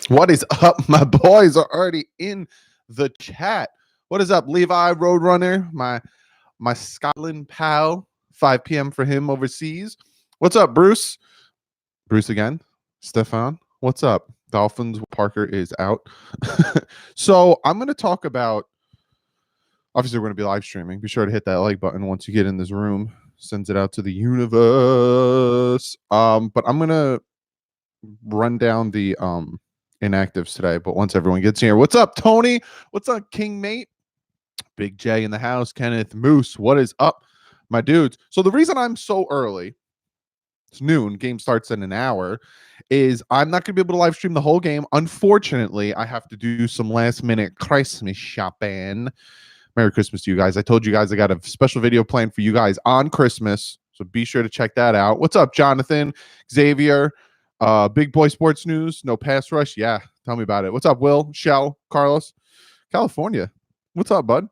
What is up? My boys are already in the chat. What is up, Levi Roadrunner? My Scotland pal. 5 p.m. for him overseas. What's up, Bruce? Bruce again. Stefan. What's up? Dolphins. Parker is out. So I'm going to talk about. Obviously, we're going to be live streaming. Be sure to hit that like button once you get in this room. Sends it out to the universe. But I'm going to run down the inactives today, but once everyone gets here, what's up, Tony? What's up, King Mate? Big J in the house. Kenneth Moose, what is up, my dudes? So the reason I'm so early, it's noon, game starts in an hour, is I'm not going to be able to live stream the whole game. Unfortunately, I have to do some last minute Christmas shopping. Merry Christmas to you guys. I told you guys I got a special video planned for you guys on Christmas, so be sure to check that out. What's up, Jonathan, Xavier? Big boy sports news, no pass rush. Yeah, tell me about it. What's up, Will, Shell, Carlos, California? What's up, bud?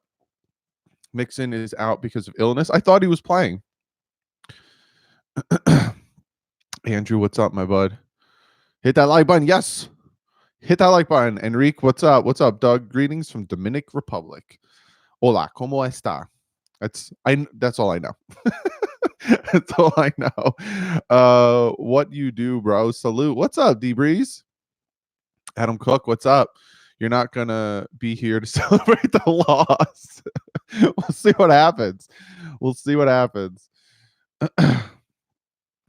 Mixon is out because of illness. I thought he was playing. Andrew, what's up, my bud? Hit that like button. Yes, hit that like button. Enrique, what's up? What's up, Doug? Greetings from Dominican Republic. Hola, ¿cómo está? That's all I know. That's all I know. What you do, bro? Salute. What's up, D-Breeze? Adam Cook, what's up? You're not gonna be here to celebrate the loss. We'll see what happens. We'll see what happens.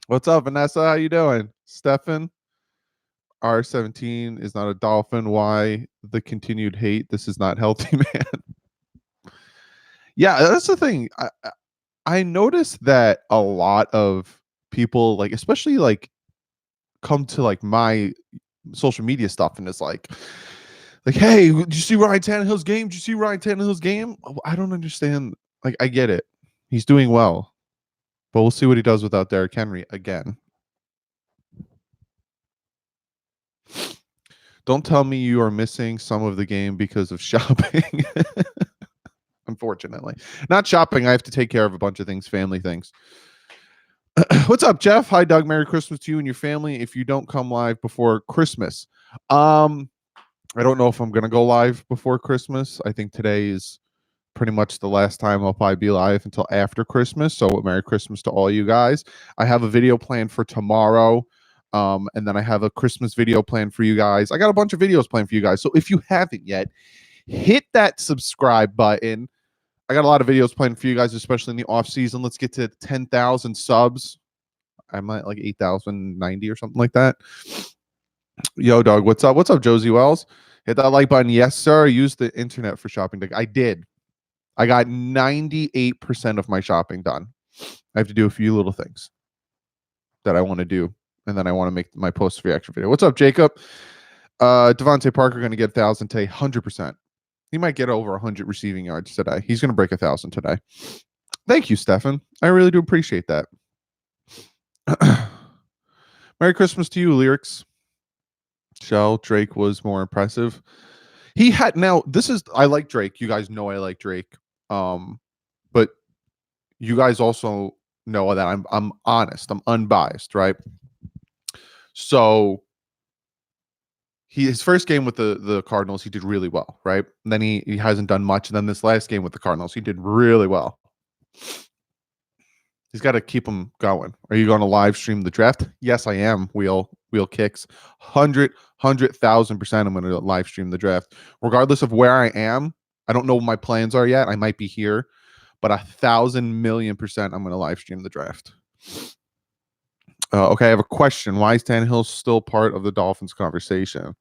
What's up, Vanessa? How you doing? Stefan? R17 is not a Dolphin. Why the continued hate? This is not healthy, man. Yeah, that's the thing. I noticed that a lot of people, like, especially like, come to like my social media stuff and it's like, hey, did you see Ryan Tannehill's game? Did you see Ryan Tannehill's game? I don't understand. Like, I get it. He's doing well, but we'll see what he does without Derrick Henry again. Don't tell me you are missing some of the game because of shopping. Unfortunately, not shopping. I have to take care of a bunch of things, family things. What's up, Jeff? Hi, Doug. Merry Christmas to you and your family. If you don't come live before Christmas, I don't know if I'm gonna go live before Christmas. I think today is pretty much the last time I'll probably be live until after Christmas. So Merry Christmas to all you guys. I have a video planned for tomorrow. And then I have a Christmas video planned for you guys. I got a bunch of videos planned for you guys. So if you haven't yet, hit that subscribe button. I got a lot of videos planned for you guys, especially in the off season. Let's get to 10,000 subs. I'm at like 8,090 or something like that. Yo, dog, what's up? What's up, Josie Wells? Hit that like button. Yes, sir. Use the internet for shopping. I did. I got 98% of my shopping done. I have to do a few little things that I want to do, and then I want to make my post reaction video. What's up, Jacob? Devontae Parker going to get 1,000 today, 100%. He might get over 100 receiving yards today. He's going to break 1,000 today. Thank you, Stefan. I really do appreciate that. Merry Christmas to you, Lyrics. Shell, Drake was more impressive. He had, now, this is, I like Drake. You guys know I like Drake. But you guys also know that I'm honest. I'm unbiased, right? So his first game with the Cardinals, he did really well, right? And then he hasn't done much. And then this last game with the Cardinals, he did really well. He's got to keep him going. Are you going to live stream the draft? Yes, I am. Wheel kicks. 100,000%. I'm going to live stream the draft. Regardless of where I am, I don't know what my plans are yet. I might be here, but 1,000,000,000%, I'm going to live stream the draft. Okay, I have a question. Why is Tannehill still part of the Dolphins conversation?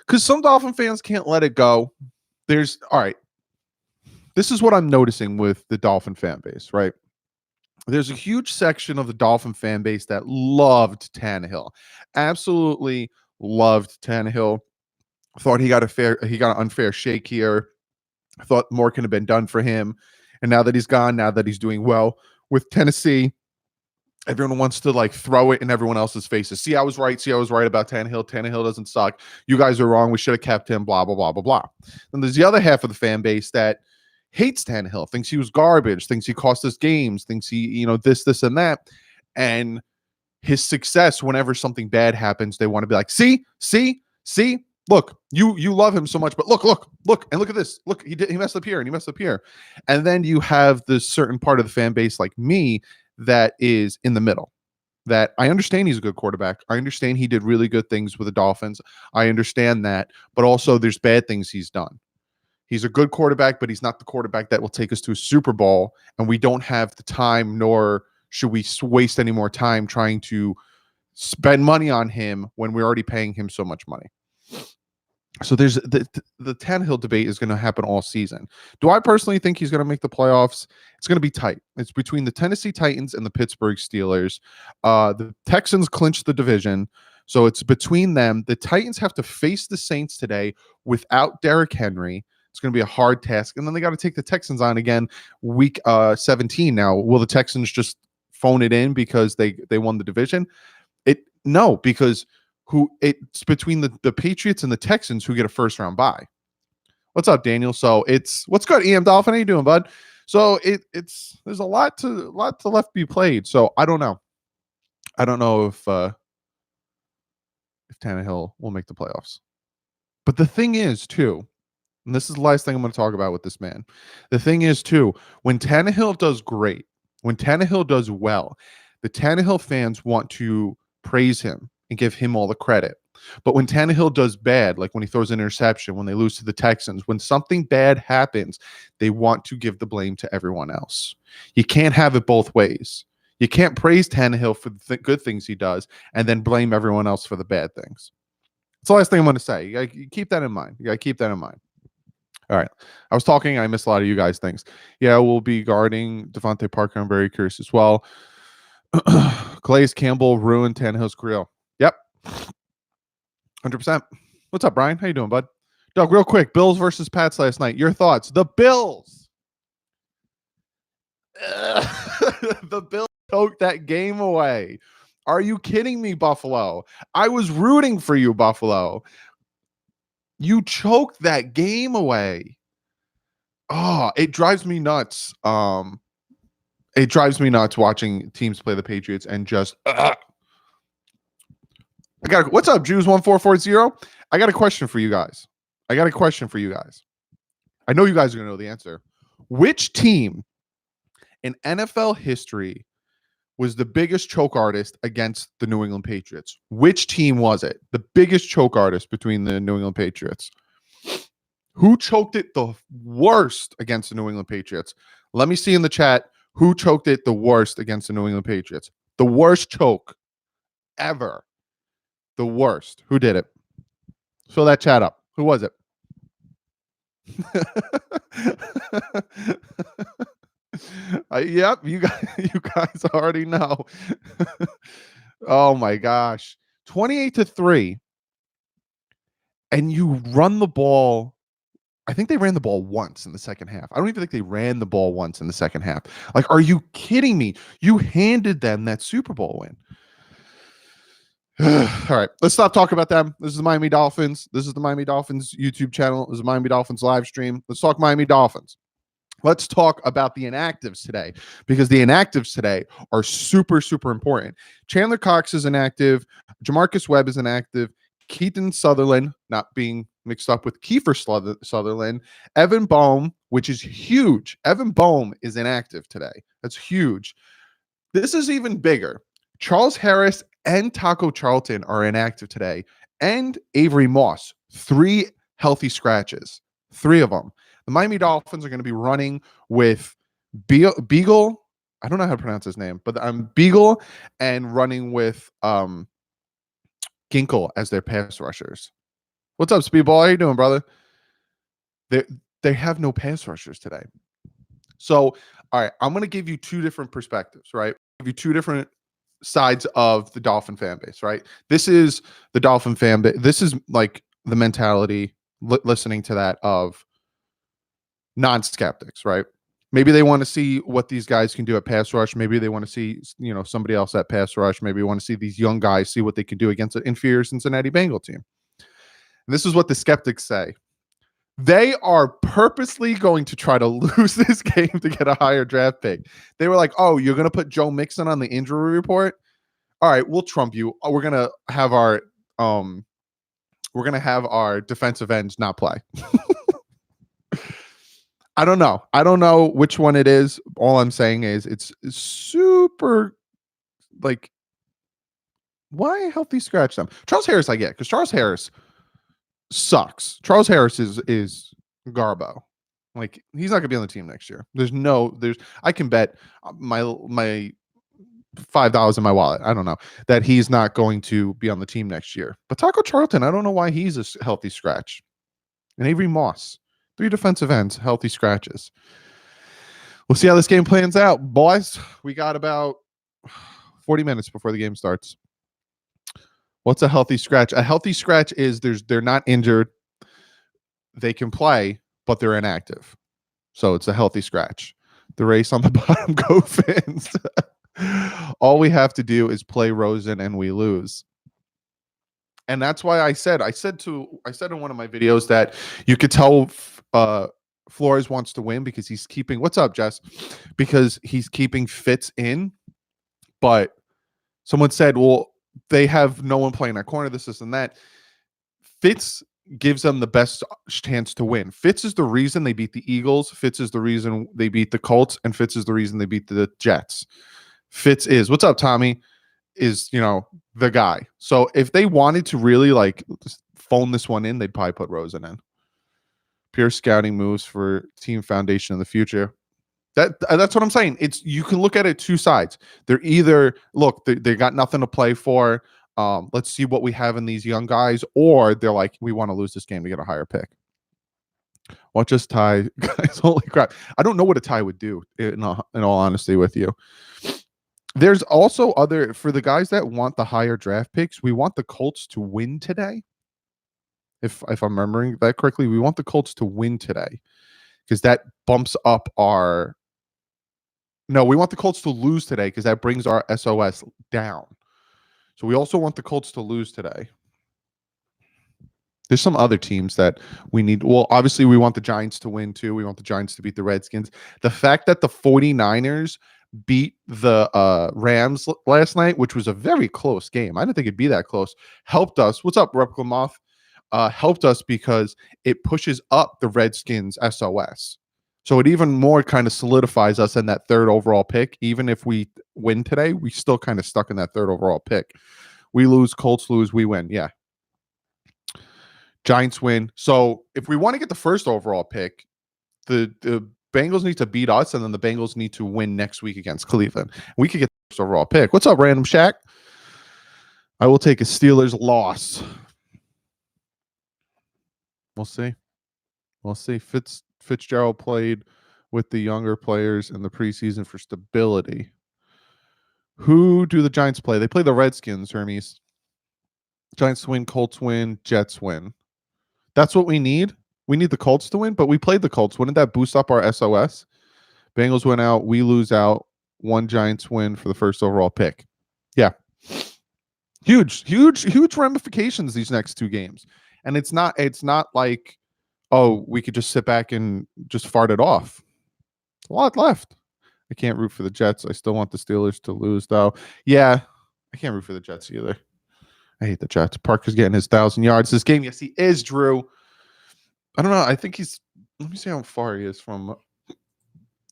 Because some Dolphin fans can't let it go. All right. This is what I'm noticing with the Dolphin fan base, right? There's a huge section of the Dolphin fan base that loved Tannehill. Absolutely loved Tannehill. Thought he got an unfair shake here. Thought more could have been done for him. And now that he's gone, now that he's doing well with Tennessee, everyone wants to like throw it in everyone else's faces. See, I was right about Tannehill. Tannehill doesn't suck. You guys are wrong. We should have kept him, blah, blah, blah, blah, blah. And there's the other half of the fan base that hates Tannehill, thinks he was garbage, thinks he cost us games, thinks he, this, and that. And his success, whenever something bad happens, they want to be like, see, See, look, you love him so much, but look, and look at this. Look, he messed up here and he messed up here. And then you have this certain part of the fan base like me that is in the middle. That I understand he's a good quarterback. I understand he did really good things with the Dolphins. I understand that, but also there's bad things he's done. He's a good quarterback, but he's not the quarterback that will take us to a Super Bowl, and we don't have the time, nor should we waste any more time trying to spend money on him when we're already paying him so much money. So there's the Tannehill debate is going to happen all season. Do I personally think he's going to make the playoffs? It's going to be tight. It's between the Tennessee Titans and the Pittsburgh Steelers. The Texans clinched the division, so it's between them. The Titans have to face the Saints today without Derrick Henry. It's going to be a hard task, and then they got to take the Texans on again week 17. Now, will the Texans just phone it in because they won the division? No, because it's between the Patriots and the Texans who get a first round bye. What's up, Daniel? So it's what's good, EM Dolphin? How you doing, bud? So it's there's a lot to left to be played. So I don't know. I don't know if Tannehill will make the playoffs. But the thing is, too, and this is the last thing I'm going to talk about with this man. The thing is, too, when Tannehill does great, when Tannehill does well, the Tannehill fans want to praise him and give him all the credit. But when Tannehill does bad, like when he throws an interception, when they lose to the Texans, when something bad happens, they want to give the blame to everyone else. You can't have it both ways. You can't praise Tannehill for the good things he does and then blame everyone else for the bad things. That's the last thing I'm going to say. You got to keep that in mind. All right. I was talking. I missed a lot of you guys' things. Yeah, we'll be guarding Devontae Parker. I'm very curious as well. Calais Campbell ruined Tannehill's career. Yep. 100%. What's up, Brian? How you doing, bud? Doug, real quick. Bills versus Pats last night. Your thoughts? The Bills. The Bills choked that game away. Are you kidding me, Buffalo? I was rooting for you, Buffalo. You choked that game away. Oh, it drives me nuts. It drives me nuts watching teams play the Patriots and just what's up, Jews1440? I got a question for you guys. I know you guys are gonna know the answer. Which team in NFL history was the biggest choke artist against the New England Patriots? Which team was it? The biggest choke artist between the New England Patriots. Who choked it the worst against the New England Patriots? Let me see in the chat who choked it the worst against the New England Patriots. The worst choke ever. The worst. Who did it? Fill that chat up. Who was it? Yep, you guys already know. Oh my gosh. 28-3. And you run the ball. I think they ran the ball once in the second half. I don't even think they ran the ball once in the second half. Like, are you kidding me? You handed them that Super Bowl win. All right, let's stop talking about them. This is the Miami Dolphins. This is the Miami Dolphins YouTube channel. This is the Miami Dolphins live stream. Let's talk Miami Dolphins. Let's talk about the inactives today, because the inactives today are super, super important. Chandler Cox is inactive. Jamarcus Webb is inactive. Keaton Sutherland, not being mixed up with Kiefer Sutherland. Evan Boehm, which is huge. Evan Boehm is inactive today. That's huge. This is even bigger. Charles Harris and Taco Charlton are inactive today. And Avery Moss, 3 healthy scratches. 3 of them. The Miami Dolphins are going to be running with Beagle. I don't know how to pronounce his name, but I'm Beagle, and running with Ginkle as their pass rushers. What's up, Speedball? How you doing, brother? They have no pass rushers today. So, all right, I'm going to give you 2 different perspectives, right? Give you 2 different sides of the Dolphin fan base, right? This is the Dolphin fan base. This is like the mentality, listening to that, of non-skeptics, right? Maybe they want to see what these guys can do at pass rush. Maybe they want to see, somebody else at pass rush. Maybe you want to see these young guys see what they can do against an inferior Cincinnati Bengal team. And this is what the skeptics say. They are purposely going to try to lose this game to get a higher draft pick. They were like, oh, you're going to put Joe Mixon on the injury report? All right, we'll trump you. We're going to have our we're gonna have our defensive ends not play. I don't know. I don't know which one it is. All I'm saying is it's super like, why healthy scratch them? Charles Harris, I get, because Charles Harris sucks. Charles Harris is Garbo. Like, he's not gonna be on the team next year. I can bet my $5 in my wallet, I don't know, that he's not going to be on the team next year. But Taco Charlton, I don't know why he's a healthy scratch. And Avery Moss, 3 defensive ends, healthy scratches. We'll see how this game plans out, boys. We got about 40 minutes before the game starts. What's a healthy scratch? A healthy scratch is they're not injured. They can play, but they're inactive. So it's a healthy scratch. The race on the bottom, go Fins. All we have to do is play Rosen and we lose. And that's why I said in one of my videos that you could tell Flores wants to win because he's keeping, what's up, Jess? Because he's keeping Fitz in. But someone said, well, they have no one playing that corner, this and that. Fitz gives them the best chance to win. Fitz is the reason they beat the Eagles. Fitz is the reason they beat the Colts. And Fitz is the reason they beat the Jets. Fitz is, what's up, Tommy? Is, the guy. So if they wanted to really phone this one in, they'd probably put Rosen in. Pure scouting moves for team foundation in the future. That's what I'm saying. You can look at it 2 sides. They're either they got nothing to play for. Let's see what we have in these young guys, or they're like, we want to lose this game to get a higher pick. Watch us tie, guys. Holy crap! I don't know what a tie would do. In all honesty, with you, there's also for the guys that want the higher draft picks. We want the Colts to win today. If I'm remembering that correctly, we want the Colts to win today because that bumps up our. No, we want the Colts to lose today because that brings our SOS down. So we also want the Colts to lose today. There's some other teams that we need. Well, obviously, we want the Giants to win, too. We want the Giants to beat the Redskins. The fact that the 49ers beat the Rams last night, which was a very close game. I didn't think it'd be that close. Helped us. What's up, Replica Moth? Helped us because it pushes up the Redskins' SOS. So it even more kind of solidifies us in that 3rd overall pick. Even if we win today, we still kind of stuck in that 3rd overall pick. We lose, Colts lose, we win. Yeah. Giants win. So if we want to get the 1st overall pick, the Bengals need to beat us, and then the Bengals need to win next week against Cleveland. We could get the 1st overall pick. What's up, Random Shack? I will take a Steelers loss. We'll see. We'll see. Fitzgerald played with the younger players in the preseason for stability. Who do the Giants play? They play the Redskins, Hermes. Giants win, Colts win, Jets win. That's what we need. We need the Colts to win, but we played the Colts. Wouldn't that boost up our SOS? Bengals win out, we lose out. 1 Giants win for the 1st overall pick. Yeah. Huge ramifications these next 2 games. And it's not like, oh, we could just sit back and just fart it off. A lot left. I can't root for the Jets. I still want the Steelers to lose, though. Yeah, I can't root for the Jets either. I hate the Jets. Parker's getting his 1,000 yards this game. Yes, he is, Drew. I don't know. I think he's. Let me see how far he is from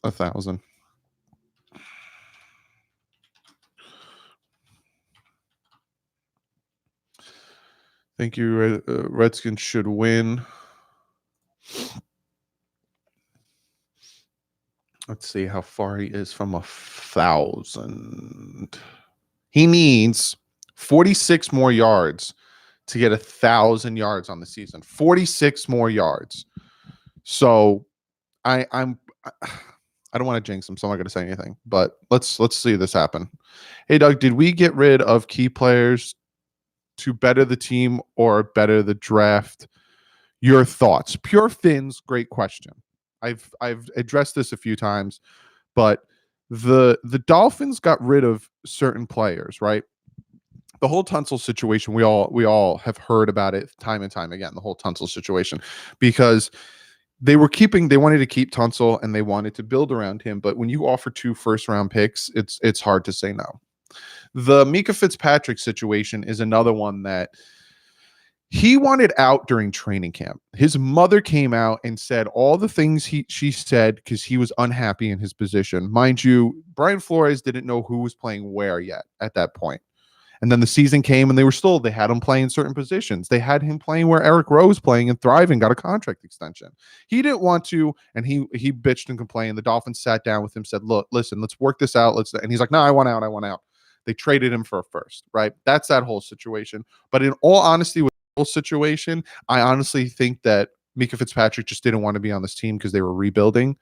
1,000. Thank you. Redskins should win. Let's see how far he is from 1,000. He needs 46 more yards to get 1,000 yards on the season. 46 more yards. So I don't want to jinx him, so I'm not going to say anything. But let's see this happen. Hey, Doug, did we get rid of key players to better the team or better the draft? Your thoughts. Pure Fins, great question. I've addressed this a few times, but the Dolphins got rid of certain players, right? The whole Tunsil situation, we all have heard about it time and time again, the whole Tunsil situation, because they wanted to keep Tunsil and they wanted to build around him. But when you offer 2 first-round picks, it's hard to say no. The Mika Fitzpatrick situation is another one that He wanted out during training camp. His mother came out and said all the things she said because he was unhappy in his position. Mind you, Brian Flores didn't know who was playing where yet at that point. And then the season came and they had him playing certain positions. They had him playing where Eric Rowe's playing and thriving, got a contract extension. He didn't want to, and he bitched and complained. The Dolphins sat down with him, said, look, listen, let's work this out. And he's like, no, I want out. They traded him for a first, right? That's that whole situation. But in all honesty, with the whole situation, I honestly think that Mika Fitzpatrick just didn't want to be on this team because they were rebuilding,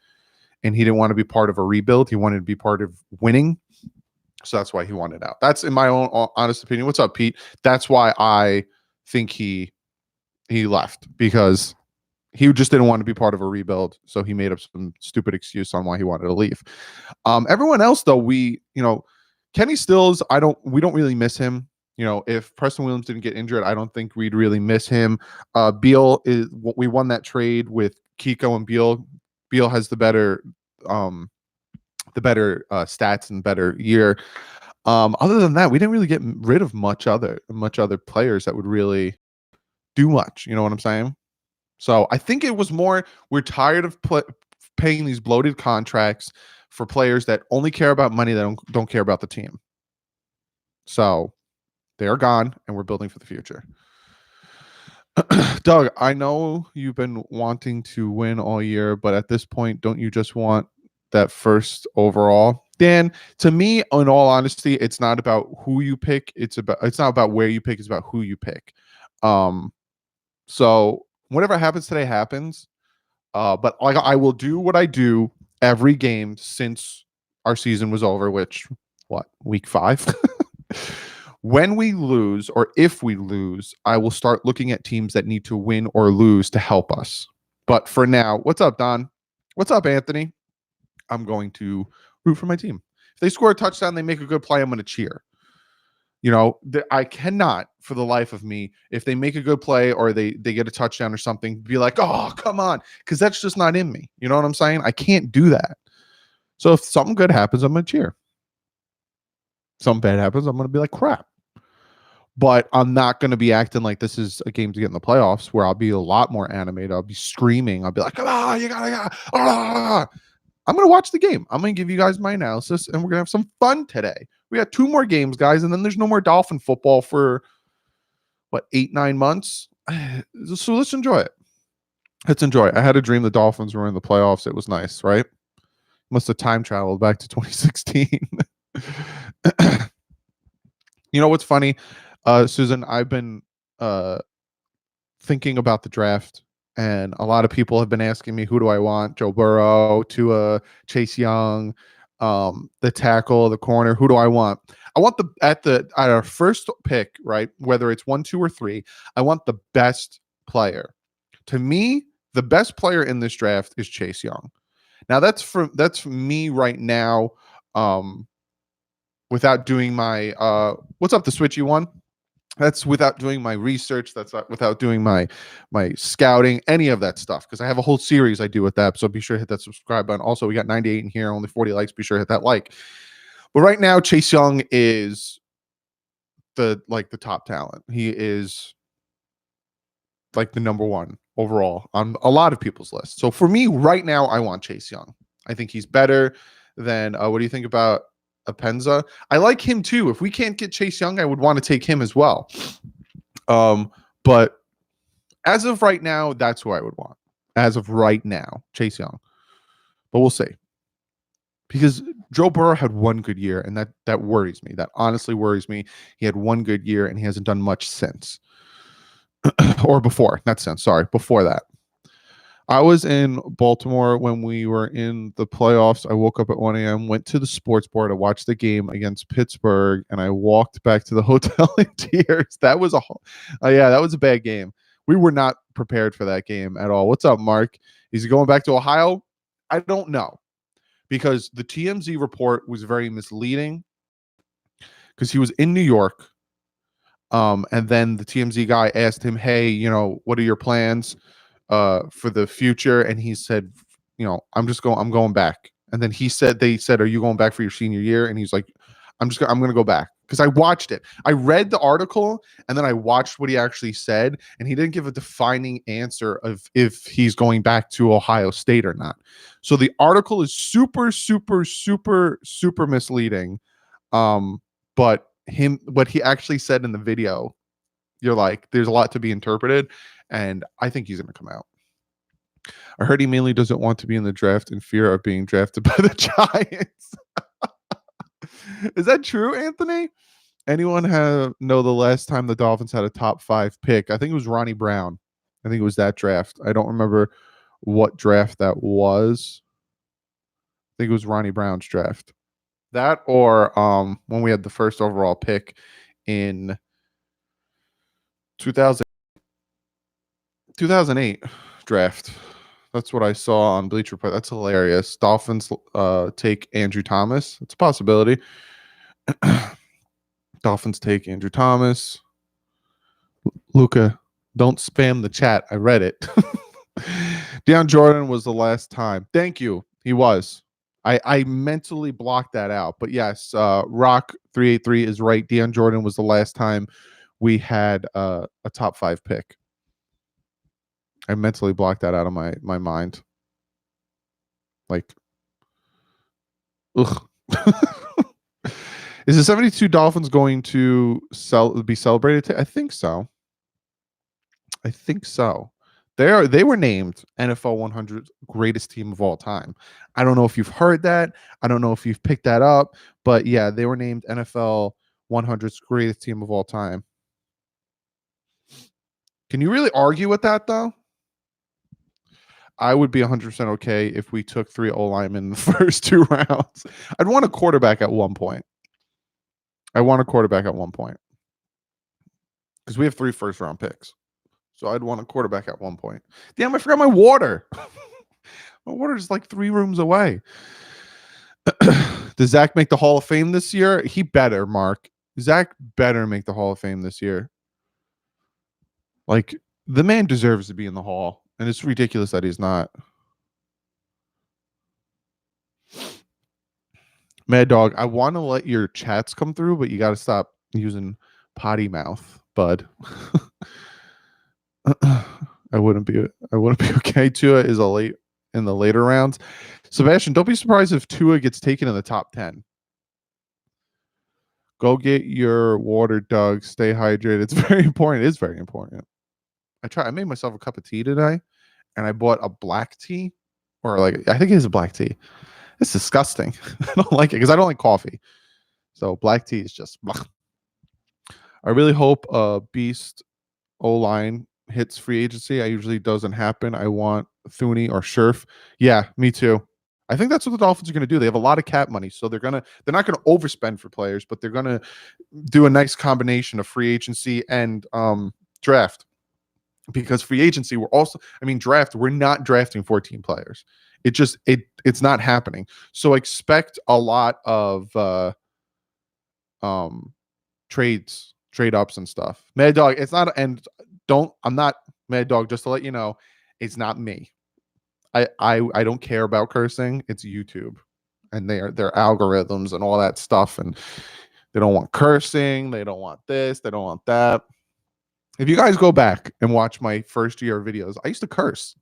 and he didn't want to be part of a rebuild. He wanted to be part of winning. So that's why he wanted out. That's in my own honest opinion. What's up, Pete? That's why I think he left, because he just didn't want to be part of a rebuild. So he made up some stupid excuse on why he wanted to leave. Everyone else, though, Kenny Stills, we don't really miss him. If Preston Williams didn't get injured, I don't think we'd really miss him. Beal we won that trade with Kiko and Beal. Beal has the better stats and better year. Other than that, we didn't really get rid of much other players that would really do much. You know what I'm saying? So I think it was more, we're tired of paying these bloated contracts for players that only care about money, that don't care about the team. So they are gone, and we're building for the future. Doug, I know you've been wanting to win all year, but at this point, don't you just want that first overall? Dan, to me, in all honesty, it's not about who you pick. It's not about where you pick. It's about who you pick. So whatever happens today happens. But like, I will do what I do every game since our season was over, which week 5. When we lose, or if we lose, I will start looking at teams that need to win or lose to help us. But for now, what's up, Don? What's up, Anthony? I'm going to root for my team. If they score a touchdown, they make a good play, I'm going to cheer. I cannot, for the life of me, if they make a good play or they get a touchdown or something, be like, oh, come on, because that's just not in me. You know what I'm saying? I can't do that. So if something good happens, I'm going to cheer. Something bad happens, I'm going to be like, crap. But I'm not going to be acting like this is a game to get in the playoffs, where I'll be a lot more animated. I'll be screaming. I'll be like, you gotta. I'm going to watch the game. I'm going to give you guys my analysis, and we're going to have some fun today. We got 2 more games, guys, and then there's no more Dolphin football for, 8-9 months? So let's enjoy it. Let's enjoy it. I had a dream the Dolphins were in the playoffs. It was nice, right? Must have time traveled back to 2016. You know what's funny? Susan, I've been thinking about the draft, and a lot of people have been asking me, who do I want? Joe Burrow, Tua, Chase Young, the tackle, the corner. Who do I want? I want at our first pick, right? Whether it's 1, 2, or 3, I want the best player. To me, the best player in this draft is Chase Young. Now that's for me right now. Without doing my what's up, the switchy one? That's without doing my research. That's without doing my scouting, any of that stuff, because I have a whole series I do with that. So be sure to hit that subscribe button. Also, we got 98 in here, only 40 likes. Be sure to hit that like. But right now, Chase Young is the top talent. He is like the number 1 overall on a lot of people's lists. So for me right now, I want Chase Young. I think he's better than what do you think about Apenza? I like him too. If we can't get Chase Young, I would want to take him as well. But as of right now, that's who I would want. As of right now, Chase Young. But we'll see. Because Joe Burrow had 1 good year, and that worries me. That honestly worries me. He had 1 good year, and he hasn't done much since. Or before. Not since. Sorry. Before that. I was in Baltimore when we were in the playoffs. I woke up at 1 a.m., went to the sports board, I watched the game against Pittsburgh, and I walked back to the hotel in tears. That was that was a bad game. We were not prepared for that game at all. What's up, Mark? Is he going back to Ohio? I don't know, because the TMZ report was very misleading, because he was in New York. And then the TMZ guy asked him, hey, what are your plans for the future? And he said, I'm going back. And then they said, are you going back for your senior year? And he's like, I'm going to go back. because I watched it. I read the article and then I watched what he actually said, and he didn't give a defining answer of if he's going back to Ohio State or not. So the article is super, super, super, super misleading. But what he actually said in the video, you're like, there's a lot to be interpreted, and I think he's going to come out. I heard he mainly doesn't want to be in the draft in fear of being drafted by the Giants. Is that true, Anthony? Anyone know the last time the Dolphins had a top 5 pick? I think it was Ronnie Brown. I think it was that draft. I don't remember what draft that was. I think it was Ronnie Brown's draft. That or when we had the first overall pick in 2008 draft. That's what I saw on Bleacher Report. That's hilarious. Dolphins take Andrew Thomas. It's a possibility. Dolphins take Andrew Thomas. Luca, don't spam the chat. I read it. Deion Jordan was the last time. Thank you. He was. I mentally blocked that out. But yes, Rock 383 is right. Deion Jordan was the last time we had a top 5 pick. I mentally blocked that out of my mind. Like, ugh. Is the 72 Dolphins going to be celebrated? I think so. They were named NFL 100 greatest team of all time. I don't know if you've heard that. I don't know if you've picked that up, but yeah, they were named NFL 100's greatest team of all time. Can you really argue with that though? I would be 100% okay if we took 3 O-linemen in the first 2 rounds. I'd want a quarterback at one point. Because we have 3 first-round picks. So I'd want a quarterback at one point. Damn, I forgot my water. My water is like 3 rooms away. Does Zach make the Hall of Fame this year? He better, Mark. Zach better make the Hall of Fame this year. Like, the man deserves to be in the Hall. And it's ridiculous that he's not. Mad Dog, I want to let your chats come through, but you got to stop using potty mouth, bud. I wouldn't be okay. Tua is in the later rounds. Sebastian, don't be surprised if Tua gets taken in the top 10. Go get your water, Doug. Stay hydrated. It's very important. It is very important. I made myself a cup of tea today, and I bought a black tea, or like I think it is a black tea. It's disgusting. I don't like it because I don't like coffee. So black tea is just. Blah. I really hope Beast O-line hits free agency. I usually doesn't happen. I want Thuney or Scherf. Yeah, me too. I think that's what the Dolphins are going to do. They have a lot of cap money, so they're not going to overspend for players, but they're going to do a nice combination of free agency and draft. Because free agency, draft, we're not drafting 14 players. It's not happening. So expect a lot of trade ups and stuff. Mad Dog, it's not, and I'm not Mad Dog, just to let you know, it's not me. I don't care about cursing. It's YouTube and their algorithms and all that stuff, and they don't want cursing, they don't want this, they don't want that. If you guys go back and watch my first year videos, I used to curse.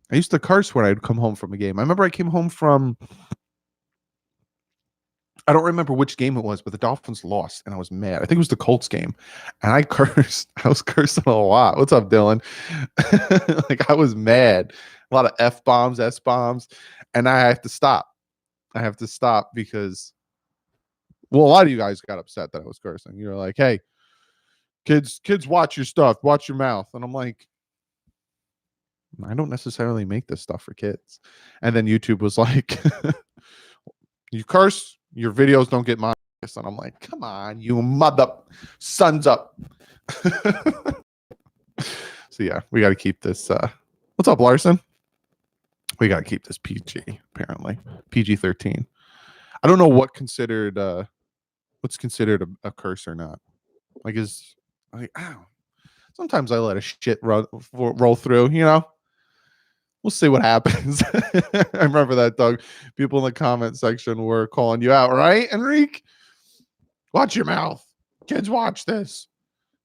When I'd come home from a game. I remember I came home from, I don't remember which game it was, but the Dolphins lost, and I was mad. I think it was the Colts game, and I cursed. I was cursing a lot. What's up, Dylan? Like, I was mad. A lot of F-bombs, S-bombs, and I have to stop. Because, well, a lot of you guys got upset that I was cursing. You're like, hey, kids, watch your stuff. Watch your mouth. And I'm like, I don't necessarily make this stuff for kids. And then YouTube was like, you curse, your videos don't get monetized. And I'm like, come on, you mother sons up. So yeah, we got to keep this. What's up, Larson? We got to keep this PG, apparently. PG-13. I don't know what's considered a curse or not. Sometimes I let a shit roll through, you know? We'll see what happens. I remember that, Doug. People in the comment section were calling you out, right, Enrique? Watch your mouth. Kids, watch this.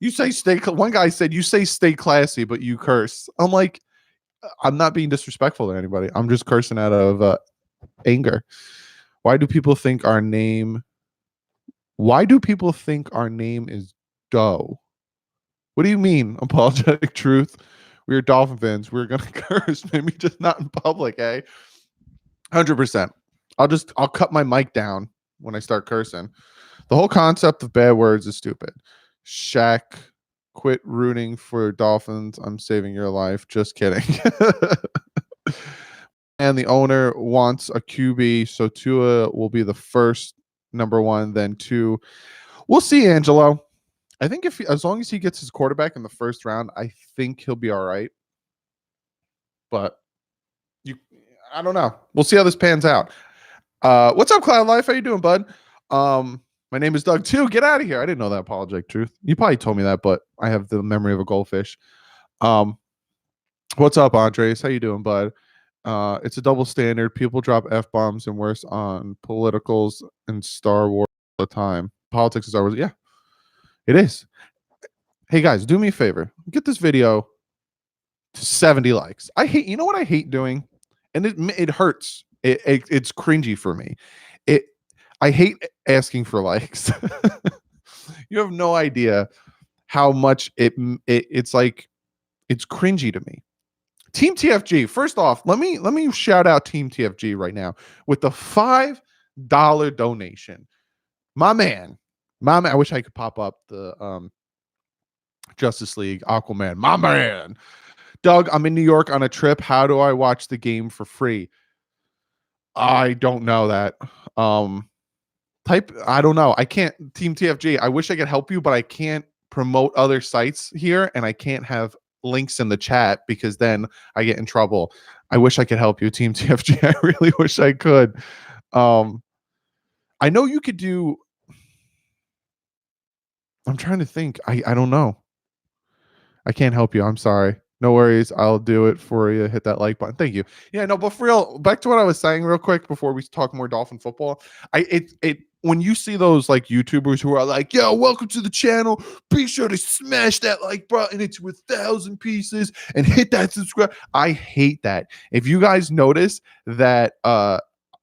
You say stay. One guy said, you say stay classy, but you curse. I'm like, I'm not being disrespectful to anybody. I'm just cursing out of anger. Why do people think our name? Why do people think our name is Doe? What do you mean, apologetic truth? We are Dolphin fans. We're gonna curse, maybe just not in public, eh? 100%. I'll cut my mic down when I start cursing. The whole concept of bad words is stupid. Shaq, quit rooting for Dolphins. I'm saving your life. Just kidding. And the owner wants a QB, so Tua will be the first number one, then two. We'll see, Angelo. I think as long as he gets his quarterback in the first round, I think he'll be all right. But I don't know. We'll see how this pans out. What's up, Cloud Life? How you doing, bud? My name is Doug too. Get out of here. I didn't know that, apologetic truth. You probably told me that, but I have the memory of a goldfish. What's up, Andres? How you doing, bud? It's a double standard. People drop F-bombs and worse on politicals and Star Wars all the time. Politics is Star Wars. Yeah, it is. Hey, guys, do me a favor. Get this video to 70 likes. You know what I hate doing? And it hurts. It's cringy for me. I hate asking for likes. You have no idea how much it's like, it's cringy to me. Team TFG. First off, let me shout out Team TFG right now with the $5 donation. My man. I wish I could pop up the Justice League Aquaman. My man. Doug, I'm in New York on a trip. How do I watch the game for free? I don't know that. I don't know. I can't. Team TFG. I wish I could help you, but I can't promote other sites here, and I can't have links in the chat because then I get in trouble. I wish I could help you, Team TFG. I really wish I could. I know you could do. I'm trying to think. I don't know. I can't help you. I'm sorry. No worries. I'll do it for you. Hit that like button. Thank you. Yeah, no, but for real, back to what I was saying real quick before we talk more Dolphin football. When you see those like YouTubers who are like, yo, welcome to the channel, be sure to smash that like button into 1,000 pieces and hit that subscribe. I hate that. If you guys notice that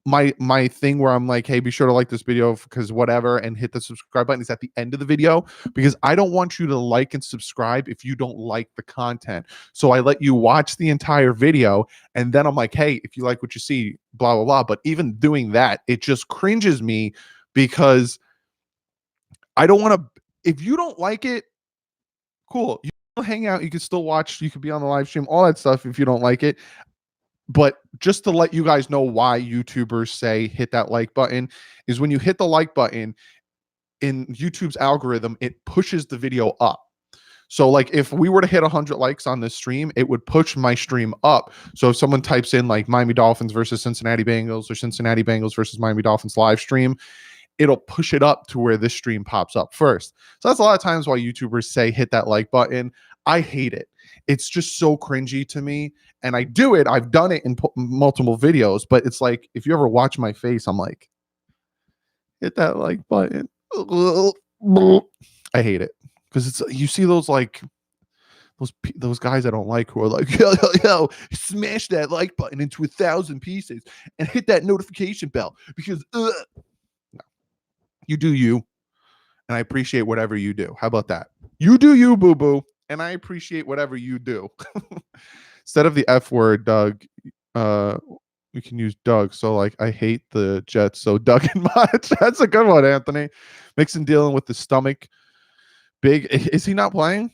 my thing where I'm like, hey, be sure to like this video because whatever, and hit the subscribe button is at the end of the video, because I don't want you to like and subscribe if you don't like the content. So I let you watch the entire video, and then I'm like, hey, if you like what you see, blah, blah, blah. But even doing that, it just cringes me because I don't want to, if you don't like it, cool. You can hang out, you can still watch, you could be on the live stream, all that stuff if you don't like it. But just to let you guys know why YouTubers say hit that like button is when you hit the like button in YouTube's algorithm, it pushes the video up. So like if we were to hit 100 likes on this stream, it would push my stream up. So if someone types in like Miami Dolphins versus Cincinnati Bengals or Cincinnati Bengals versus Miami Dolphins live stream, it'll push it up to where this stream pops up first. So that's a lot of times why YouTubers say hit that like button. I hate it. It's just so cringy to me. And I do it. I've done it in multiple videos, but it's like, if you ever watch my face, I'm like, hit that like button. I hate it. Because it's, you see those like, those guys I don't like who are like, yo, smash that like button into 1,000 pieces and hit that notification bell because no. You do you, and I appreciate whatever you do. How about that? You do you, boo-boo, and I appreciate whatever you do. Instead of the F word, Doug, we can use Doug. So like, I hate the Jets, so Doug and much. That's a good one, Anthony. Mixon dealing with the stomach. Big. Is he not playing?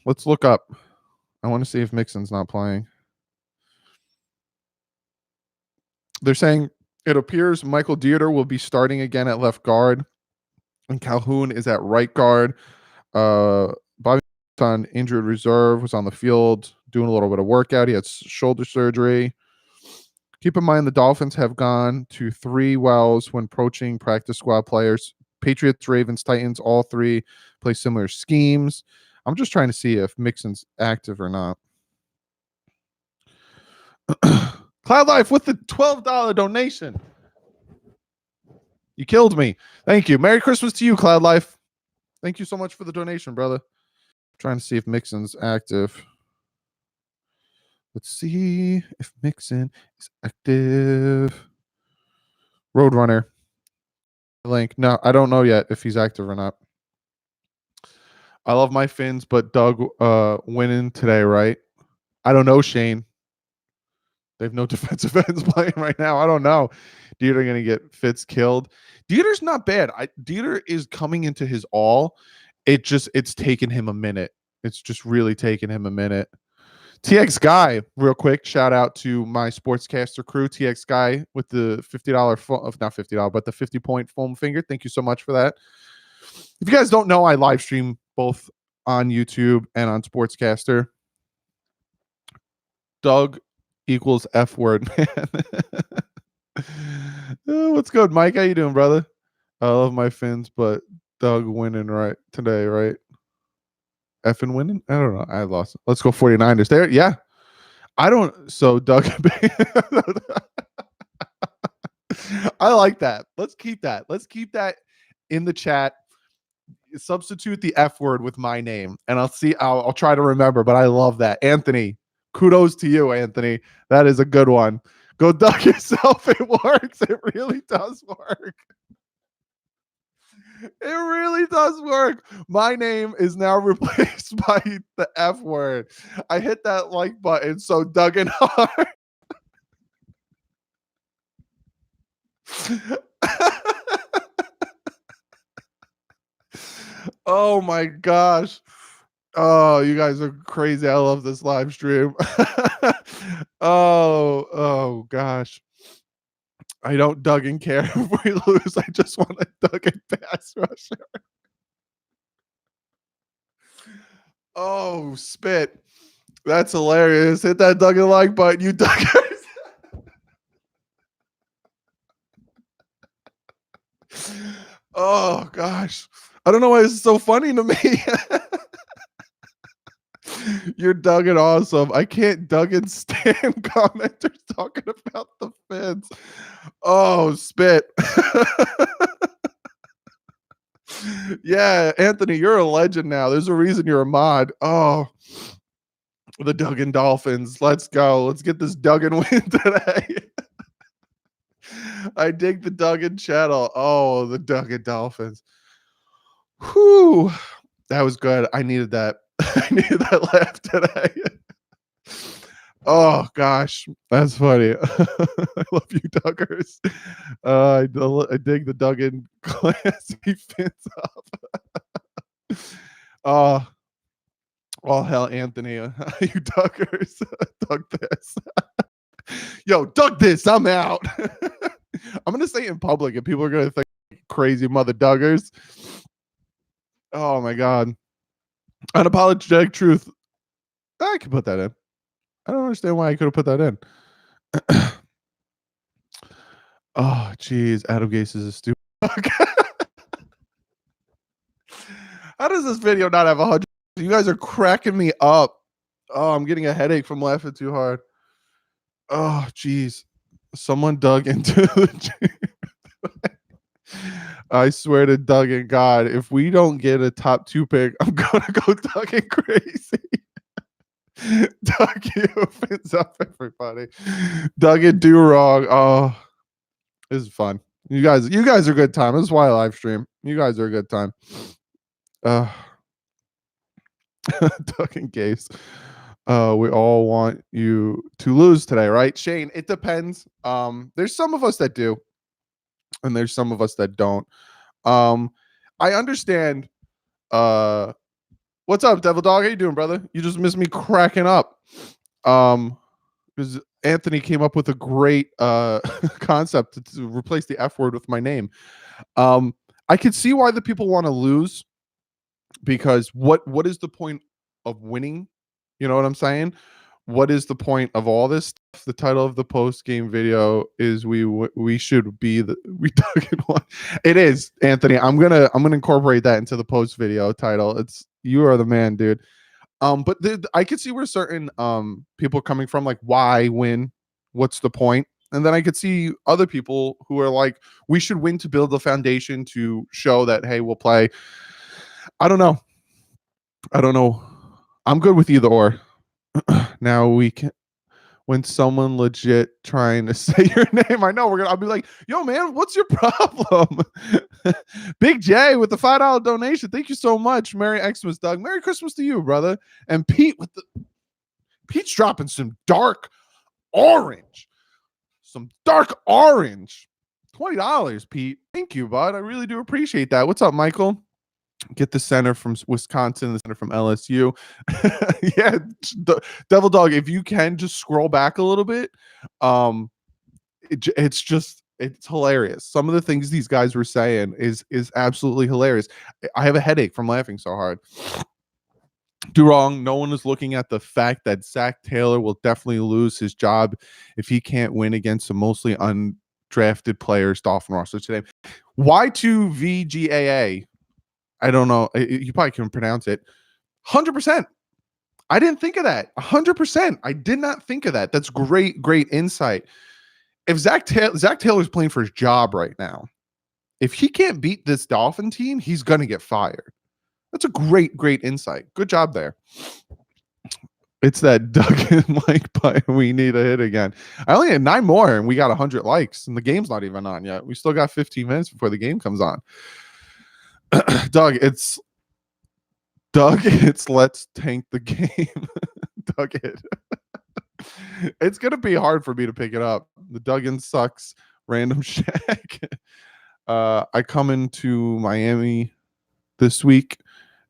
Let's look up. I want to see if Mixon's not playing. They're saying it appears Michael Dieter will be starting again at left guard, and Calhoun is at right guard. Bobby on injured reserve was on the field doing a little bit of workout. He had shoulder surgery. Keep in mind the Dolphins have gone to 3 wells when approaching practice squad players. Patriots, Ravens, Titans, all 3 play similar schemes. I'm just trying to see if Mixon's active or not. Cloud Life with the $12 donation. You killed me. Thank you. Merry Christmas to you, Cloud Life. Thank you so much for the donation, brother. Trying to see if Mixon's active. Let's see if Mixon is active. Roadrunner. Link. No, I don't know yet if he's active or not. I love my Finns, but Doug winning today, right? I don't know, Shane. They have no defensive ends playing right now. I don't know. Dieter going to get Fitz killed. Dieter's not bad. Dieter is coming into his all. It's taken him a minute. It's just really taken him a minute. TX Guy, real quick, shout out to my sportscaster crew. TX Guy with the $50, not $50, but the 50-point foam finger. Thank you so much for that. If you guys don't know, I live stream both on YouTube and on Sportscaster. Doug equals F word, man. What's good, Mike? How you doing, brother? I love my Finns, but Doug winning right today, right? Effing winning? I don't know. I lost it. Let's go 49ers. There, yeah. I don't. So Doug, I like that. Let's keep that. Let's keep that in the chat. Substitute the F word with my name, and I'll try to remember. But I love that, Anthony. Kudos to you, Anthony. That is a good one. Go Doug yourself. It works. It really does work. It really does work. My name is now replaced by the F word. I hit that like button. So Doug and Hart. Oh my gosh. Oh, you guys are crazy. I love this live stream. Oh gosh. I don't Doug and care if we lose. I just want a Doug and pass rusher. Oh, spit. That's hilarious. Hit that Doug and like button, you Duggers. Oh gosh. I don't know why this is so funny to me. You're Doug and awesome. I can't Doug and stand commenters talking about the Finns. Oh, spit. Yeah, Anthony, you're a legend now. There's a reason you're a mod. Oh, the Duggan Dolphins. Let's go. Let's get this Duggan win today. I dig the Duggan channel. Oh, the Duggan Dolphins. Whew. That was good. I needed that. I needed that laugh today. Oh gosh, that's funny. I love you, Duggers. I dig the Duggan classy Fins up. All hell, Anthony. You Duggers. Dug this. Yo, Dug this. I'm out. I'm gonna say it in public, and people are gonna think crazy mother Duggers. Oh my god. Unapologetic truth. I can put that in. I don't understand why I could have put that in. Oh, geez. Adam Gase is a stupid. How does this video not have 100? You guys are cracking me up. Oh, I'm getting a headache from laughing too hard. Oh, geez. Someone dug into the I swear to Doug and God, if we don't get a top 2 pick, I'm going to go Doug and crazy. Doug, you Fins up, everybody. Doug and do wrong. Oh, this is fun. You guys are a good time. This is why I live stream. You guys are a good time. Doug and Gase. We all want you to lose today, right? Shane, it depends. There's some of us that do, and there's some of us that don't. I understand. What's up, Devil Dog? How you doing, brother? You just missed me cracking up. Because Anthony came up with a great concept to replace the F word with my name. I could see why the people want to lose, because what is the point of winning? You know what I'm saying? What is the point of all this stuff? The title of the post game video is we should be we dug in one. It is, Anthony. I'm gonna incorporate that into the post video title. It's you are the man, dude. But I could see where certain people are coming from, like, why win? What's the point? And then I could see other people who are like, we should win to build a foundation to show that, hey, we'll play. I don't know. I'm good with either or. Now we can, when someone legit trying to say your name, I'll be like, yo, man, what's your problem? Big J with the $5 donation. Thank you so much. Merry Xmas, Doug. Merry Christmas to you, brother. And Pete's dropping some dark orange. $20, Pete. Thank you, bud. I really do appreciate that. What's up, Michael? Get the center from Wisconsin, the center from LSU. Yeah, Devil Dog, if you can just scroll back a little bit. It's hilarious. Some of the things these guys were saying is absolutely hilarious. I have a headache from laughing so hard. Do wrong. No one is looking at the fact that Zach Taylor will definitely lose his job if he can't win against some mostly undrafted players. Dolphin roster today. Y2VGAA. I don't know. You probably can pronounce it. 100%. I didn't think of that. 100%. I did not think of that. That's great insight. If Zach Taylor's playing for his job right now, if he can't beat this Dolphin team, he's going to get fired. That's a great insight. Good job there. It's that Doug and Mike play. We need a hit again. I only had 9 more, and we got 100 likes, and the game's not even on yet. We still got 15 minutes before the game comes on. Doug, it's let's tank the game. Doug, it's gonna be hard for me to pick it up. The Duggan sucks. Random Shack. I come into Miami this week.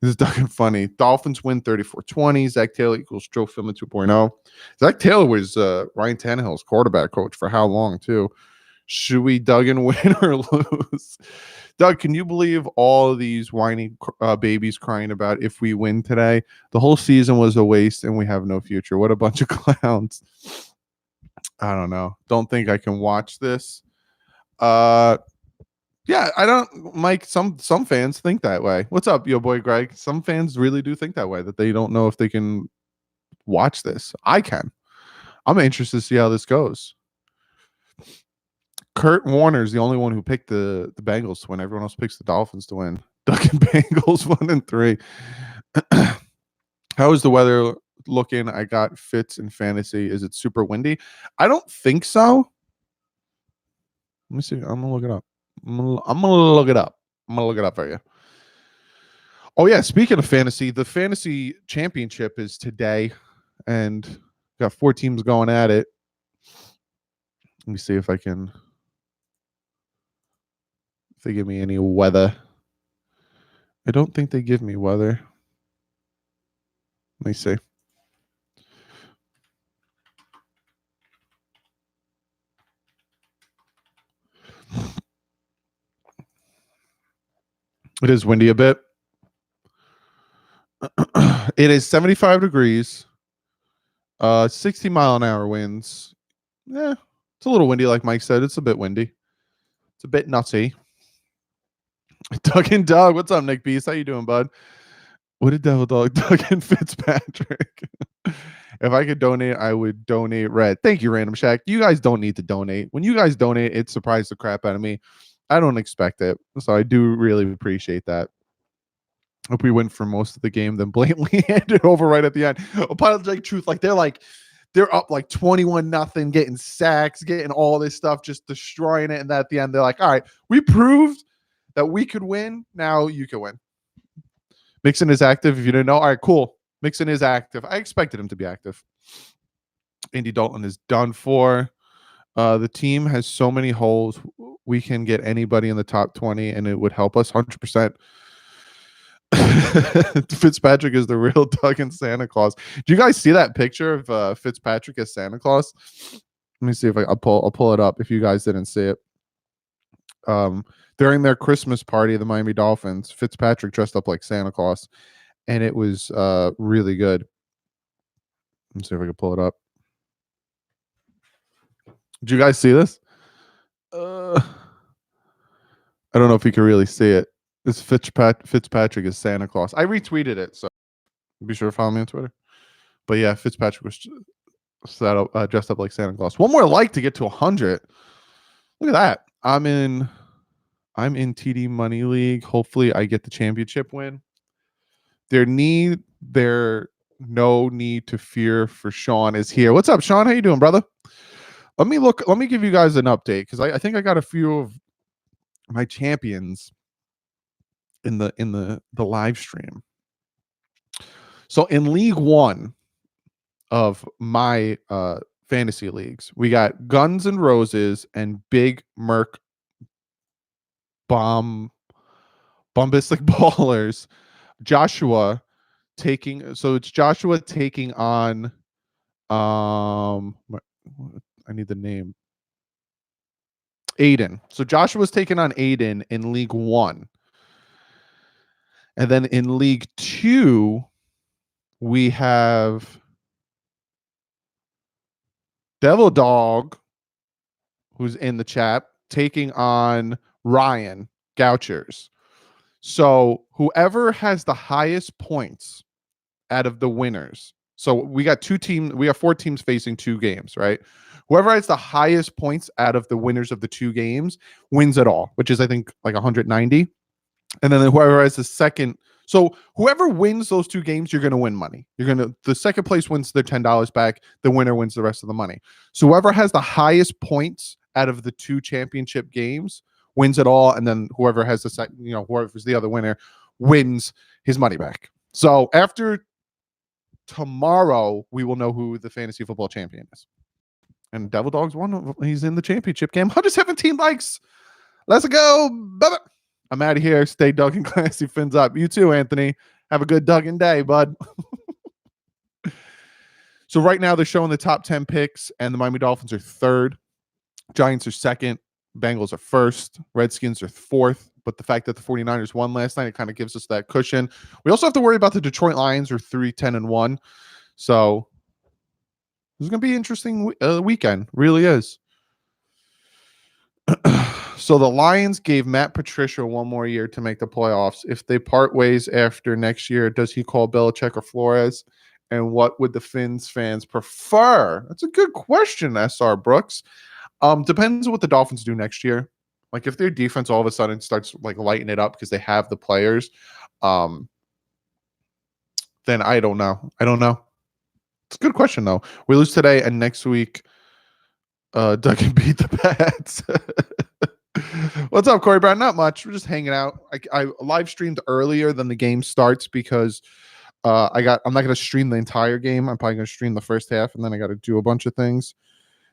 This is Duggan funny. Dolphins win 34-20. Zach Taylor equals Joe Philbin 2.0. Zach Taylor was Ryan Tannehill's quarterback coach for how long too? Should we Duggan win or lose? Doug, can you believe all of these whiny babies crying about if we win today? The whole season was a waste and we have no future. What a bunch of clowns. I don't know. Don't think I can watch this. Yeah, I don't, Mike, some fans think that way. What's up, yo boy Greg? Some fans really do think that way, that they don't know if they can watch this. I can. I'm interested to see how this goes. Kurt Warner is the only one who picked the Bengals to win. Everyone else picks the Dolphins to win. Duck and Bengals 1-3. How is the weather looking? I got Fitz in fantasy. Is it super windy? I don't think so. Let me see. I'm gonna look it up. I'm gonna look it up. I'm gonna look it up for you. Oh yeah, speaking of fantasy, the fantasy championship is today, and got 4 teams going at it. Let me see if I can. If they give me any weather. I don't think they give me weather. Let me see. It is windy a bit. It is 75 degrees. 60-mile-an-hour winds. Yeah, it's a little windy, like Mike said. It's a bit windy. It's a bit nutty. Doug and Doug, what's up, Nick Beast? How you doing, bud? What did Devil Dog? Doug and Fitzpatrick. If I could donate, I would donate red. Thank you, Random Shack. You guys don't need to donate. When you guys donate, it surprised the crap out of me. I don't expect it, so I do really appreciate that. Hope we win for most of the game, then blatantly hand it over right at the end. Apologetic truth, they're up like 21-0, getting sacks, getting all this stuff, just destroying it, and then at the end they're like, all right, we proved that we could win. Now you can win. Mixon is active. If you didn't know, all right, cool. Mixon is active. I expected him to be active. Andy Dalton is done for. The team has so many holes. We can get anybody in the top 20, and it would help us 100%. Fitzpatrick is the real Doug and Santa Claus. Do you guys see that picture of Fitzpatrick as Santa Claus? Let me see if I'll pull it up if you guys didn't see it. During their Christmas party, the Miami Dolphins, Fitzpatrick dressed up like Santa Claus, and it was really good. Let me see if I can pull it up. Did you guys see this? I don't know if you can really see it. This Fitzpatrick is Santa Claus. I retweeted it, so be sure to follow me on Twitter. But yeah, Fitzpatrick was dressed up like Santa Claus. One more like to get to 100. Look at that. I'm in TD Money League. Hopefully I get the championship win. There no need to fear for Sean is here. What's up, Sean? How you doing, brother? Let me give you guys an update because I think I got a few of my champions in the live stream. So in League 1 of my fantasy leagues, we got Guns N' Roses and Big Merc Bombastic Ballers. Joshua taking on I need the name. Aiden. So Joshua's taking on Aiden in League 1. And then in League 2, we have Devil Dog, who's in the chat, taking on Ryan Gouchers. So whoever has the highest points out of the winners. So we got 4 teams facing 2 games, right? Whoever has the highest points out of the winners of the 2 games wins it all, which is I think like 190. And then whoever has the second, so whoever wins those 2 games, you're going to win money. The second place wins their $10 back. The winner wins the rest of the money. So whoever has the highest points out of the 2 championship games wins it all. And then whoever has the second, whoever's the other winner wins his money back. So after tomorrow, we will know who the fantasy football champion is. And Devil Dogs won. He's in the championship game. 117 likes. Let's go. Bye-bye. I'm out of here. Stay Doug and classy. Fins up. You too, Anthony. Have a good Duggan day, bud. So right now they're showing the top 10 picks, and the Miami Dolphins are 3rd. Giants are 2nd. Bengals are 1st. Redskins are 4th. But the fact that the 49ers won last night, it kind of gives us that cushion. We also have to worry about the Detroit Lions, are 3-10-1. So this is going to be an interesting weekend. Really is. So the Lions gave Matt Patricia 1 more year to make the playoffs. If they part ways after next year, does he call Belichick or Flores? And what would the Fins fans prefer? That's a good question, SR Brooks. Depends on what the Dolphins do next year. Like if their defense all of a sudden starts like lighting it up because they have the players, then I don't know. It's a good question though. We lose today and next week, Doug can beat the Pats. What's up, Corey Brown? Not much. We're just hanging out. I live streamed earlier than the game starts because I'm not going to stream the entire game. I'm probably going to stream the first half, and then I got to do a bunch of things.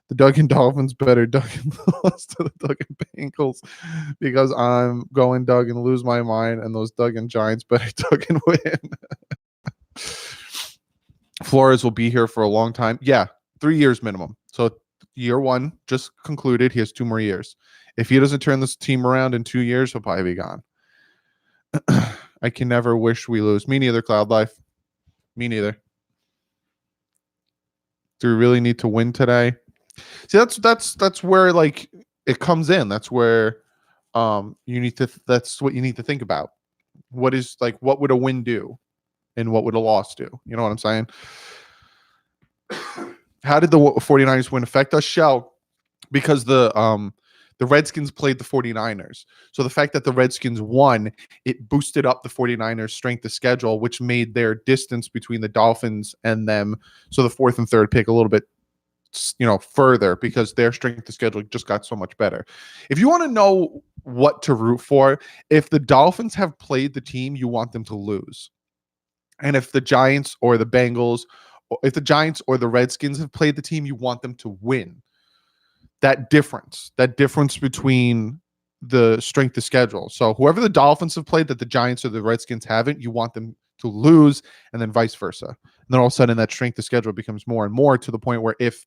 The Duggan Dolphins better Duggan lost to the Duggan Bengals because I'm going Duggan lose my mind, and those Duggan Giants better Duggan win. Flores will be here for a long time. Yeah, 3 years minimum. So year 1 just concluded. He has 2 more years. If he doesn't turn this team around in 2 years, he'll probably be gone. I can never wish we lose. Me neither, Cloud Life. Me neither. Do we really need to win today? See, that's where like it comes in. That's where that's what you need to think about. What would a win do? And what would a loss do? You know what I'm saying? How did the 49ers win affect us? Shell, because the Redskins played the 49ers. So the fact that the Redskins won, it boosted up the 49ers' strength of schedule, which made their distance between the Dolphins and them, so the 4th and 3rd pick, a little bit further because their strength of schedule just got so much better. If you want to know what to root for, if the Dolphins have played the team, you want them to lose. And if the Giants or the Bengals, if the Giants or the Redskins have played the team, you want them to win. That difference between the strength of schedule. So whoever the Dolphins have played that the Giants or the Redskins haven't, you want them to lose, and then vice versa. And then all of a sudden that strength of schedule becomes more and more to the point where if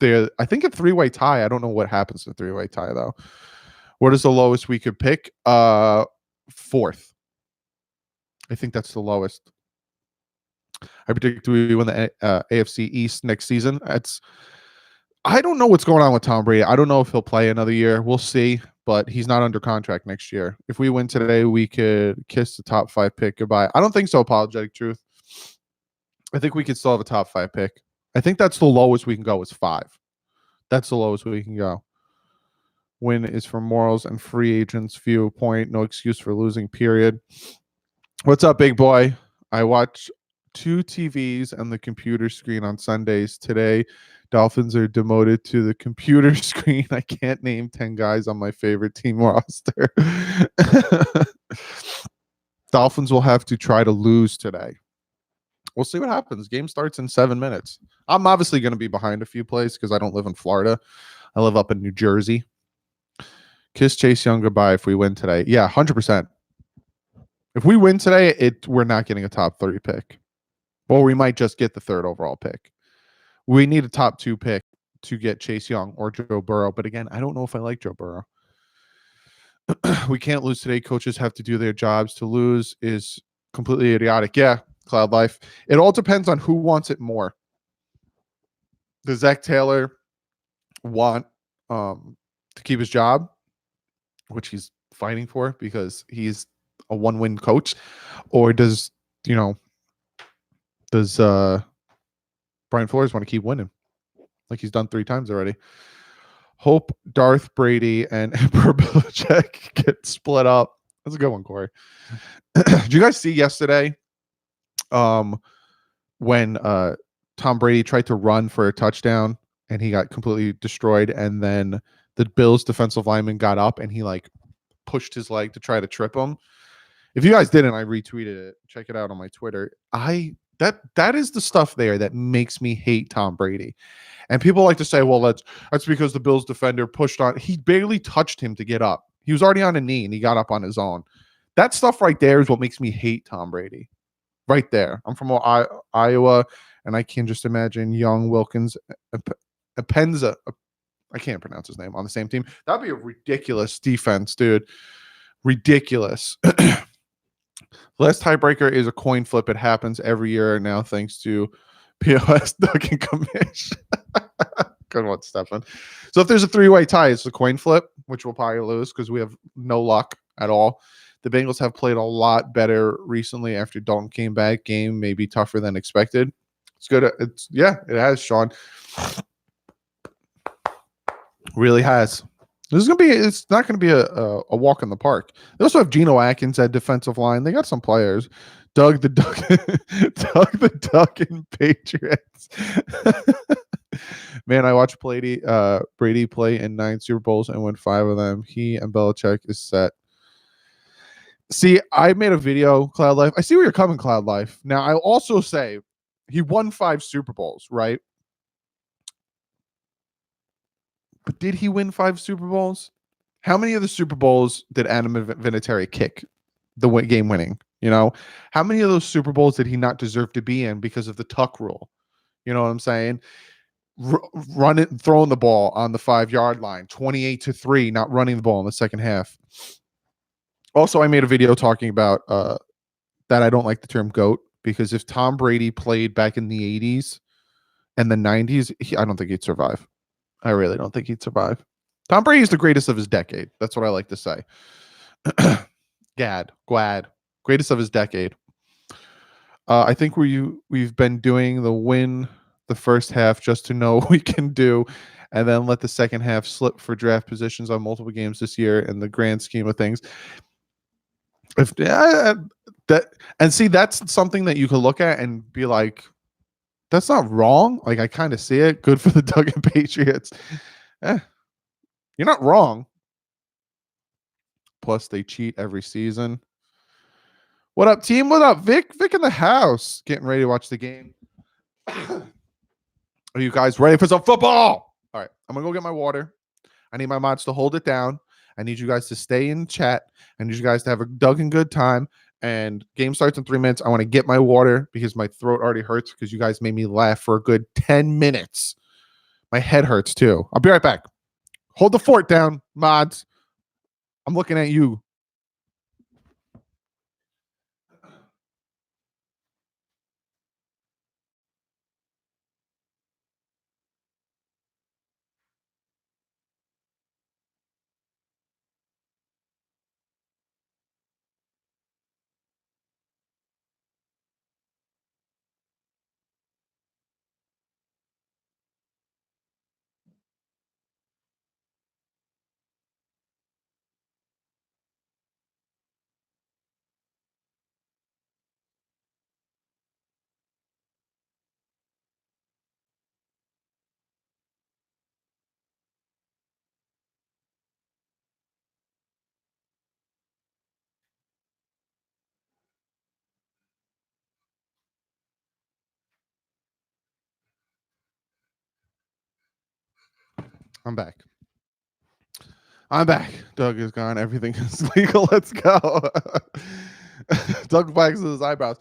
I think a 3-way tie, I don't know what happens to a 3-way tie though. What is the lowest we could pick? 4th. I think that's the lowest. I predict we win the AFC East next season. I don't know what's going on with Tom Brady. I don't know if he'll play another year. We'll see, but he's not under contract next year. If we win today, we could kiss the top 5 pick goodbye. I don't think so, Apologetic Truth. I think we could still have a top 5 pick. I think that's the lowest we can go is 5. That's the lowest we can go. Win is for morals and free agents viewpoint. No excuse for losing, period. What's up, big boy? I watch 2 TVs and the computer screen on Sundays. Today, Dolphins are demoted to the computer screen. I can't name 10 guys on my favorite team roster. Dolphins will have to try to lose today. We'll see what happens. Game starts in 7 minutes. I'm obviously going to be behind a few plays because I don't live in Florida. I live up in New Jersey. Kiss Chase Young goodbye if we win today. Yeah, 100%. If we win today, we're not getting a top 30 pick. Or we might just get the 3rd overall pick. We need a top 2 pick to get Chase Young or Joe Burrow. But again, I don't know if I like Joe Burrow. We can't lose today. Coaches have to do their jobs. To lose is completely idiotic. Yeah, Cloud Life. It all depends on who wants it more. Does Zach Taylor want to keep his job, which he's fighting for because he's a 1-win coach, or does Brian Flores want to keep winning like he's done 3 times already? Hope Darth Brady and Emperor Belichick get split up. That's a good one, Corey. Did you guys see yesterday when Tom Brady tried to run for a touchdown and he got completely destroyed, and then the Bills defensive lineman got up and he like pushed his leg to try to trip him? If you guys didn't, I retweeted it. Check it out on my Twitter. That is the stuff there that makes me hate Tom Brady. And people like to say, well, that's because the Bills defender pushed on. He barely touched him to get up. He was already on a knee and he got up on his own. That stuff right there is what makes me hate Tom Brady. Right there. I'm from Iowa, and I can just imagine Young, Wilkins, Apenza. I can't pronounce his name on the same team. That'd be a ridiculous defense, dude. Ridiculous. Last tiebreaker is a coin flip. It happens every year now, thanks to POS Doug and Commish. Good one, Stefan. So if there's a 3-way tie, it's a coin flip, which we'll probably lose because we have no luck at all. The Bengals have played a lot better recently after Dalton came back. Game may be tougher than expected. It's good. It has, Sean. Really has. It's not gonna be a walk in the park. They also have Geno Atkins at defensive line. They got some players. Doug the Duck and Patriots. Man, I watched Brady play in 9 Super Bowls and win 5 of them. He and Belichick is set. See, I made a video, Cloud Life. I see where you're coming, Cloud Life. Now, I'll also say he won 5 Super Bowls, right? But did he win 5 Super Bowls? How many of the Super Bowls did Adam Vinatieri kick the game winning? How many of those Super Bowls did he not deserve to be in because of the tuck rule? You know what I'm saying? Throwing the ball on the 5-yard line, 28-3, not running the ball in the second half. Also, I made a video talking about that I don't like the term GOAT, because if Tom Brady played back in the 80s and the 90s, I don't think he'd survive. I really don't think he'd survive. Tom Brady is the greatest of his decade. That's what I like to say. Glad. Greatest of his decade. I think we've been doing the first half just to know what we can do, and then let the second half slip for draft positions on multiple games this year in the grand scheme of things. That's something that you can look at and be like, that's not wrong. Like, I kind of see it. Good for the Doug and Patriots. You're not wrong. Plus, they cheat every season. What up, team? What up, Vic? Vic in the house. Getting ready to watch the game. Are you guys ready for some football? All right. I'm going to go get my water. I need my mods to hold it down. I need you guys to stay in chat. I need you guys to have a Doug and good time. And game starts in 3 minutes. I want to get my water because my throat already hurts because you guys made me laugh for a good 10 minutes. My head hurts too. I'll be right back. Hold the fort down, mods. I'm looking at you. I'm back. Doug is gone. Everything is legal. Let's go. Doug waxes his eyebrows.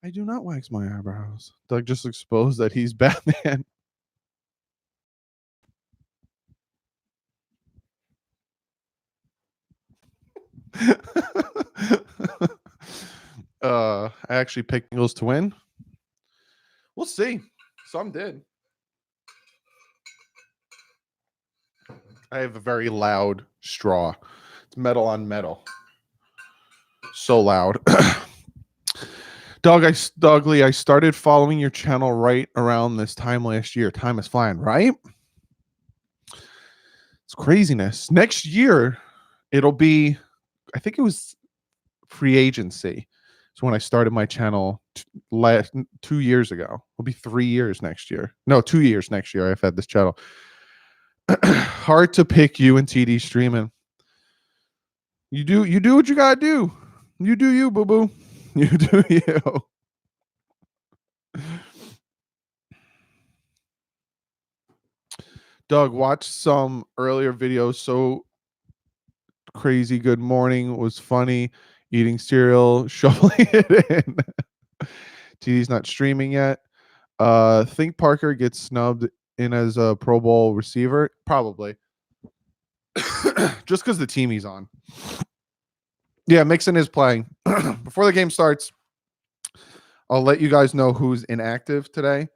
I do not wax my eyebrows. Doug just exposed that he's Batman. I actually picked Bengals to win. We'll see. Some did. I have a very loud straw. It's metal on metal. So loud. Dougley, I started following your channel right around this time last year. Time is flying, right? It's craziness. Next year, it'll be, I think it was free agency. So when I started my channel last 2 years ago, it'll be 3 years next year. No, 2 years next year. I've had this channel. Hard to pick you and TD streaming. You do what you gotta do. You do you, boo boo. You do you. Doug, watch some earlier videos. So crazy. Good morning was funny. Eating cereal, shoveling it in. TD's not streaming yet. Think Parker gets snubbed in as a Pro Bowl receiver? Probably. Just because the team he's on. Yeah, Mixon is playing. Before the game starts, I'll let you guys know who's inactive today.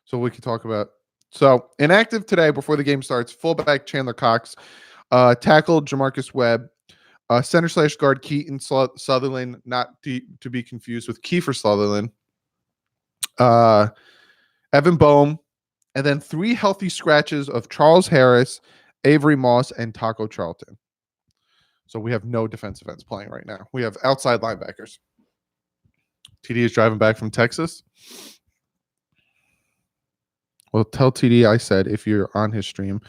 So we can talk about. So inactive today before the game starts, fullback Chandler Cox, tackle Jamarcus Webb, center/guard Keaton Sutherland, not to be confused with Kiefer Sutherland, Evan Boehm, and then 3 healthy scratches of Charles Harris, Avery Moss, and Taco Charlton. So we have no defensive ends playing right now. We have outside linebackers. TD is driving back from Texas. Well, tell TD I said if you're on his stream,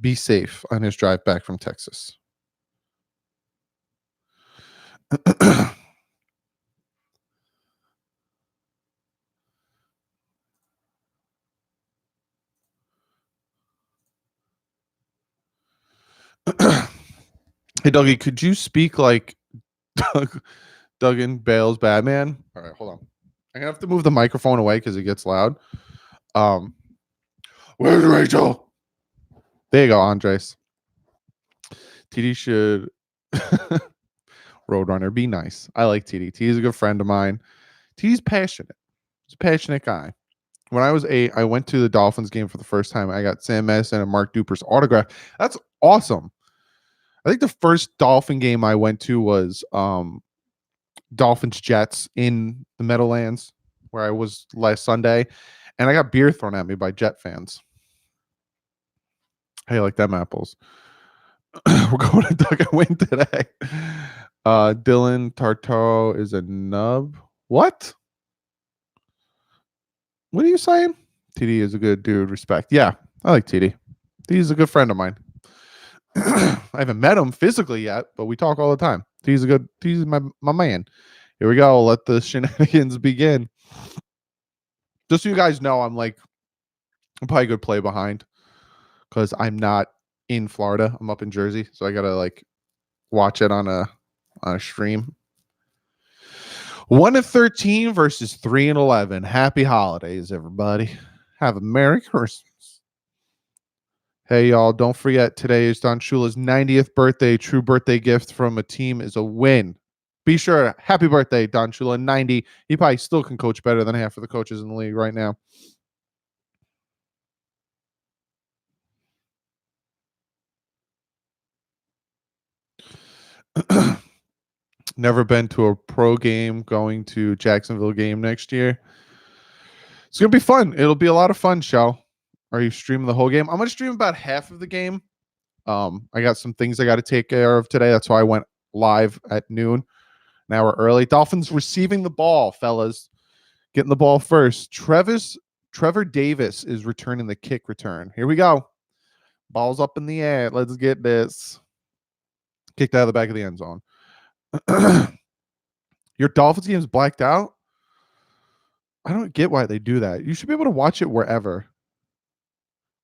be safe on his drive back from Texas. Hey, Dougie, could you speak like Duggan Bale's Batman? All right, hold on. I'm going to have to move the microphone away because it gets loud. Where's Rachel? There you go, Andres. TD should Roadrunner be nice. I like TD. TD's a good friend of mine. TD's passionate. He's a passionate guy. When I was 8, I went to the Dolphins game for the first time. I got Sam Madison and Mark Duper's autograph. That's awesome. I think the first Dolphin game I went to was Dolphins Jets in the Meadowlands, where I was last Sunday, and I got beer thrown at me by Jet fans. Hey, like them apples. We're going to Doug and win today. Dylan Tartaro is a nub. What? What are you saying? TD is a good dude. Respect. Yeah, I like TD. He's a good friend of mine. I haven't met him physically yet, but we talk all the time. He's my man. Here we go. Let the shenanigans begin. Just so you guys know, I'm probably a good play behind because I'm not in Florida. I'm up in Jersey, so I gotta watch it on a stream. 1-13 versus 3-11. Happy holidays, everybody. Have a Merry Christmas. Hey, y'all, don't forget, today is Don Shula's 90th birthday. True birthday gift from a team is a win. Be sure, happy birthday, Don Shula, 90. He probably still can coach better than half of the coaches in the league right now. Never been to a pro game, going to Jacksonville game next year. It's going to be fun. It'll be a lot of fun, Shell. Are you streaming the whole game? I'm going to stream about half of the game. I got some things I got to take care of today. That's why I went live at noon, an hour early. Dolphins receiving the ball, fellas. Getting the ball first. Trevor Davis is returning the kick return. Here we go. Ball's up in the air. Let's get this. Kicked out of the back of the end zone. Your Dolphins game is blacked out? I don't get why they do that. You should be able to watch it wherever.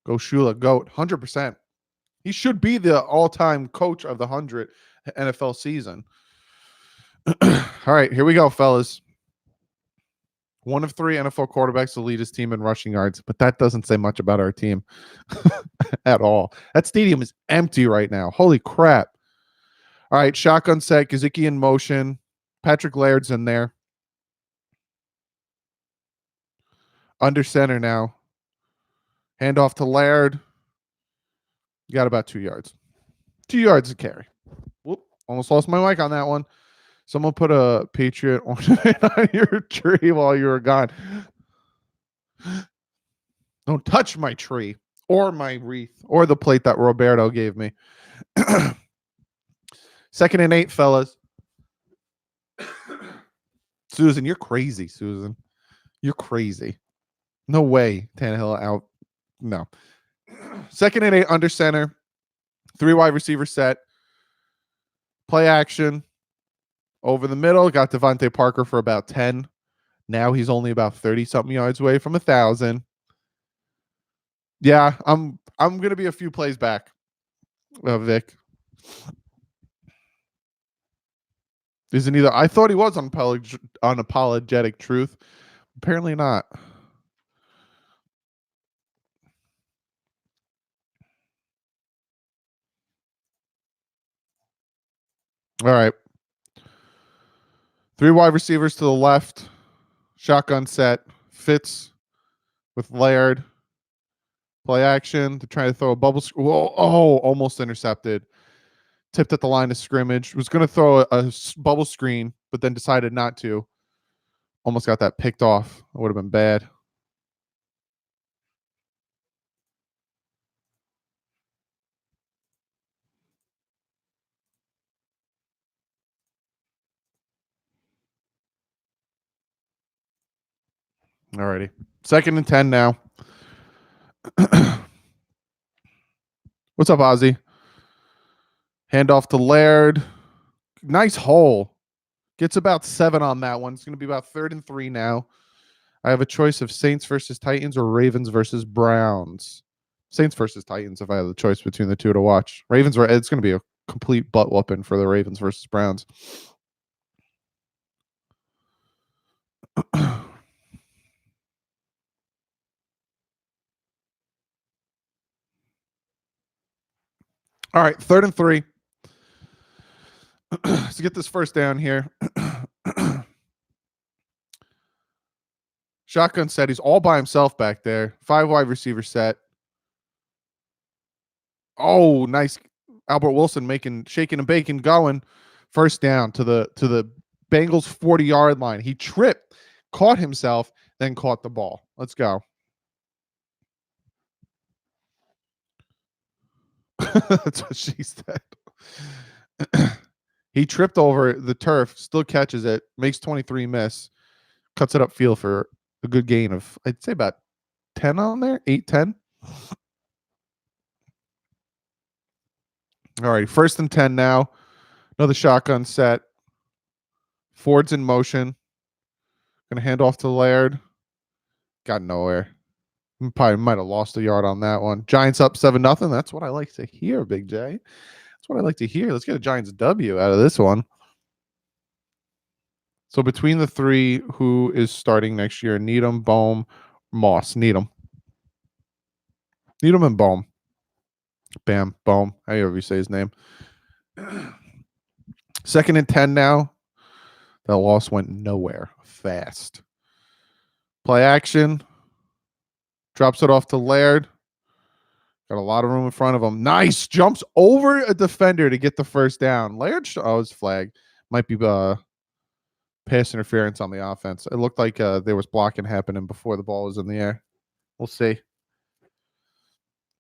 Go Shula, GOAT, 100%. He should be the all-time coach of the 100 NFL season. All right, here we go, fellas. One of 3 NFL quarterbacks to lead his team in rushing yards, but that doesn't say much about our team at all. That stadium is empty right now. Holy crap. All right, shotgun set, Gesicki in motion. Patrick Laird's in there. Under center now. Handoff to Laird. You got about 2 yards. 2 yards to carry. Whoop, almost lost my mic on that one. Someone put a Patriot ornament on your tree while you were gone. Don't touch my tree or my wreath or the plate that Roberto gave me. 2nd and 8, fellas. Susan, you're crazy, Susan. You're crazy. No way. Tannehill out. No. 2nd and 8, under center. 3 wide receiver set. Play action. Over the middle. Got Devontae Parker for about 10. Now he's only about 30-something yards away from 1,000. Yeah, I'm going to be a few plays back, Vic. Isn't either. I thought he was unapologetic truth. Apparently not. All right. 3 wide receivers to the left. Shotgun set. Fitz with Laird. Play action. They're trying to throw a bubble. Whoa, oh, almost intercepted. Tipped at the line of scrimmage. Was going to throw a bubble screen, but then decided not to. Almost got that picked off. That would have been bad. Alrighty. 2nd and 10 now. What's up, Ozzy? Handoff to Laird. Nice hole. Gets about 7 on that one. It's going to be about 3rd and 3 now. I have a choice of Saints versus Titans or Ravens versus Browns. Saints versus Titans if I have the choice between the two to watch. Ravens, it's going to be a complete butt whooping for the Ravens versus Browns. All right, 3rd and 3. Let's get this first down here. Shotgun set. He's all by himself back there. 5 wide receiver set. Oh, nice. Albert Wilson shaking and baking, going. First down to the Bengals 40-yard line. He tripped, caught himself, then caught the ball. Let's go. That's what she said. He tripped over the turf, still catches it, makes 23 miss, cuts it upfield for a good gain of, I'd say, about 10 on there, 8, 10. All right, 1st and 10 now. Another shotgun set. Ford's in motion. Going to hand off to Laird. Got nowhere. Probably might have lost a yard on that one. Giants up 7-0. That's what I like to hear, Big J. That's what I like to hear. Let's get a Giants W out of this one. So between the 3, who is starting next year? Needham, Bohm, Moss. Needham. Needham and Bohm. Bam, Bohm. However you say his name. 2nd and 10 now. That loss went nowhere fast. Play action. Drops it off to Laird. Got a lot of room in front of him. Nice. Jumps over a defender to get the first down. Laird, his flag. Might be pass interference on the offense. It looked like there was blocking happening before the ball was in the air. We'll see.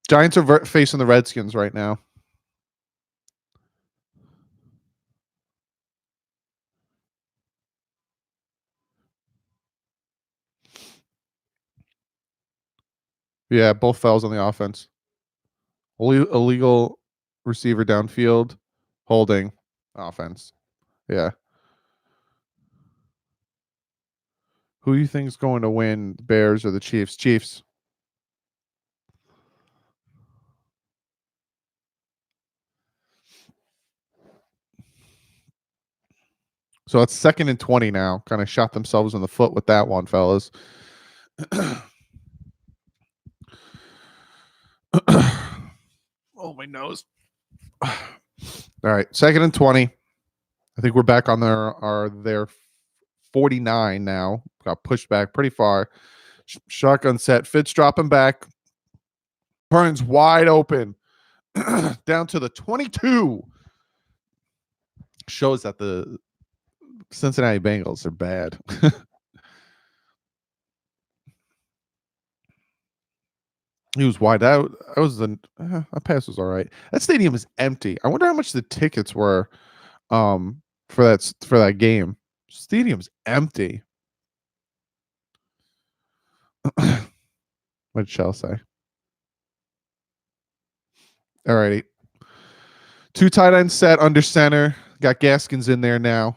Giants are facing the Redskins right now. Yeah, both fouls on the offense. Illegal receiver downfield, holding offense. Yeah. Who do you think is going to win, the Bears or the Chiefs? Chiefs. So it's 2nd and 20 now. Kind of shot themselves in the foot with that one, fellas. Oh, my nose. All right, 2nd and 20. I think we're back on their 49 now. Got pushed back pretty far. Shotgun set. Fitz dropping back. Burns wide open. Down to the 22. Shows that the Cincinnati Bengals are bad. He was wide out. That pass was all right. That stadium is empty. I wonder how much the tickets were for that game. Stadium's empty. What did Shell say? All righty. 2 tight ends set under center. Got Gaskins in there now.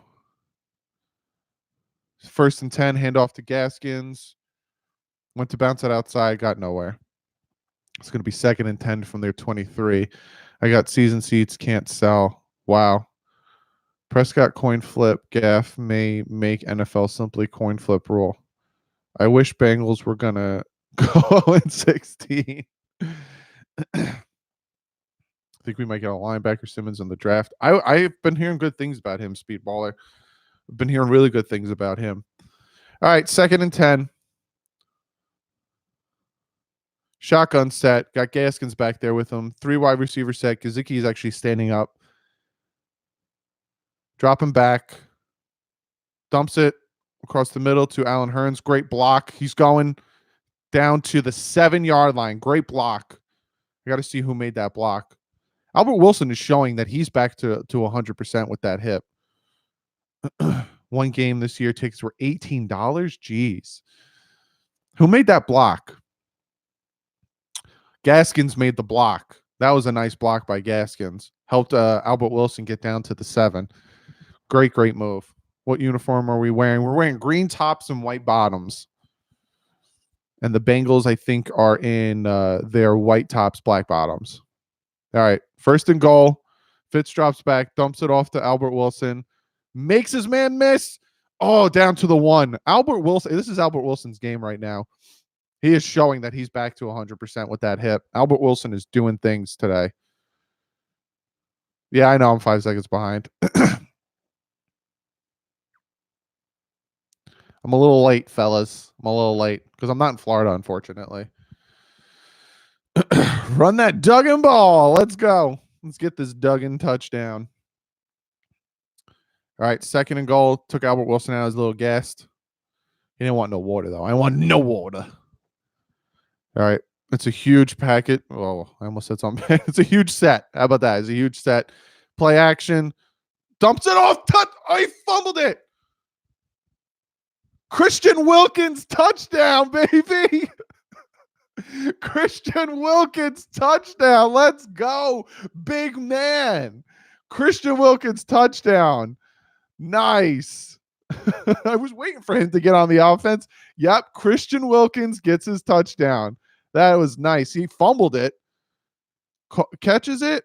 1st and 10, hand off to Gaskins. Went to bounce it outside, got nowhere. It's going to be 2nd and 10 from their 23. I got season seats, can't sell. Wow. Prescott coin flip. Gaff may make NFL simply coin flip rule. I wish Bengals were going to go in 16. I think we might get a linebacker Simmons in the draft. I've been hearing good things about him, Speedballer. I've been hearing really good things about him. All right, 2nd and 10. Shotgun set. Got Gaskins back there with him. 3 wide receiver set. Gesicki is actually standing up. Dropping back. Dumps it across the middle to Allen Hurns. Great block. He's going down to the 7-yard line. Great block. I got to see who made that block. Albert Wilson is showing that he's back to 100% with that hip. One game this year, tickets were $18. Jeez. Who made that block? Gaskins made the block. That was a nice block by Gaskins. Helped Albert Wilson get down to the 7. Great move. What uniform are we wearing? We're wearing green tops and white bottoms. And the Bengals, I think, are in their white tops, black bottoms. All right. 1st and goal. Fitz drops back, dumps it off to Albert Wilson. Makes his man miss. Oh, down to the 1. Albert Wilson. This is Albert Wilson's game right now. He is showing that he's back to 100% with that hip. Albert Wilson is doing things today. Yeah, I know I'm 5 seconds behind. I'm a little late, fellas. I'm a little late because I'm not in Florida, unfortunately. Run that Duggan ball. Let's go. Let's get this Duggan touchdown. All right, 2nd and goal. Took Albert Wilson out as a little guest. He didn't want no water, though. I want no water. All right. It's a huge packet. Oh, I almost said something. It's a huge set. How about that? It's a huge set. Play action. Dumps it off. I fumbled it. Christian Wilkins touchdown, baby. Christian Wilkins touchdown. Let's go. Big man. Christian Wilkins touchdown. Nice. I was waiting for him to get on the offense. Yep. Christian Wilkins gets his touchdown. That was nice. He fumbled it. Catches it.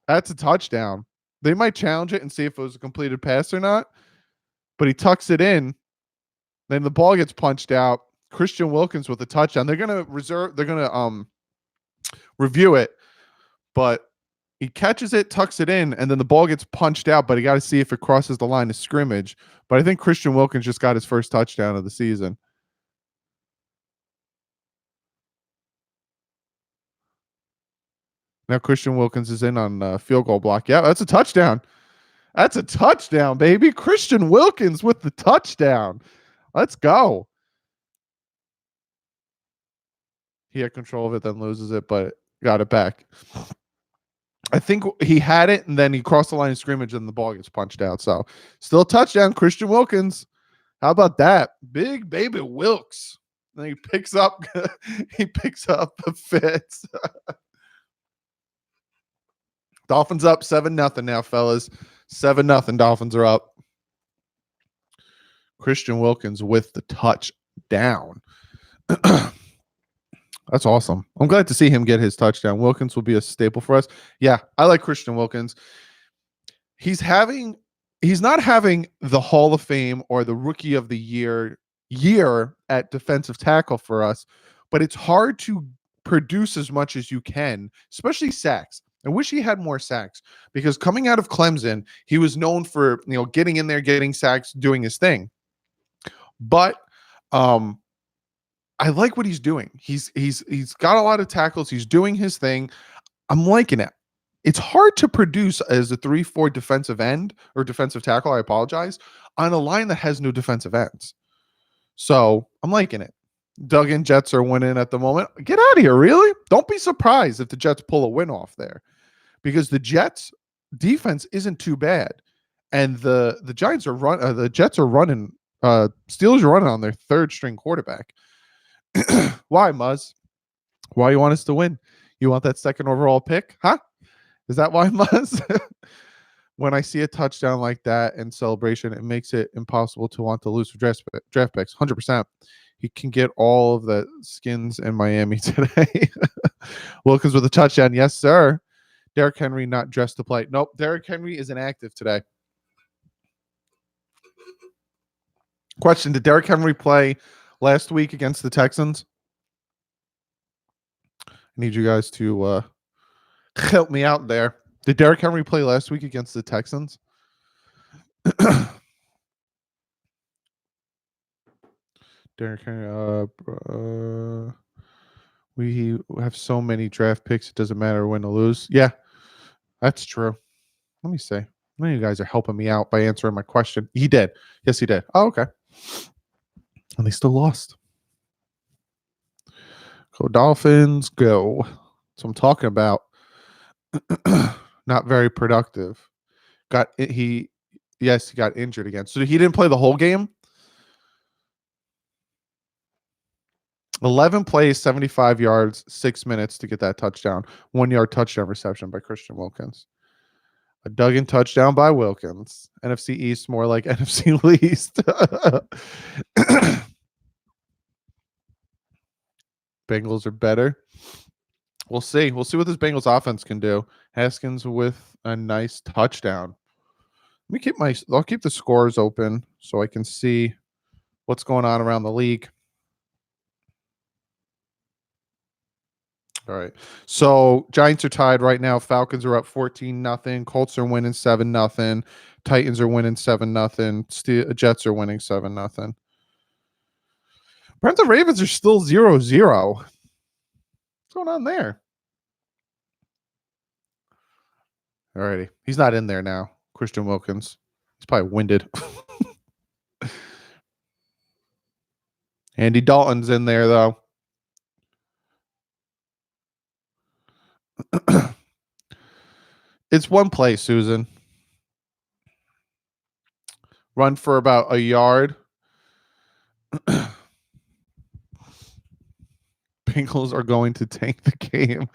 That's a touchdown. They might challenge it and see if it was a completed pass or not. But he tucks it in. Then the ball gets punched out. Christian Wilkins with a touchdown. They're gonna review it, but he catches it, tucks it in, and then the ball gets punched out. But he got to see if it crosses the line of scrimmage. But I think Christian Wilkins just got his first touchdown of the season. Now Christian Wilkins is in on field goal block. Yeah, that's a touchdown. That's a touchdown, baby. Christian Wilkins with the touchdown. Let's go. He had control of it, then loses it, but got it back. I think he had it, and then he crossed the line of scrimmage, and the ball gets punched out. So still a touchdown, Christian Wilkins. How about that? Big baby Wilkes. And then he picks up a Fitz. Dolphins up 7-0 now, fellas. 7-0. Dolphins are up. Christian Wilkins with the touchdown. That's awesome. I'm glad to see him get his touchdown. Wilkins will be a staple for us. Yeah, I like Christian Wilkins. He's not having the Hall of Fame or the Rookie of the year at defensive tackle for us, but it's hard to produce as much as you can, especially sacks. I wish he had more sacks because coming out of Clemson, he was known for, getting in there, getting sacks, doing his thing. But I like what he's doing. He's got a lot of tackles. He's doing his thing. I'm liking it. It's hard to produce as a 3-4 defensive end or defensive tackle, I apologize, on a line that has no defensive ends. So I'm liking it. Duggan Jets are winning at the moment. Get out of here, really? Don't be surprised if the Jets pull a win off there, because the Jets defense isn't too bad. And the Giants are the Jets are running, Steelers are running on their third string quarterback. Why, Muzz? Why you want us to win? You want that second overall pick? Huh? Is that why, Muzz? When I see a touchdown like that in celebration, it makes it impossible to want to lose for draft picks. 100%. He can get all of the skins in Miami today. Wilkins with a touchdown. Yes, sir. Derrick Henry not dressed to play. Nope. Derrick Henry is inactive today. Question: did Derrick Henry play last week against the Texans? I need you guys to help me out there. Did Derrick Henry play last week against the Texans? Derrick Henry. We have so many draft picks. It doesn't matter win or lose. Yeah, that's true. Let me say. None of you guys are helping me out by answering my question. He did. Yes, he did. Oh, okay. And they still lost. Go Dolphins, go. That's what I'm talking about. Not very productive. He got injured again. So he didn't play the whole game. 11 plays, 75 yards, 6 minutes to get that touchdown. 1 yard touchdown reception by Christian Wilkins. A Duggan touchdown by Wilkins. NFC East, more like NFC least. Bengals are better. We'll see. We'll see what this Bengals offense can do. Haskins with a nice touchdown. I'll keep the scores open so I can see what's going on around the league. All right. So Giants are tied right now. Falcons are up 14-0. Colts are winning 7-0. Titans are winning 7-0. Jets are winning 7-0. The Ravens are still 0-0. What's going on there? Alrighty. He's not in there now. Christian Wilkins. He's probably winded. Andy Dalton's in there, though. It's one play, Susan. Run for about a yard. Bengals are going to tank the game.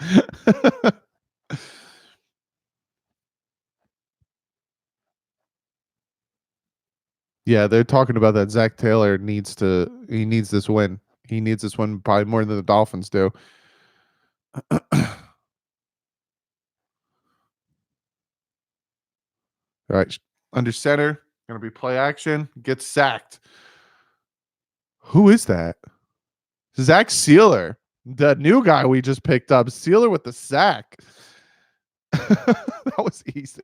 Yeah, they're talking about that. Zach Taylor needs this win. He needs this win probably more than the Dolphins do. All right. Under center, going to be play action. Gets sacked. Who is that? Zach Sealer, the new guy we just picked up. Sealer with the sack. That was easy.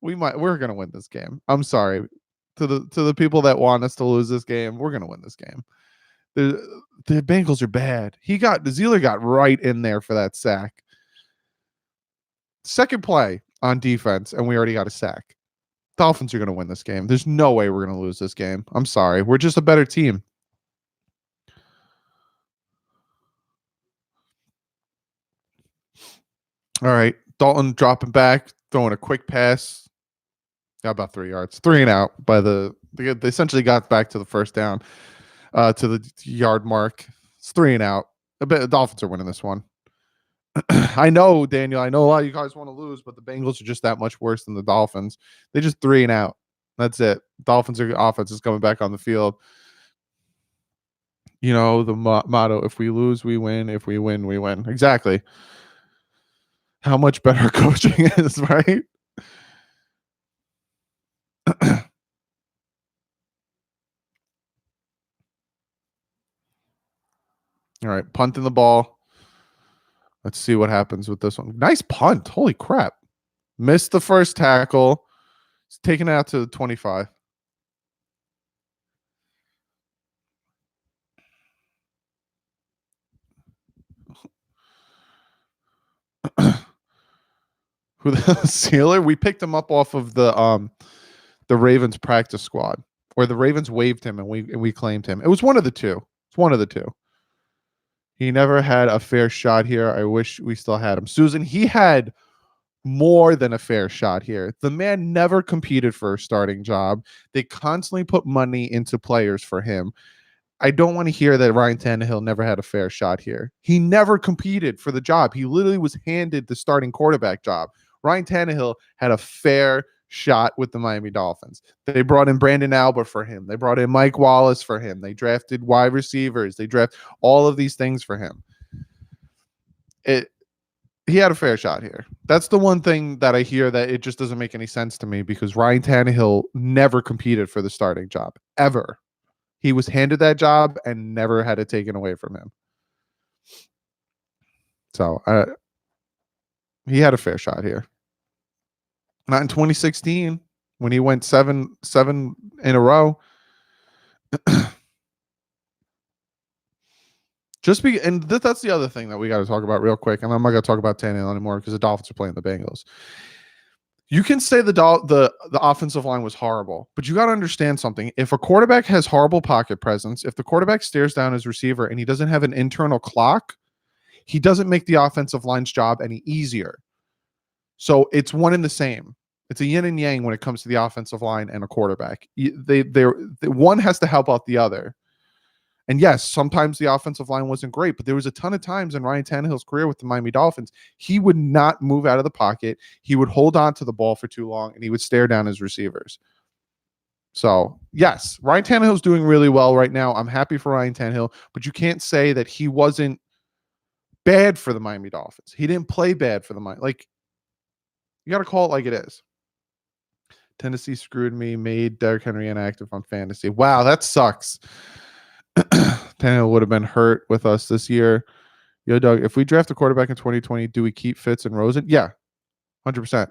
We're going to win this game. I'm sorry. To the people that want us to lose this game, we're going to win this game. The Bengals are bad. Zealer got right in there for that sack. Second play on defense, and we already got a sack. Dolphins are going to win this game. There's no way we're going to lose this game. I'm sorry. We're just a better team. All right. Dalton dropping back, throwing a quick pass. Got about 3 yards. 3 and out by they essentially got back to the first down, to the yard mark. It's 3 and out. The Dolphins are winning this one. I know, Daniel. I know a lot of you guys want to lose, but the Bengals are just that much worse than the Dolphins. They just 3 and out. That's it. Dolphins offense is coming back on the field. You know, the motto, if we lose, we win. If we win, we win. Exactly. How much better coaching is, right? All right, punting the ball. Let's see what happens with this one. Nice punt. Holy crap. Missed the first tackle. It's taken it out to the 25. Who the Sealer? We picked him up off of the Ravens practice squad, or the Ravens waived him and we claimed him. It was one of the two. It's one of the two. He never had a fair shot here. I wish we still had him. Susan, he had more than a fair shot here. The man never competed for a starting job. They constantly put money into players for him. I don't want to hear that Ryan Tannehill never had a fair shot here. He never competed for the job. He literally was handed the starting quarterback job. Ryan Tannehill had a fair shot with the Miami Dolphins. They brought in Brandon Albert for him. They brought in Mike Wallace for him. They drafted wide receivers. They draft all of these things for him. He had a fair shot here. That's the one thing that I hear that it just doesn't make any sense to me, because Ryan Tannehill never competed for the starting job, ever. He was handed that job and never had it taken away from him. So he had a fair shot here. Not in 2016 when he went seven in a row. And that's the other thing that we got to talk about real quick. And I'm not going to talk about Tannehill anymore because the Dolphins are playing the Bengals. You can say the offensive line was horrible, but you got to understand something. If a quarterback has horrible pocket presence, if the quarterback stares down his receiver and he doesn't have an internal clock, he doesn't make the offensive line's job any easier. So it's one and the same. It's a yin and yang when it comes to the offensive line and a quarterback. One has to help out the other. And yes, sometimes the offensive line wasn't great, but there was a ton of times in Ryan Tannehill's career with the Miami Dolphins, he would not move out of the pocket. He would hold on to the ball for too long, and he would stare down his receivers. So, yes, Ryan Tannehill's doing really well right now. I'm happy for Ryan Tannehill, but you can't say that he wasn't bad for the Miami Dolphins. He didn't play bad for the Miami. Like, you got to call it like it is. Tennessee screwed me, made Derrick Henry inactive on fantasy. Wow, that sucks. Tannehill would have been hurt with us this year. Yo, Doug, if we draft a quarterback in 2020, do we keep Fitz and Rosen? Yeah, 100%.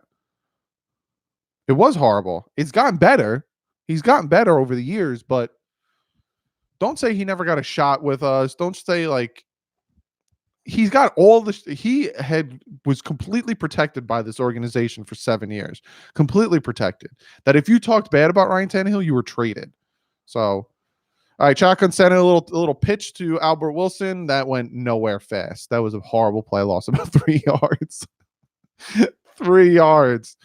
It was horrible. It's gotten better. He's gotten better over the years, but don't say he never got a shot with us. Don't say like he's got all this. Was completely protected by this organization for 7 years. Completely protected. That if you talked bad about Ryan Tannehill, you were traded. So, all right, shotgun center, a little pitch to Albert Wilson. That went nowhere fast. That was a horrible play. Lost about 3 yards. 3 yards.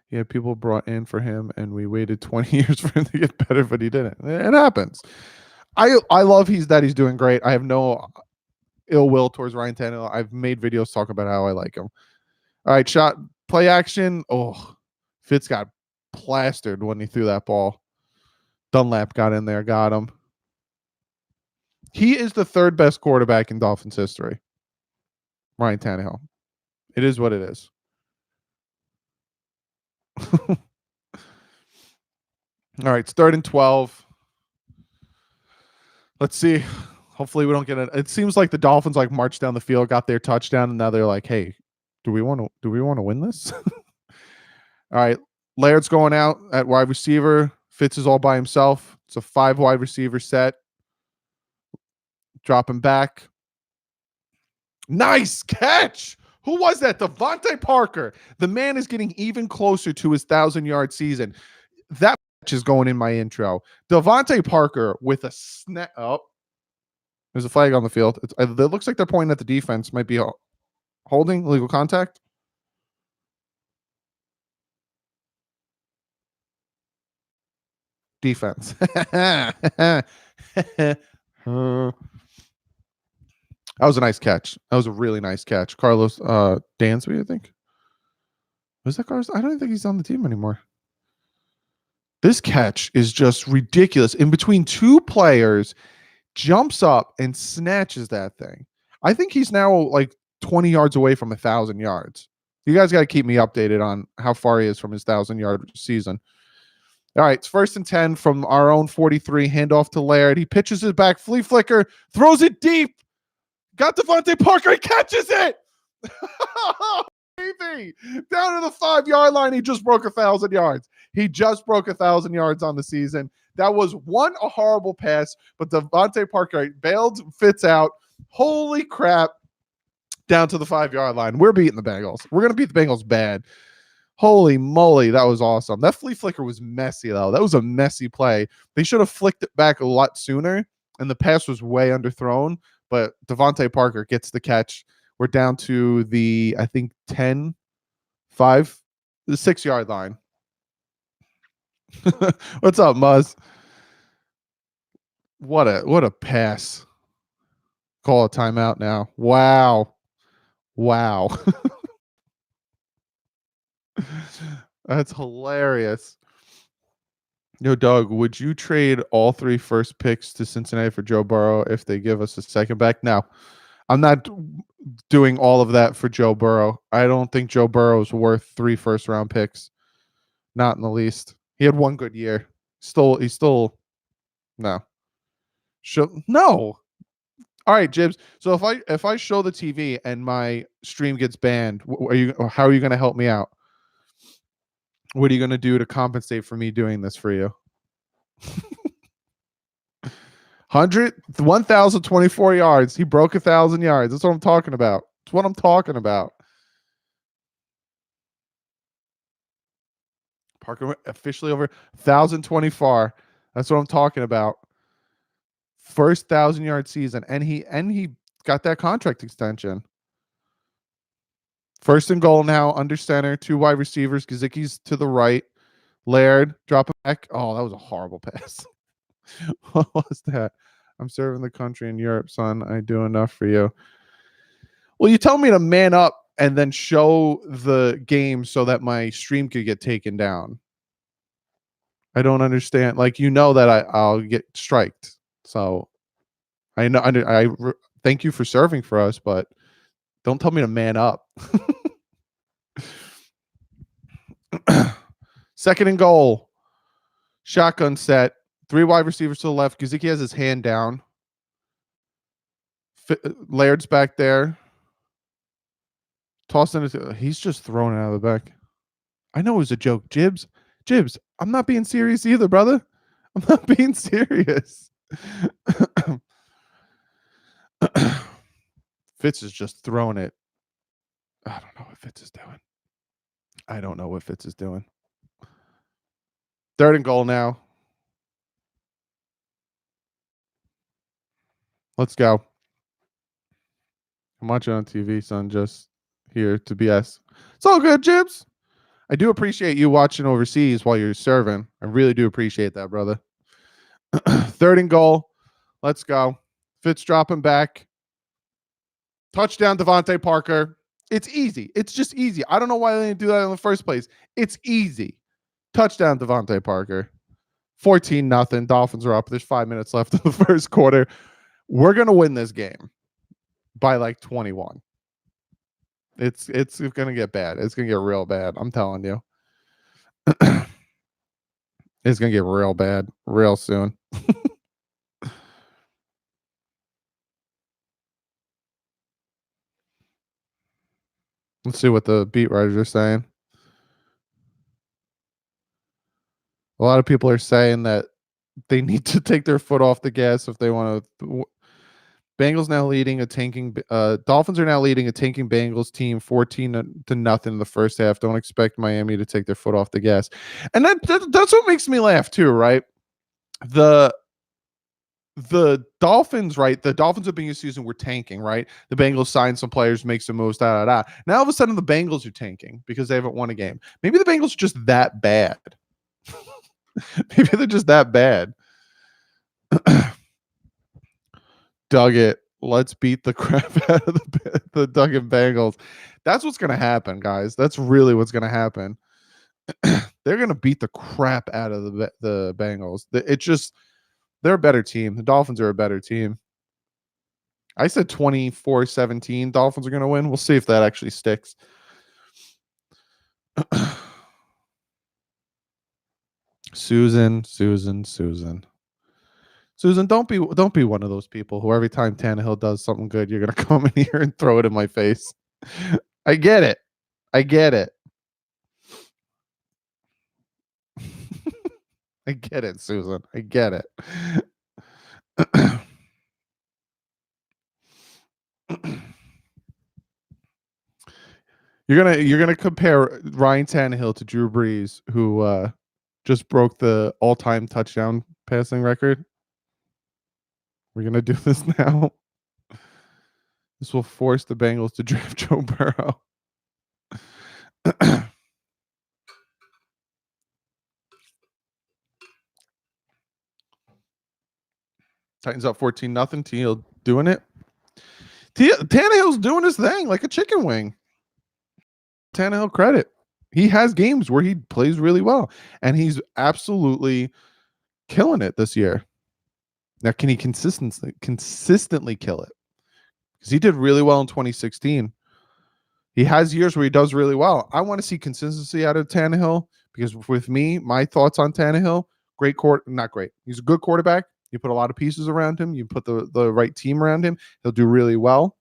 Yeah, people brought in for him, and we waited 20 years for him to get better, but he didn't. It happens. I love he's doing great. I have no ill will towards Ryan Tannehill. I've made videos talk about how I like him. All right, play action. Oh, Fitz got plastered when he threw that ball. Dunlap got in there, got him. He is the third best quarterback in Dolphins history. Ryan Tannehill. It is what it is. All right, 3rd and 12. Let's see. Hopefully we don't get it. It seems like the Dolphins like marched down the field, got their touchdown, and now they're like, "Hey, do we want to win this?" All right, Laird's going out at wide receiver. Fitz is all by himself. It's a 5 wide receiver set. Dropping back. Nice catch. Who was that? Devontae Parker. The man is getting even closer to his 1,000-yard season. That catch is going in my intro. Devontae Parker with a snap. Oh, there's a flag on the field. It looks like they're pointing at the defense. Might be holding, illegal contact. Defense. That was a nice catch. That was a really nice catch. Carlos Dansby, I think. Was that Carson? I don't think he's on the team anymore. This catch is just ridiculous. In between two players, jumps up and snatches that thing. I think he's now like 20 yards away from 1,000 yards. You guys got to keep me updated on how far he is from his 1,000-yard season. All right, it's 1st and 10 from our own 43. Handoff to Laird. He pitches it back. Flea flicker, throws it deep. Got Devontae Parker. He catches it. Down to the 5-yard line. He just broke 1,000 yards. He just broke 1,000 yards on the season. That was a horrible pass, but Devontae Parker bailed Fitz out. Holy crap. Down to the 5-yard line. We're beating the Bengals. We're going to beat the Bengals bad. Holy moly, that was awesome. That flea flicker was messy, though. That was a messy play. They should have flicked it back a lot sooner, and the pass was way underthrown, but Devontae Parker gets the catch. We're down to the, I think, 10, 5, the 6-yard line. What's up, Muzz? What a pass. Call a timeout now. Wow. That's hilarious. Yo, Doug, would you trade all 3 first picks to Cincinnati for Joe Burrow if they give us a second back? No, I'm not doing all of that for Joe Burrow. I don't think Joe Burrow is worth 3 first-round picks. Not in the least. He had one good year. He's still no. No. All right, Jibs. So if I show the TV and my stream gets banned, how are you going to help me out? What are you going to do to compensate for me doing this for you? 1,024 yards. He broke 1,000 yards. That's what I'm talking about. That's what I'm talking about. Parker officially over 1,024. That's what I'm talking about. First 1,000-yard season, and he got that contract extension. 1st and goal now, under center, 2 wide receivers. Gesicki's to the right. Laird, drop it back. Oh, that was a horrible pass. What was that? I'm serving the country in Europe, son. I do enough for you. Well, you tell me to man up and then show the game so that my stream could get taken down. I don't understand. Like, you know that I'll get striked. So I know I thank you for serving for us, but don't tell me to man up. 2nd and goal. Shotgun set. 3 wide receivers to the left. Gesicki has his hand down. Laird's back there. Tossing it. He's just throwing it out of the back. I know it was a joke. Jibs, I'm not being serious either, brother. I'm not being serious. Fitz is just throwing it. I don't know what Fitz is doing. 3rd and goal now. Let's go. I'm watching on TV, son. Just here to BS. It's all good, Jibs. I do appreciate you watching overseas while you're serving. I really do appreciate that, brother. 3rd and goal. Let's go. Fitz dropping back. Touchdown, Devontae Parker. It's easy. It's just easy. I don't know why they didn't do that in the first place. It's easy. Touchdown, Devontae Parker. 14-0. Dolphins are up. There's 5 minutes left in the first quarter. We're going to win this game by like 21. It's going to get bad. It's going to get real bad. I'm telling you. It's going to get real bad real soon. Let's see what the beat writers are saying. A lot of people are saying that they need to take their foot off the gas if they want to. Bengals now leading a tanking. Dolphins are now leading a tanking Bengals team 14-0 in the first half. Don't expect Miami to take their foot off the gas, and that's what makes me laugh too, right? The Dolphins, right? The Dolphins at the beginning of the season were tanking, right? The Bengals signed some players, make some moves, da da da. Now all of a sudden the Bengals are tanking because they haven't won a game. Maybe the Bengals are just that bad. Maybe they're just that bad. Dug it. Let's beat the crap out of the Duggan Bengals. That's what's going to happen, guys. That's really what's going to happen. They're going to beat the crap out of the Bengals. It's just they're a better team. The Dolphins are a better team. I said 24-17. Dolphins are going to win. We'll see if that actually sticks. Susan, don't be one of those people who every time Tannehill does something good, you're gonna come in here and throw it in my face. I get it. I get it, Susan. I get it. You're gonna compare Ryan Tannehill to Drew Brees, who just broke the all-time touchdown passing record. We're gonna do this now. This will force the Bengals to draft Joe Burrow. Titans up 14-0. Tannehill doing it. Tannehill's doing his thing like a chicken wing. Tannehill credit. He has games where he plays really well, and he's absolutely killing it this year. Now, can he consistently kill it? Because he did really well in 2016. He has years where he does really well. I want to see consistency out of Tannehill because with me, my thoughts on Tannehill, not great. He's a good quarterback. You put a lot of pieces around him. You put the right team around him. He'll do really well.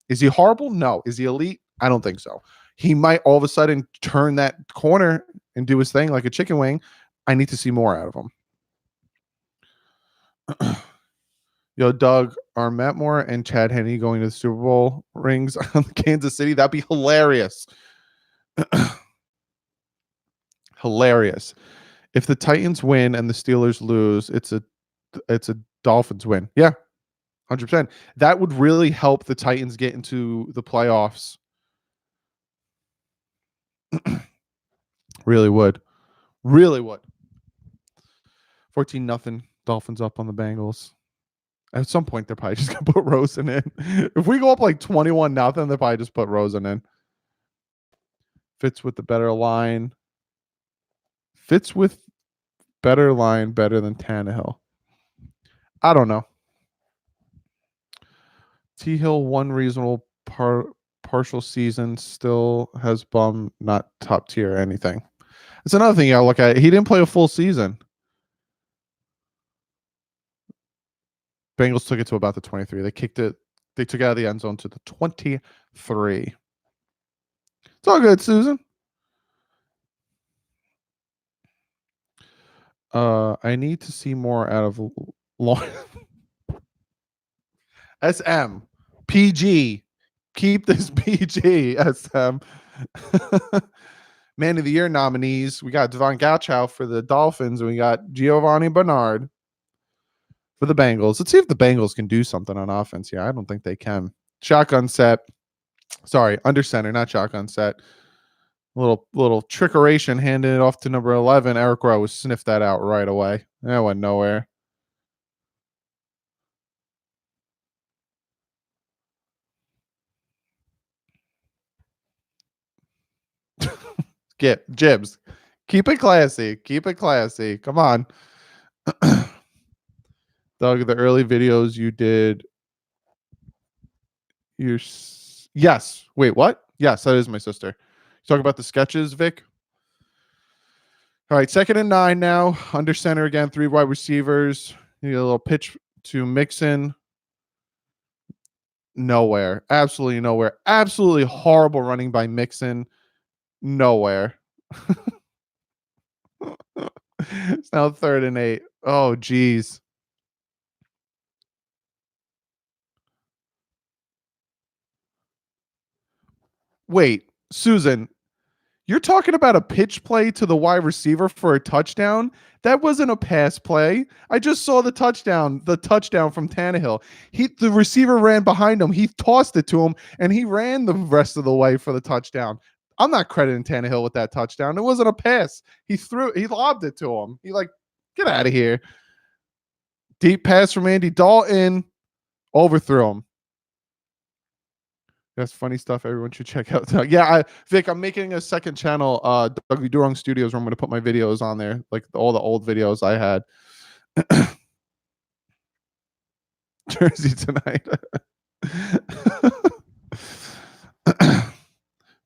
Is he horrible? No. Is he elite? I don't think so. He might all of a sudden turn that corner and do his thing like a chicken wing. I need to see more out of him. Yo, Doug, are Matt Moore and Chad Henne going to the Super Bowl rings on Kansas City? That'd be hilarious. Hilarious. If the Titans win and the Steelers lose, it's a Dolphins win. Yeah, 100%. That would really help the Titans get into the playoffs. Really would. 14-0. Dolphins up on the Bengals. At some point, they're probably just going to put Rosen in. If we go up like 21-0, they'll probably just put Rosen in. Fits with the better line. Fits with better line better than Tannehill. I don't know. T. Hill, one reasonable partial season, still has bum, not top tier or anything. It's another thing you gotta look at. He didn't play a full season. Bengals took it to about the 23. They kicked it. They took it out of the end zone to the 23. It's all good, Susan. I need to see more out of SM. PG. Keep this PG, SM. Man of the Year nominees. We got Devon Gauchow for the Dolphins, and we got Giovanni Bernard for the Bengals. Let's see if the Bengals can do something on offense here. I don't think they can. Shotgun set. Sorry, under center, not shotgun set. Little trickeration, handing it off to number 11. Eric Rowe sniffed that out right away. That went nowhere. Jibs. Keep it classy. Come on. Doug, the early videos you did. Yes. Wait, what? Yes, that is my sister. Talk about the sketches, Vic. All right, 2nd and 9 now. Under center again, 3 wide receivers. You get a little pitch to Mixon. Nowhere. Absolutely nowhere. Absolutely horrible running by Mixon. Nowhere. It's now 3rd and 8. Oh, geez. Wait, Susan, you're talking about a pitch play to the wide receiver for a touchdown? That wasn't a pass play. I just saw the touchdown from Tannehill. The receiver ran behind him. He tossed it to him, and he ran the rest of the way for the touchdown. I'm not crediting Tannehill with that touchdown. It wasn't a pass. He lobbed it to him. Get out of here. Deep pass from Andy Dalton. Overthrew him. That's funny stuff. Everyone should check out. Vic, I'm making a second channel, DouglieDoWrong Studios, where I'm going to put my videos on there, like all the old videos I had. Jersey tonight.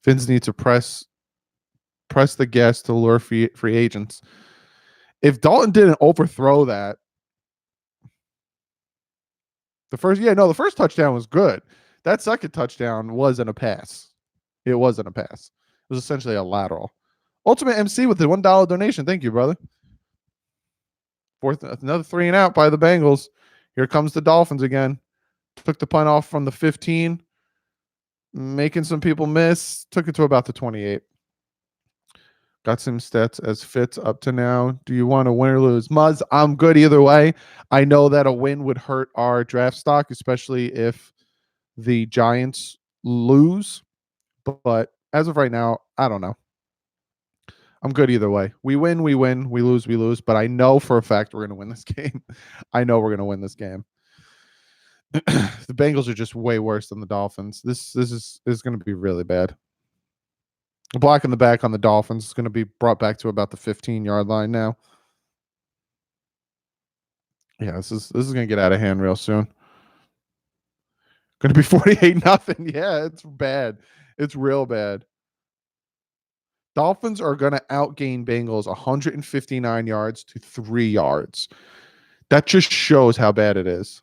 Fins need to press the gas to lure free agents. If Dalton didn't overthrow that, the first touchdown was good. That second touchdown wasn't a pass. It wasn't a pass. It was essentially a lateral. Ultimate MC with the $1 donation. Thank you, brother. Fourth, another 3 and out by the Bengals. Here comes the Dolphins again. Took the punt off from the 15, making some people miss. Took it to about the 28. Got some stats as fits up to now. Do you want to win or lose? Muzz, I'm good either way. I know that a win would hurt our draft stock, especially if the Giants lose. But as of right now, I don't know. I'm good either way. We win, we win. We lose, we lose. But I know for a fact we're going to win this game. I know we're going to win this game. The Bengals are just way worse than the Dolphins. This is going to be really bad. A block in the back on the Dolphins is going to be brought back to about the 15-yard line now. Yeah, this is going to get out of hand real soon. Going to be 48-0. Yeah, it's bad. It's real bad. Dolphins are going to outgain Bengals 159 yards to 3 yards. That just shows how bad it is.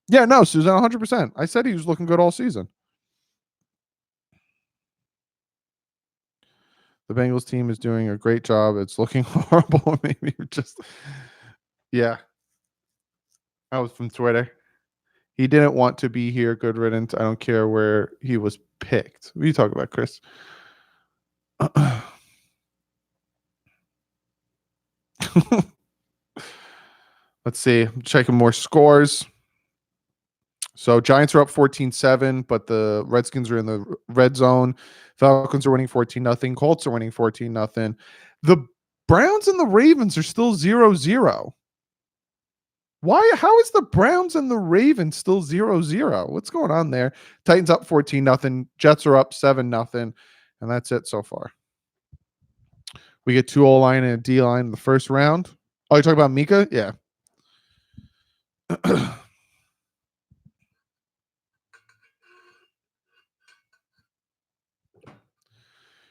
Yeah, no, Susan, 100%. I said he was looking good all season. The Bengals team is doing a great job. It's looking horrible. Maybe just, yeah. That was from Twitter. He didn't want to be here. Good riddance. I don't care where he was picked. What are you talking about, Chris? Let's see. I'm checking more scores. So Giants are up 14-7, but the Redskins are in the red zone. Falcons are winning 14-0. Colts are winning 14-0. The Browns and the Ravens are still 0-0. Why? How is the Browns and the Ravens still 0-0? What's going on there? Titans up 14-0. Jets are up 7-0. And that's it so far. We get 2 O-line and a D-line in the first round. Oh, you're talking about Mika? Yeah.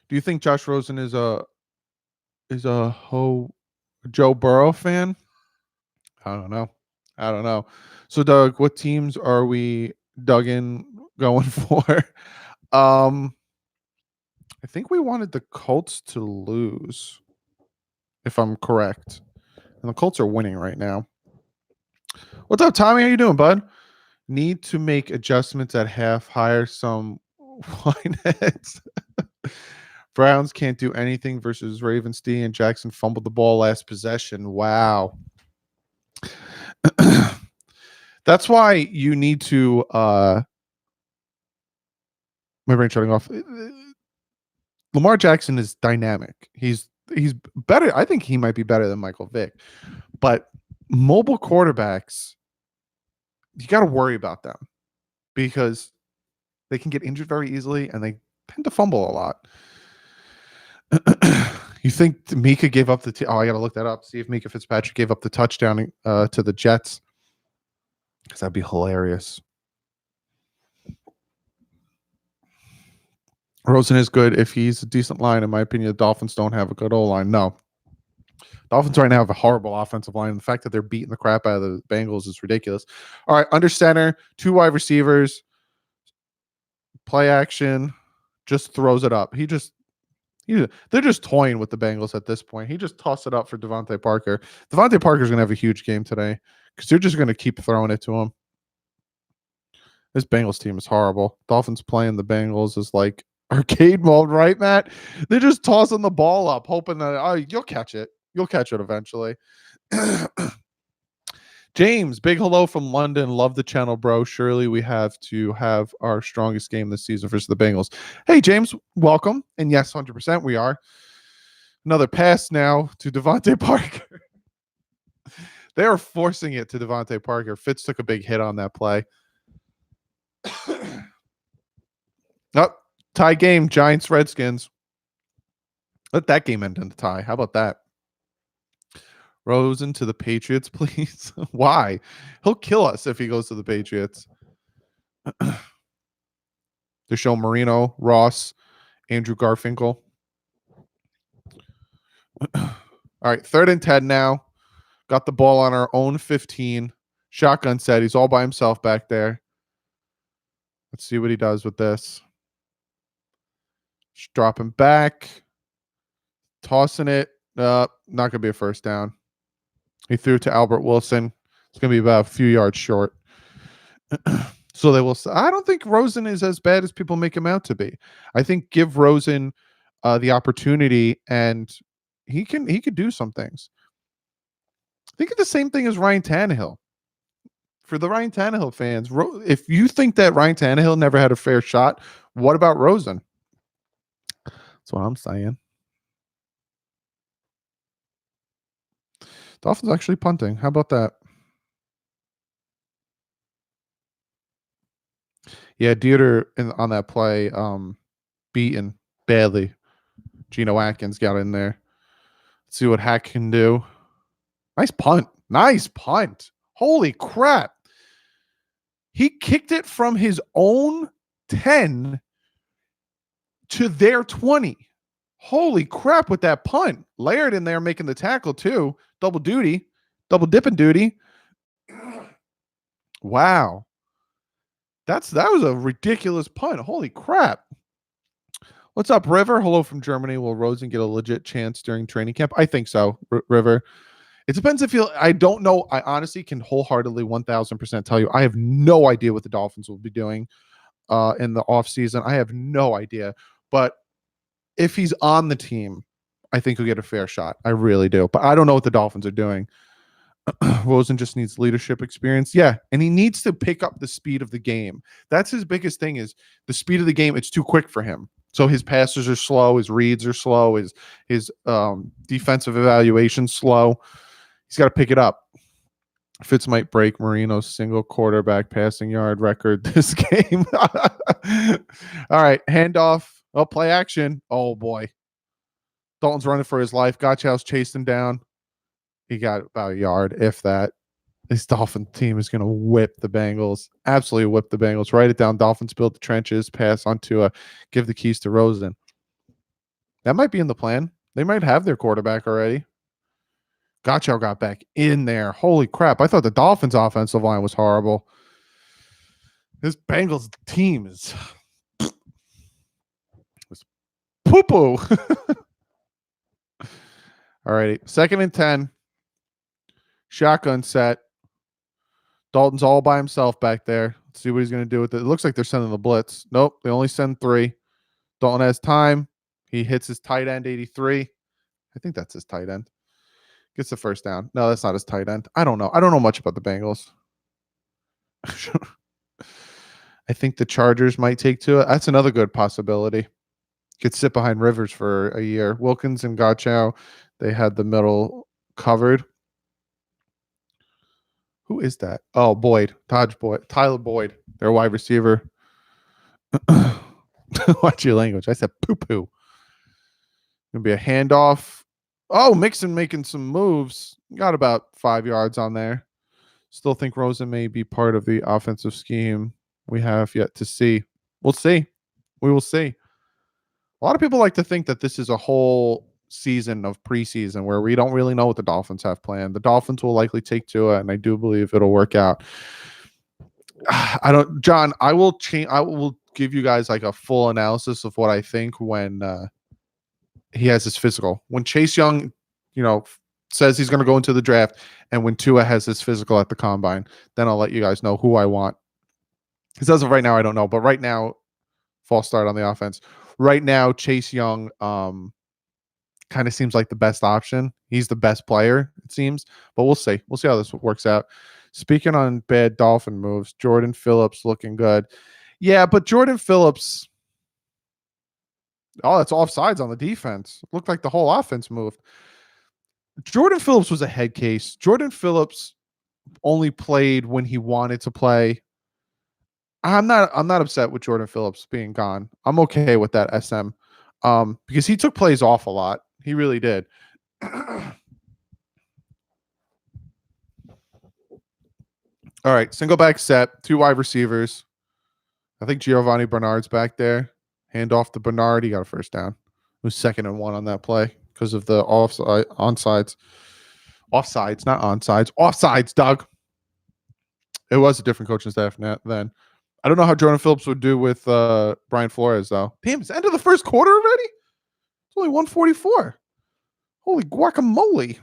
Do you think Josh Rosen is a Joe Burrow fan? I don't know. So Doug, what teams are we going for? I think we wanted the Colts to lose, if I'm correct. And the Colts are winning right now. What's up, Tommy? How you doing, bud? Need to make adjustments at half. Hire some wineheads. Browns can't do anything versus Ravens. D and Jackson fumbled the ball last possession. Wow. That's why you need to my brain shutting off. Lamar Jackson is dynamic. He's better. I think he might be better than Michael Vick. But mobile quarterbacks, you got to worry about them because they can get injured very easily and they tend to fumble a lot. You think Mika gave up the I got to look that up. See if Mika Fitzpatrick gave up the touchdown to the Jets. Because that'd be hilarious. Rosen is good if he's a decent line. In my opinion, the Dolphins don't have a good O-line. No. Dolphins right now have a horrible offensive line. The fact that they're beating the crap out of the Bengals is ridiculous. All right, under center, 2 wide receivers, play action, just throws it up. They're just toying with the Bengals at this point. He just tossed it up for Devontae Parker. Devontae Parker's going to have a huge game today because they're just going to keep throwing it to him. This Bengals team is horrible. Dolphins playing the Bengals is like arcade mode, right, Matt? They're just tossing the ball up, hoping that you'll catch it. You'll catch it eventually. James, big hello from London. Love the channel, bro. Surely we have to have our strongest game this season versus the Bengals. Hey, James, welcome. And yes, 100% we are. Another pass now to Devontae Parker. They are forcing it to Devontae Parker. Fitz took a big hit on that play. Oh, tie game. Giants, Redskins. Let that game end in a tie. How about that? Rosen to the Patriots, please. Why? He'll kill us if he goes to the Patriots. To show Marino, Ross, Andrew Garfinkel. All right, 3rd and 10 now. Got the ball on our own 15. Shotgun set. He's all by himself back there. Let's see what he does with this. Just dropping back. Tossing it. Not going to be a first down. He threw to Albert Wilson. It's going to be about a few yards short. So they will. I don't think Rosen is as bad as people make him out to be. I think give Rosen the opportunity, and he could do some things. Think of the same thing as Ryan Tannehill. For the Ryan Tannehill fans, if you think that Ryan Tannehill never had a fair shot, what about Rosen? That's what I'm saying. Dolphins actually punting. How about that? Yeah, Dieter on that play, beaten badly. Geno Atkins got in there. Let's see what Hack can do. Nice punt. Nice punt. Holy crap. He kicked it from his own 10 to their 20. Holy crap with that punt. Laird in there making the tackle too. Double duty. Double dipping duty. Wow. That was a ridiculous punt. Holy crap. What's up, River? Hello from Germany. Will Rosen get a legit chance during training camp? I think so, River. It depends if you. I don't know. I honestly can wholeheartedly 1,000% tell you. I have no idea what the Dolphins will be doing in the offseason. I have no idea. But if he's on the team, I think he'll get a fair shot. I really do. But I don't know what the Dolphins are doing. Rosen just needs leadership experience. Yeah, and he needs to pick up the speed of the game. That's his biggest thing is the speed of the game. It's too quick for him. So his passes are slow, his reads are slow, his defensive evaluation slow. He's got to pick it up. Fitz might break Marino's single quarterback passing yard record this game. All right, handoff. Oh, play action. Oh boy. Dalton's running for his life. Gotchhouse chased him down. He got about a yard, if that. This Dolphin team is going to whip the Bengals. Absolutely whip the Bengals. Write it down. Dolphins build the trenches. Pass on to give the keys to Rosen. That might be in the plan. They might have their quarterback already. Gotcho got back in there. Holy crap. I thought the Dolphins offensive line was horrible. This Bengals team is poo-poo. All righty. 2nd and 10. Shotgun set. Dalton's all by himself back there. Let's see what he's going to do with it. It looks like they're sending the blitz. Nope. They only send 3. Dalton has time. He hits his tight end 83. I think that's his tight end. Gets the first down. No, that's not his tight end. I don't know. I don't know much about the Bengals. I think the Chargers might take to it. That's another good possibility. Could sit behind Rivers for a year. Wilkins and Gotchow, they had the middle covered. Who is that? Oh, Boyd. Tyler Boyd. Their wide receiver. Watch your language. I said poo-poo. Gonna be a handoff. Oh, Mixon making some moves. Got about 5 yards on there. Still think Rosen may be part of the offensive scheme. We have yet to see. We'll see. We will see. A lot of people like to think that this is a whole season of preseason where we don't really know what the Dolphins have planned. The Dolphins will likely take to it, and I do believe it'll work out. John, I will give you guys like a full analysis of what I think when he has his physical. When Chase Young, says he's going to go into the draft, and when Tua has his physical at the combine, then I'll let you guys know who I want. Because as of right now, I don't know. But right now, false start on the offense. Right now, Chase Young kind of seems like the best option. He's the best player, it seems. But we'll see. We'll see how this works out. Speaking on bad Dolphin moves, Jordan Phillips looking good. Yeah, but Jordan Phillips... Oh, that's offsides on the defense. Looked like the whole offense moved. Jordan Phillips was a head case. Jordan Phillips only played when he wanted to play. I'm not upset with Jordan Phillips being gone. I'm okay with that SM. Because he took plays off a lot. He really did. All right, single back set, 2 wide receivers. I think Giovanni Bernard's back there. Hand off to Bernard. He got a first down. It was 2nd and 1 on that play because of the onsides. Offsides, not onsides. Offsides, Doug. It was a different coaching staff then. I don't know how Jordan Phillips would do with Brian Flores, though. Damn, it's the end of the first quarter already? It's only 144. Holy guacamole.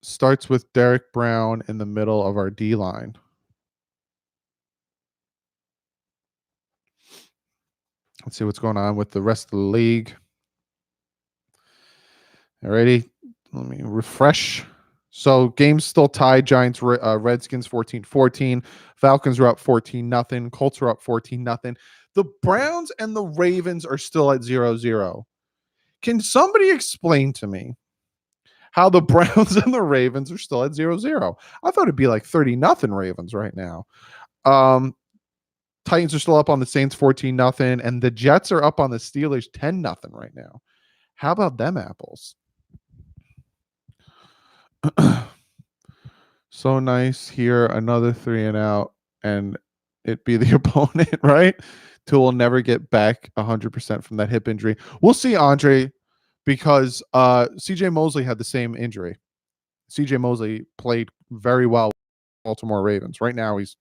Starts with Derek Brown in the middle of our D line. Let's see what's going on with the rest of the league. Alrighty, let me refresh. So game's still tied. Giants, Redskins 14-14. Falcons are up 14-0. Colts are up 14-0. The Browns and the Ravens are still at 0-0. Can somebody explain to me how the Browns and the Ravens are still at 0-0? I thought it'd be like 30-0 Ravens right now. Titans are still up on the Saints 14-0, and the Jets are up on the Steelers 10-0 right now. How about them apples? So nice here, another 3 and out, and it be the opponent, right? Tua will never get back 100% from that hip injury. We'll see, Andre, because CJ Mosley had the same injury. CJ Mosley played very well with Baltimore Ravens. Right now, he's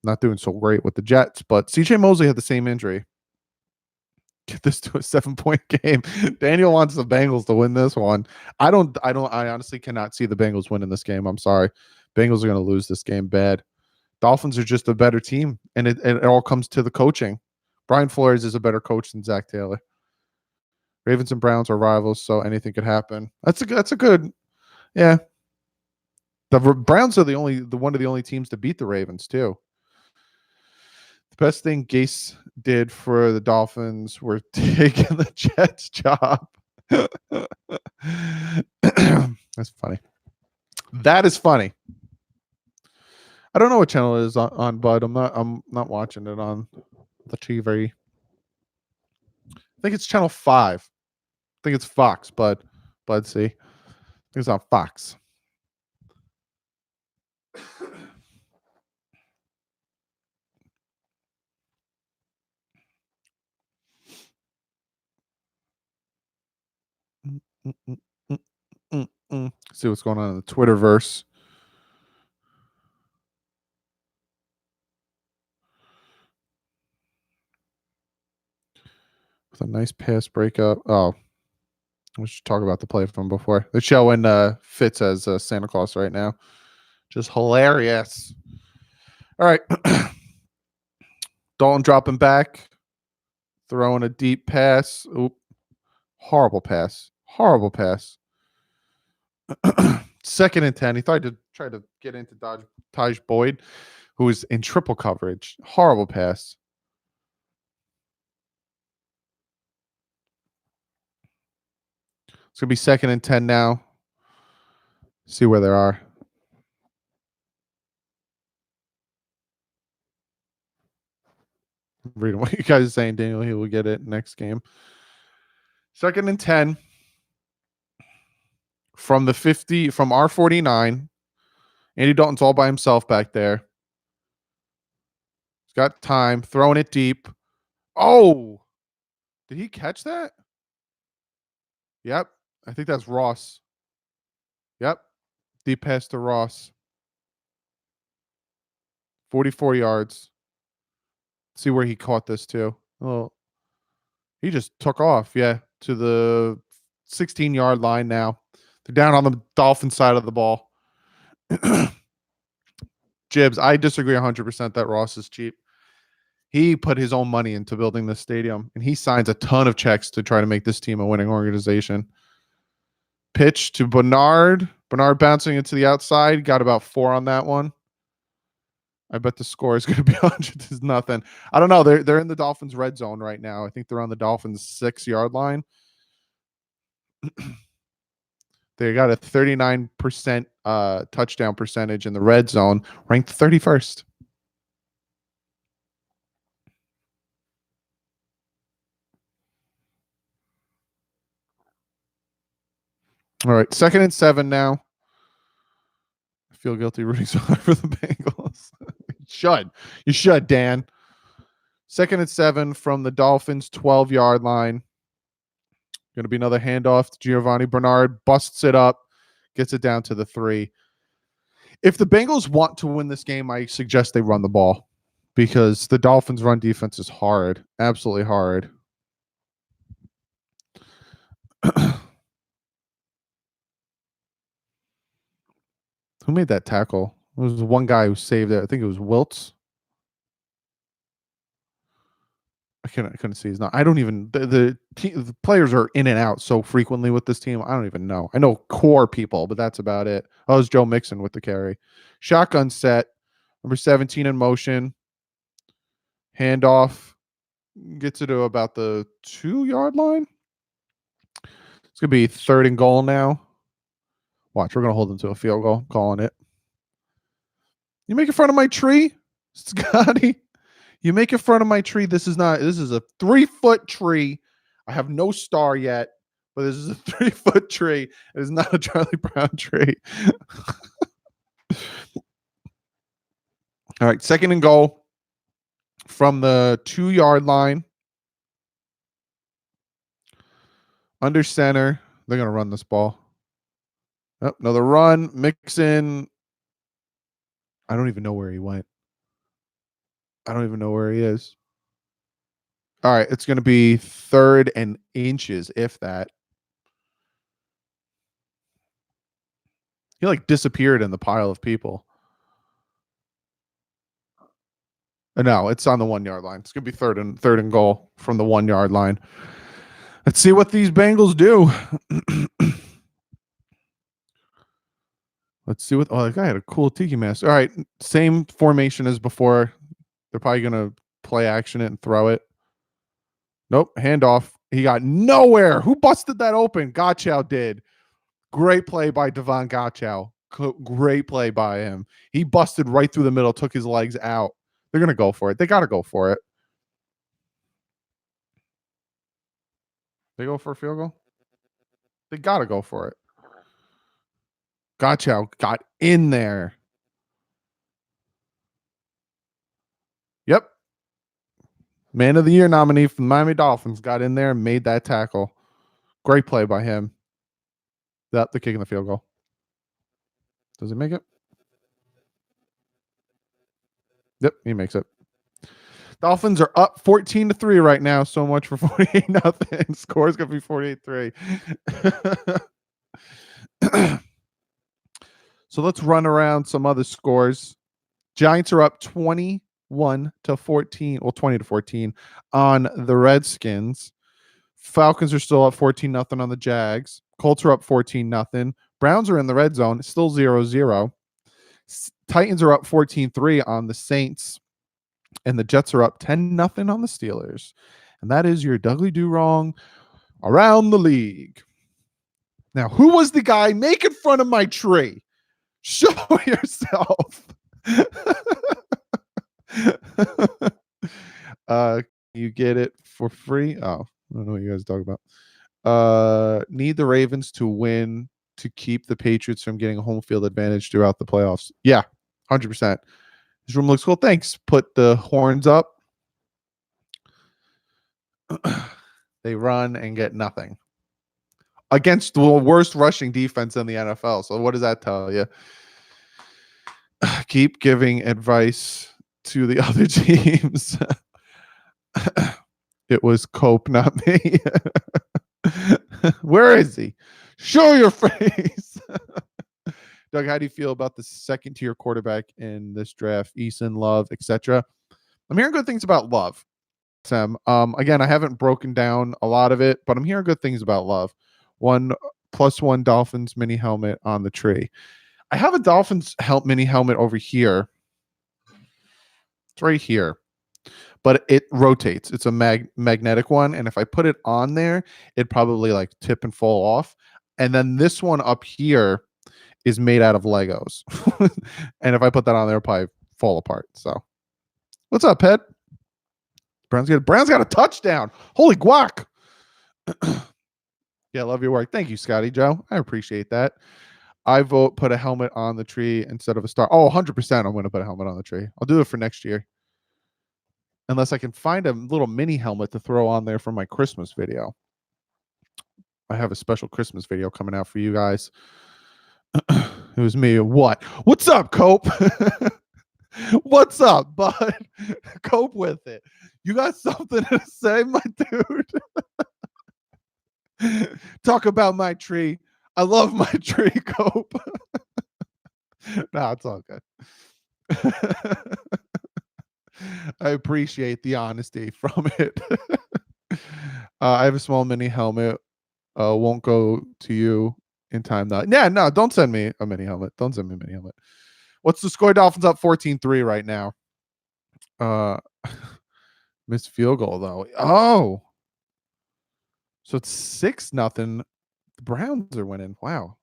not doing so great with the Jets, but CJ Mosley had the same injury. Get this to a 7-point game. Daniel wants the Bengals to win this one. I honestly cannot see the Bengals winning this game. I'm sorry. Bengals are going to lose this game bad. Dolphins are just a better team, and it all comes to the coaching. Brian Flores is a better coach than Zach Taylor. Ravens and Browns are rivals, so anything could happen. That's a good, yeah. The Browns are one of the only teams to beat the Ravens too. The best thing Gase did for the Dolphins were taking the Jets job. That's funny. That is funny. I don't know what channel it is on Bud. I'm not watching it on the TV. I think it's channel 5. I think it's Fox, Bud. See. I think it's on Fox. See what's going on in the Twitterverse. With a nice pass breakup. Oh, we should talk about the play from before. They're showing Fitz as Santa Claus right now. Just hilarious. All right. Dalton dropping back. Throwing a deep pass. Oop. Horrible pass. 2nd and 10. He thought to try to get into Taj Boyd, who was in triple coverage. Horrible pass. It's going to be 2nd and 10 now. See where they are. Reading what you guys are saying, Daniel. He will get it next game. 2nd and 10 from the 50, from R49. Andy Dalton's all by himself back there. He's got time, throwing it deep. Oh, did he catch that? Yep. I think that's Ross. Yep. Deep pass to Ross. 44 yards. See where he caught this too. Oh, he just took off. Yeah. To the 16-yard line now. They're down on the Dolphin side of the ball. Jibs, I disagree 100% that Ross is cheap. He put his own money into building this stadium, and he signs a ton of checks to try to make this team a winning organization. Pitch to Bernard. Bernard bouncing into the outside. Got about 4 on that one. I bet the score is going to be 100-0. I don't know. They're in the Dolphins' red zone right now. I think they're on the Dolphins' 6-yard line. They got a 39% touchdown percentage in the red zone, ranked 31st. All right, 2nd and 7 now. I feel guilty rooting so hard for the Bengals. You should, Dan. 2nd and 7 from the Dolphins 12-yard line. Going to be another handoff to Giovanni Bernard. Busts it up, gets it down to the 3. If the Bengals want to win this game, I suggest they run the ball because the Dolphins' run defense is hard, absolutely hard. Who made that tackle? It was one guy who saved it. I think it was Wiltz. I couldn't see his name. I don't even the players are in and out so frequently with this team. I don't even know. I know core people, but that's about it. Oh, it was Joe Mixon with the carry. Shotgun set. Number 17 in motion. Handoff. Gets it to about the 2-yard line. It's gonna be 3rd and goal now. Watch, we're gonna hold them to a field goal. Calling it. You make in front of my tree, Scotty. You make in front of my tree. This is a 3-foot tree. I have no star yet, but this is a 3-foot tree. It is not a Charlie Brown tree. All right, 2nd and goal from the 2-yard line. Under center. They're going to run this ball. Oh, another run. Mixon. I don't even know where he went. I don't even know where he is. All right, it's going to be 3rd and inches, if that. He like disappeared in the pile of people. No, it's on the 1-yard line. It's going to be third and goal from the 1-yard line. Let's see what these Bengals do. Let's see what. Oh, that guy had a cool tiki mask. All right, same formation as before. They're probably going to play action it and throw it. Nope, handoff. He got nowhere. Who busted that open? Gottschall did. Great play by Devon Gottschall. Great play by him. He busted right through the middle, took his legs out. They're going to go for it. They got to go for it. They go for a field goal? They got to go for it. Gottschall got in there. Yep. Man of the Year nominee from the Miami Dolphins got in there and made that tackle. Great play by him. They're kicking the field goal. Does he make it? Yep, he makes it. Dolphins are up 14-3 right now. So much for 48-0. Score's going to be 48-3. So let's run around some other scores. Giants are up 21-14, well, 20-14 on the Redskins. Falcons are still up 14-0 on the Jags. Colts are up 14-0. Browns are in the red zone, still 0-0. Titans are up 14-3 on the Saints. And the Jets are up 10-0 on the Steelers. And that is your DouglieDoWrong around the league. Now, who was the guy making fun of my tree? Show yourself. You get it for free. Oh, I don't know what you guys are talking about. Need the Ravens to win to keep the Patriots from getting a home field advantage throughout the playoffs. Yeah, 100%. This room looks cool. Thanks. Put the horns up. They run and get nothing against the worst rushing defense in the NFL. So what does that tell you? Keep giving advice to the other teams. It was Cope, not me. Where is he? Show your face. Doug, how do you feel about the second-tier quarterback in this draft? Eason, Love, etc. I'm hearing good things about Love. Sam. Again, I haven't broken down a lot of it, but I'm hearing good things about Love. 1+1 Dolphins mini helmet on the tree. I have a Dolphins mini helmet over here. It's right here, but it rotates. It's a magnetic one, and if I put it on there, it'd probably like tip and fall off. And then this one up here is made out of Legos. And if I put that on there, it'll probably fall apart. So what's up, Pet? Brown's got a touchdown. Holy guac. Yeah, love your work. Thank you, Scotty Joe. I appreciate that. I vote put a helmet on the tree instead of a star. Oh, 100% I'm going to put a helmet on the tree. I'll do it for next year. Unless I can find a little mini helmet to throw on there for my Christmas video. I have a special Christmas video coming out for you guys. It was me. What? What's up, Cope? What's up, bud? Cope with it. You got something to say, my dude? Talk about my tree. I love my tree, Cope. No, it's all good. I appreciate the honesty from it. I have a small mini helmet. Won't go to you in time. Yeah, no, don't send me a mini helmet. Don't send me a mini helmet. What's the score? Dolphins up 14-3 right now. Missed field goal, though. Oh. So it's 6-0. The Browns are winning. Wow.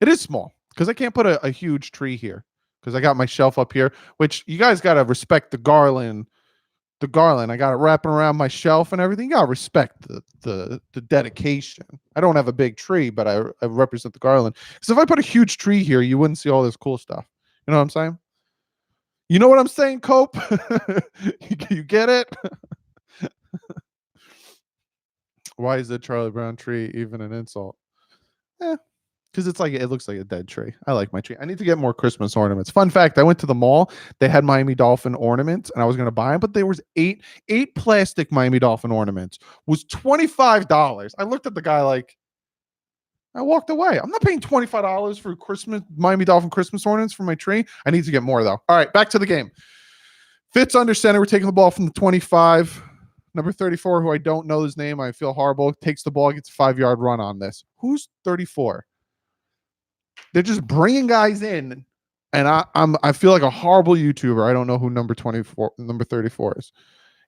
It is small because I can't put a huge tree here because I got my shelf up here, which you guys got to respect the garland. The garland, I got it wrapping around my shelf and everything. You got to respect the dedication. I don't have a big tree, but I represent the garland. Because if I put a huge tree here, you wouldn't see all this cool stuff. You know what I'm saying? You know what I'm saying, Cope? You get it? Why is the Charlie Brown tree even an insult? Because it looks like a dead tree. I like my tree. I need to get more Christmas ornaments. Fun fact, I went to the mall. They had Miami Dolphin ornaments, and I was going to buy them, but there was eight plastic Miami Dolphin ornaments. Was $25. I looked at the guy like, I walked away. I'm not paying $25 for Miami Dolphin Christmas ornaments for my tree. I need to get more, though. All right, back to the game. Fitz under center. We're taking the ball from the 25. Number 34, who I don't know his name. I feel horrible. Takes the ball, gets a 5-yard run on this. Who's 34? They're just bringing guys in, and I feel like a horrible YouTuber. I don't know who number 34 is.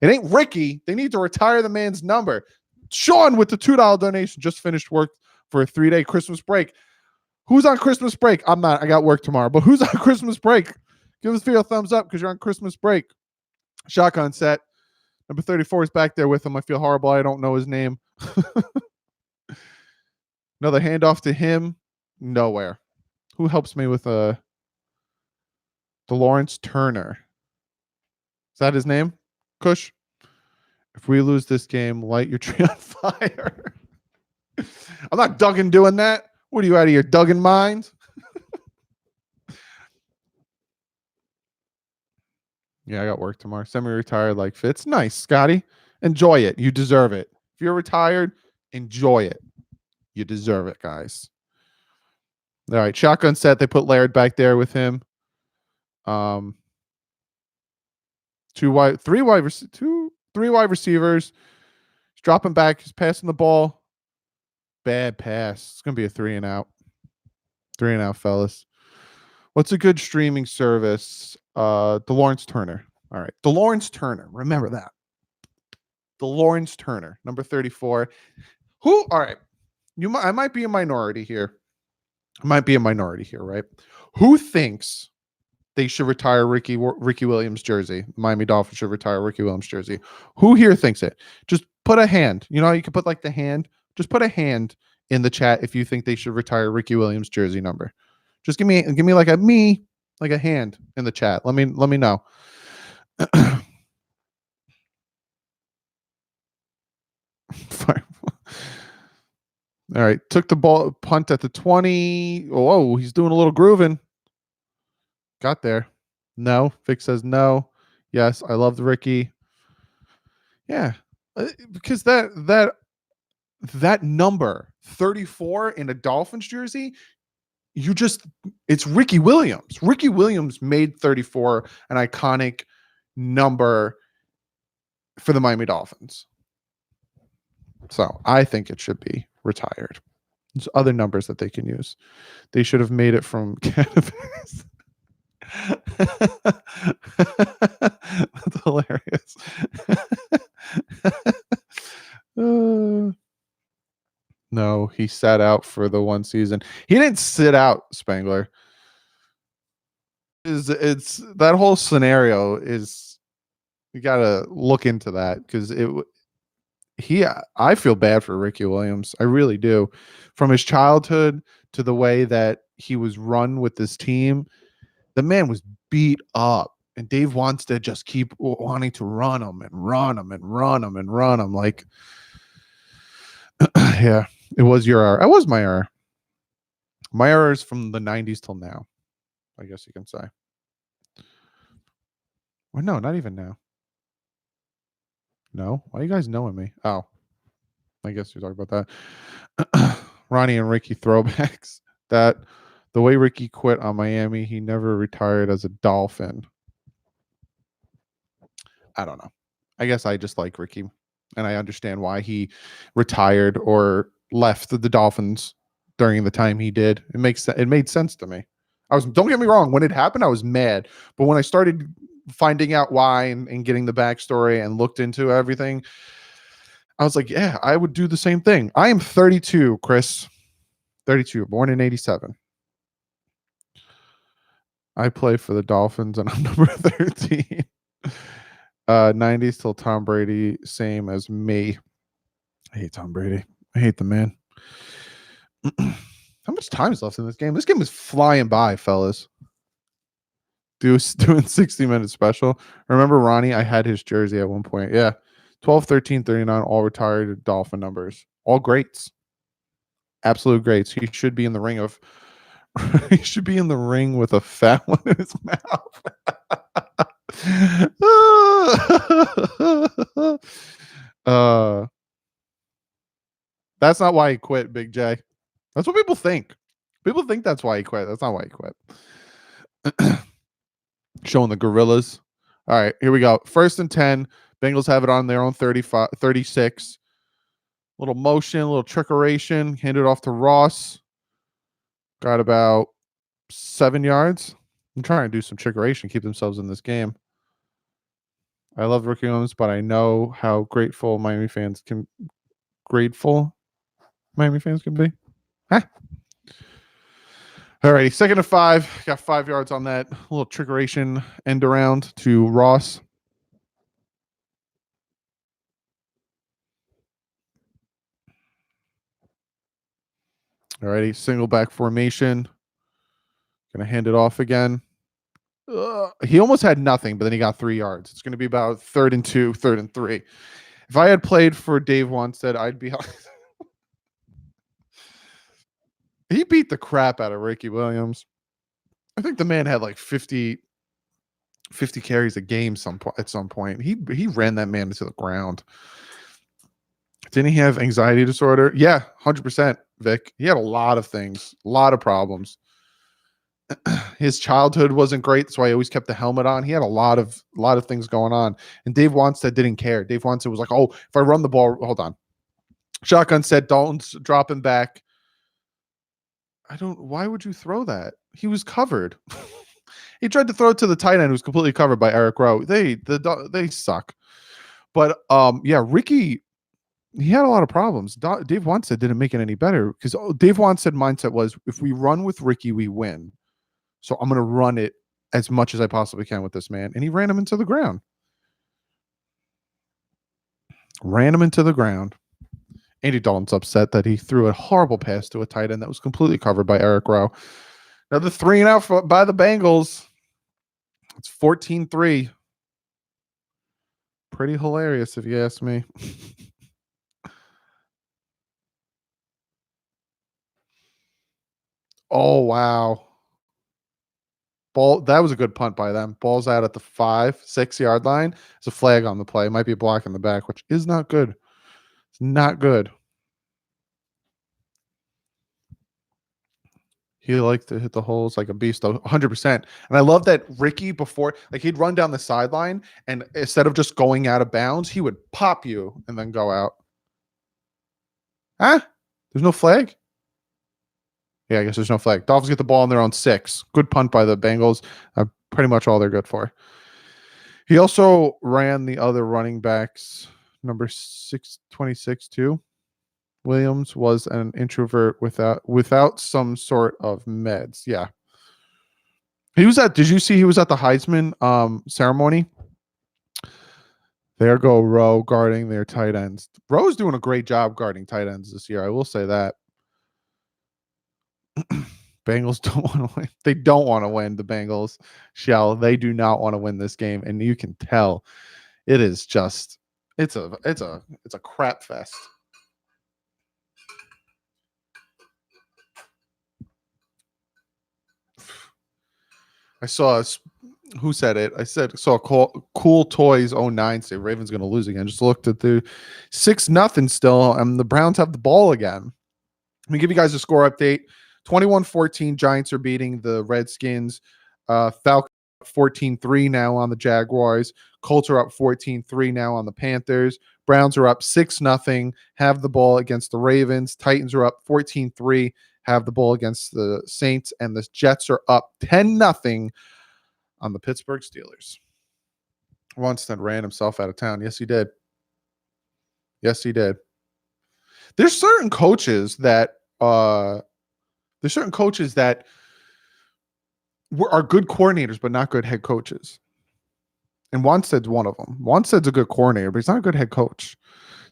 It ain't Ricky. They need to retire the man's number. Sean with the $2 donation just finished work for a 3-day Christmas break. Who's on Christmas break? I'm not. I got work tomorrow. But who's on Christmas break? Give this video a thumbs up because you're on Christmas break. Shotgun set. Number 34 is back there with him. I feel horrible. I don't know his name. Another handoff to him. Nowhere. Who helps me with Lawrence Turner? Is that his name? Kush? If we lose this game, light your tree on fire. I'm not Duggan doing that. What are you, out of your Duggan mind? Yeah, I got work tomorrow. Semi-retired like Fitz. Nice, Scotty. Enjoy it. You deserve it. If you're retired, enjoy it. You deserve it, guys. All right, shotgun set. They put Laird back there with him. Three wide receivers. He's dropping back. He's passing the ball. Bad pass. It's gonna be a 3-and-out. 3-and-out, fellas. What's a good streaming service? DeLawrence Turner. All right, DeLawrence Turner. Remember that. DeLawrence Turner, number 34. Who? All right. I might be a minority here. Right? Who thinks they should retire Ricky Williams jersey? Miami Dolphins should retire Ricky Williams jersey. Who here thinks it? Just put a hand. You know how you can put like the hand? Just put a hand in the chat if you think they should retire Ricky Williams jersey number. Just give me like a hand in the chat. Let me know. All right, took the ball, punt at the 20. Oh, he's doing a little grooving. Got there. No. Vic says no. Yes, I love the Ricky. Yeah, because that number 34 in a Dolphins jersey, it's Ricky Williams. Ricky Williams made 34 an iconic number for the Miami Dolphins. So I think it should be retired. There's other numbers that they can use. They should have made it from cannabis. That's hilarious. No, he sat out for the one season. He didn't sit out, Spangler. It's that whole scenario is you got to look into that because I feel bad for Ricky Williams. I really do. From his childhood to the way that he was run with this team, the man was beat up. And Dave wants to just keep wanting to run him and run him and run him and run him. Like, yeah, it was your error. It was my error. My error is from the 90s till now, I guess you can say. Well, no, not even now. No? Why are you guys knowing me? Oh, I guess you're talking about that. Ronnie and Ricky throwbacks. That the way Ricky quit on Miami, he never retired as a Dolphin. I don't know. I guess I just like Ricky, and I understand why he retired or left the Dolphins during the time he did. It made sense to me. Don't get me wrong, when it happened, I was mad, but when I started finding out why and getting the backstory and looked into everything, I was like, yeah, I would do the same thing. I am 32, Chris. 32, born in 87. I play for the Dolphins and I'm number 13. 90s till Tom Brady, same as me. I hate Tom Brady. I hate the man. How much time is left in this game? This game is flying by, fellas. Doing 60-minute special. Remember Ronnie? I had his jersey at one point. Yeah. 12, 13, 39, all retired Dolphin numbers. All greats. Absolute greats. He should be in the ring of he should be in the ring with a fat one in his mouth. That's not why he quit, Big J. That's what people think. People think that's why he quit. That's not why he quit. Showing the gorillas. All right, here we go. 1st and 10. Bengals have it on their own 36. Little motion, little trickeration. Hand it off to Ross. Got about 7 yards. I'm trying to do some trickeration, keep themselves in this game. I love Ricky Williams, but I know how grateful Miami fans can be. Huh? All righty, 2nd and 5. Got 5 yards on that little trickeration end around to Ross. All righty, single back formation. Gonna hand it off again. He almost had nothing, but then he got 3 yards. It's going to be about 3rd and 2, 3rd and 3. If I had played for Dave Wanstead, I'd be. He beat the crap out of Ricky Williams. I think the man had like 50 carries a game at some point. He ran that man into the ground. Didn't he have anxiety disorder? Yeah, 100%, Vic. He had a lot of things, a lot of problems. His childhood wasn't great. That's why he always kept the helmet on. He had a lot of things going on. And Dave Wanstead didn't care. Dave Wanstead was like, oh, if I run the ball, hold on. Shotgun said, Dalton's dropping back. Why would you throw that? He was covered. He tried to throw it to the tight end who was completely covered by Eric Rowe. They suck. But yeah, Ricky, he had a lot of problems. Dave Wanstead didn't make it any better because Dave Wanstead's mindset was, if we run with Ricky, we win. So I'm going to run it as much as I possibly can with this man. And he ran him into the ground. Andy Dalton's upset that he threw a horrible pass to a tight end that was completely covered by Eric Rowe. Another 3 and out by the Bengals. It's 14-3. Pretty hilarious, if you ask me. Oh, wow. Ball. That was a good punt by them. Ball's out at the 5-6 yard line. There's a flag on the play. Might be a block in the back, which is not good. It's not good. He likes to hit the holes like a beast, 100%. And I love that Ricky, before, like, he'd run down the sideline, and instead of just going out of bounds, he would pop you and then go out. Huh? There's no flag? Yeah, I guess there's no flag. Dolphins get the ball on their own 6. Good punt by the Bengals. Pretty much all they're good for. He also ran the other running backs, number 626 too. Williams was an introvert without some sort of meds. Yeah. He was at, did you see he was at the Heisman ceremony? There go Rowe guarding their tight ends. Rowe's doing a great job guarding tight ends this year. I will say that. Bengals don't want to win. They don't want to win. The Bengals they do not want to win this game, and you can tell it is just it's a crap fest. I saw who said it? I saw Cool Toys 09 say Ravens going to lose again. Just looked at the 6-0 still, and the Browns have the ball again. Let me give you guys a score update. 21-14, Giants are beating the Redskins. Falcons 14-3 now on the Jaguars. Colts are up 14-3 now on the Panthers. Browns are up 6-0, have the ball against the Ravens. Titans are up 14-3, have the ball against the Saints. And the Jets are up 10-0 on the Pittsburgh Steelers. Ronstadt ran himself out of town. Yes, he did. Yes, he did. There's certain coaches that are good coordinators, but not good head coaches. And Wanstead's one of them. Wanstead's a good coordinator, but he's not a good head coach.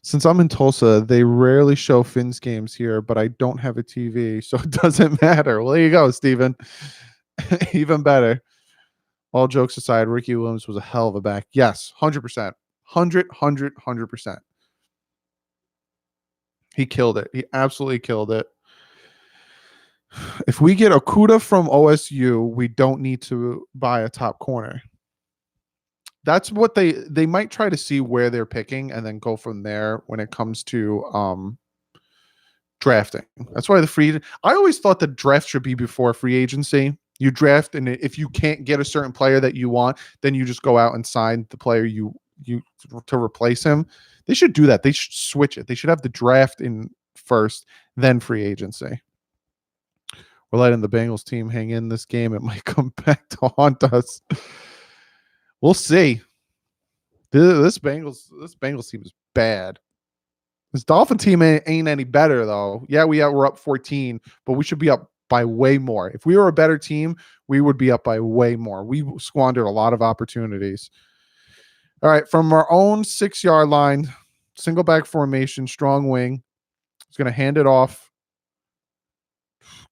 Since I'm in Tulsa, they rarely show Finn's games here, but I don't have a TV, so it doesn't matter. Well, there you go, Steven. Even better. All jokes aside, Ricky Williams was a hell of a back. Yes, 100%. 100%. He killed it. He absolutely killed it. If we get Okuda from OSU, we don't need to buy a top corner. That's what they might try to see where they're picking and then go from there when it comes to drafting. That's why I always thought the draft should be before free agency. You draft, and if you can't get a certain player that you want, then you just go out and sign the player you to replace him. They should do that. They should switch it. They should have the draft in first, then free agency. We're letting the Bengals team hang in this game. It might come back to haunt us. We'll see. This Bengals team is bad. This Dolphin team ain't any better, though. Yeah, we're up 14, but we should be up by way more. If we were a better team, we would be up by way more. We squandered a lot of opportunities. All right, from our own 6-yard line, single back formation, strong wing. He's going to hand it off.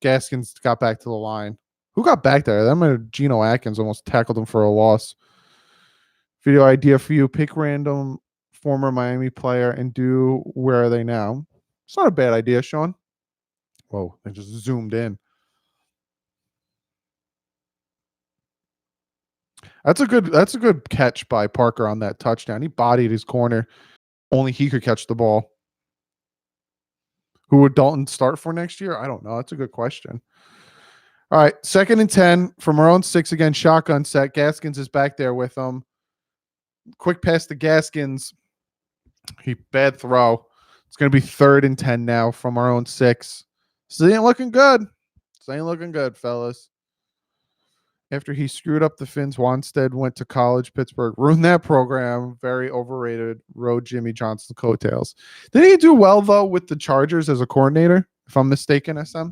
Gaskins got back to the line. Who got back there? That might have Geno Atkins almost tackled him for a loss. Video idea for you. Pick random former Miami player and do where are they now? It's not a bad idea, Sean. Whoa, they just zoomed in. That's a good catch by Parker on that touchdown. He bodied his corner. Only he could catch the ball. Who would Dalton start for next year? I don't know. That's a good question. All right, 2nd and 10 from our own 6 again. Shotgun set. Gaskins is back there with them. Quick pass to Gaskins. Bad throw. It's going to be 3rd and 10 now from our own 6. This ain't looking good. This ain't looking good, fellas. After he screwed up the Finns, Wanstead went to college. Pittsburgh ruined that program. Very overrated. Rode Jimmy Johnson's coattails. Didn't he do well, though, with the Chargers as a coordinator, if I'm mistaken, SM?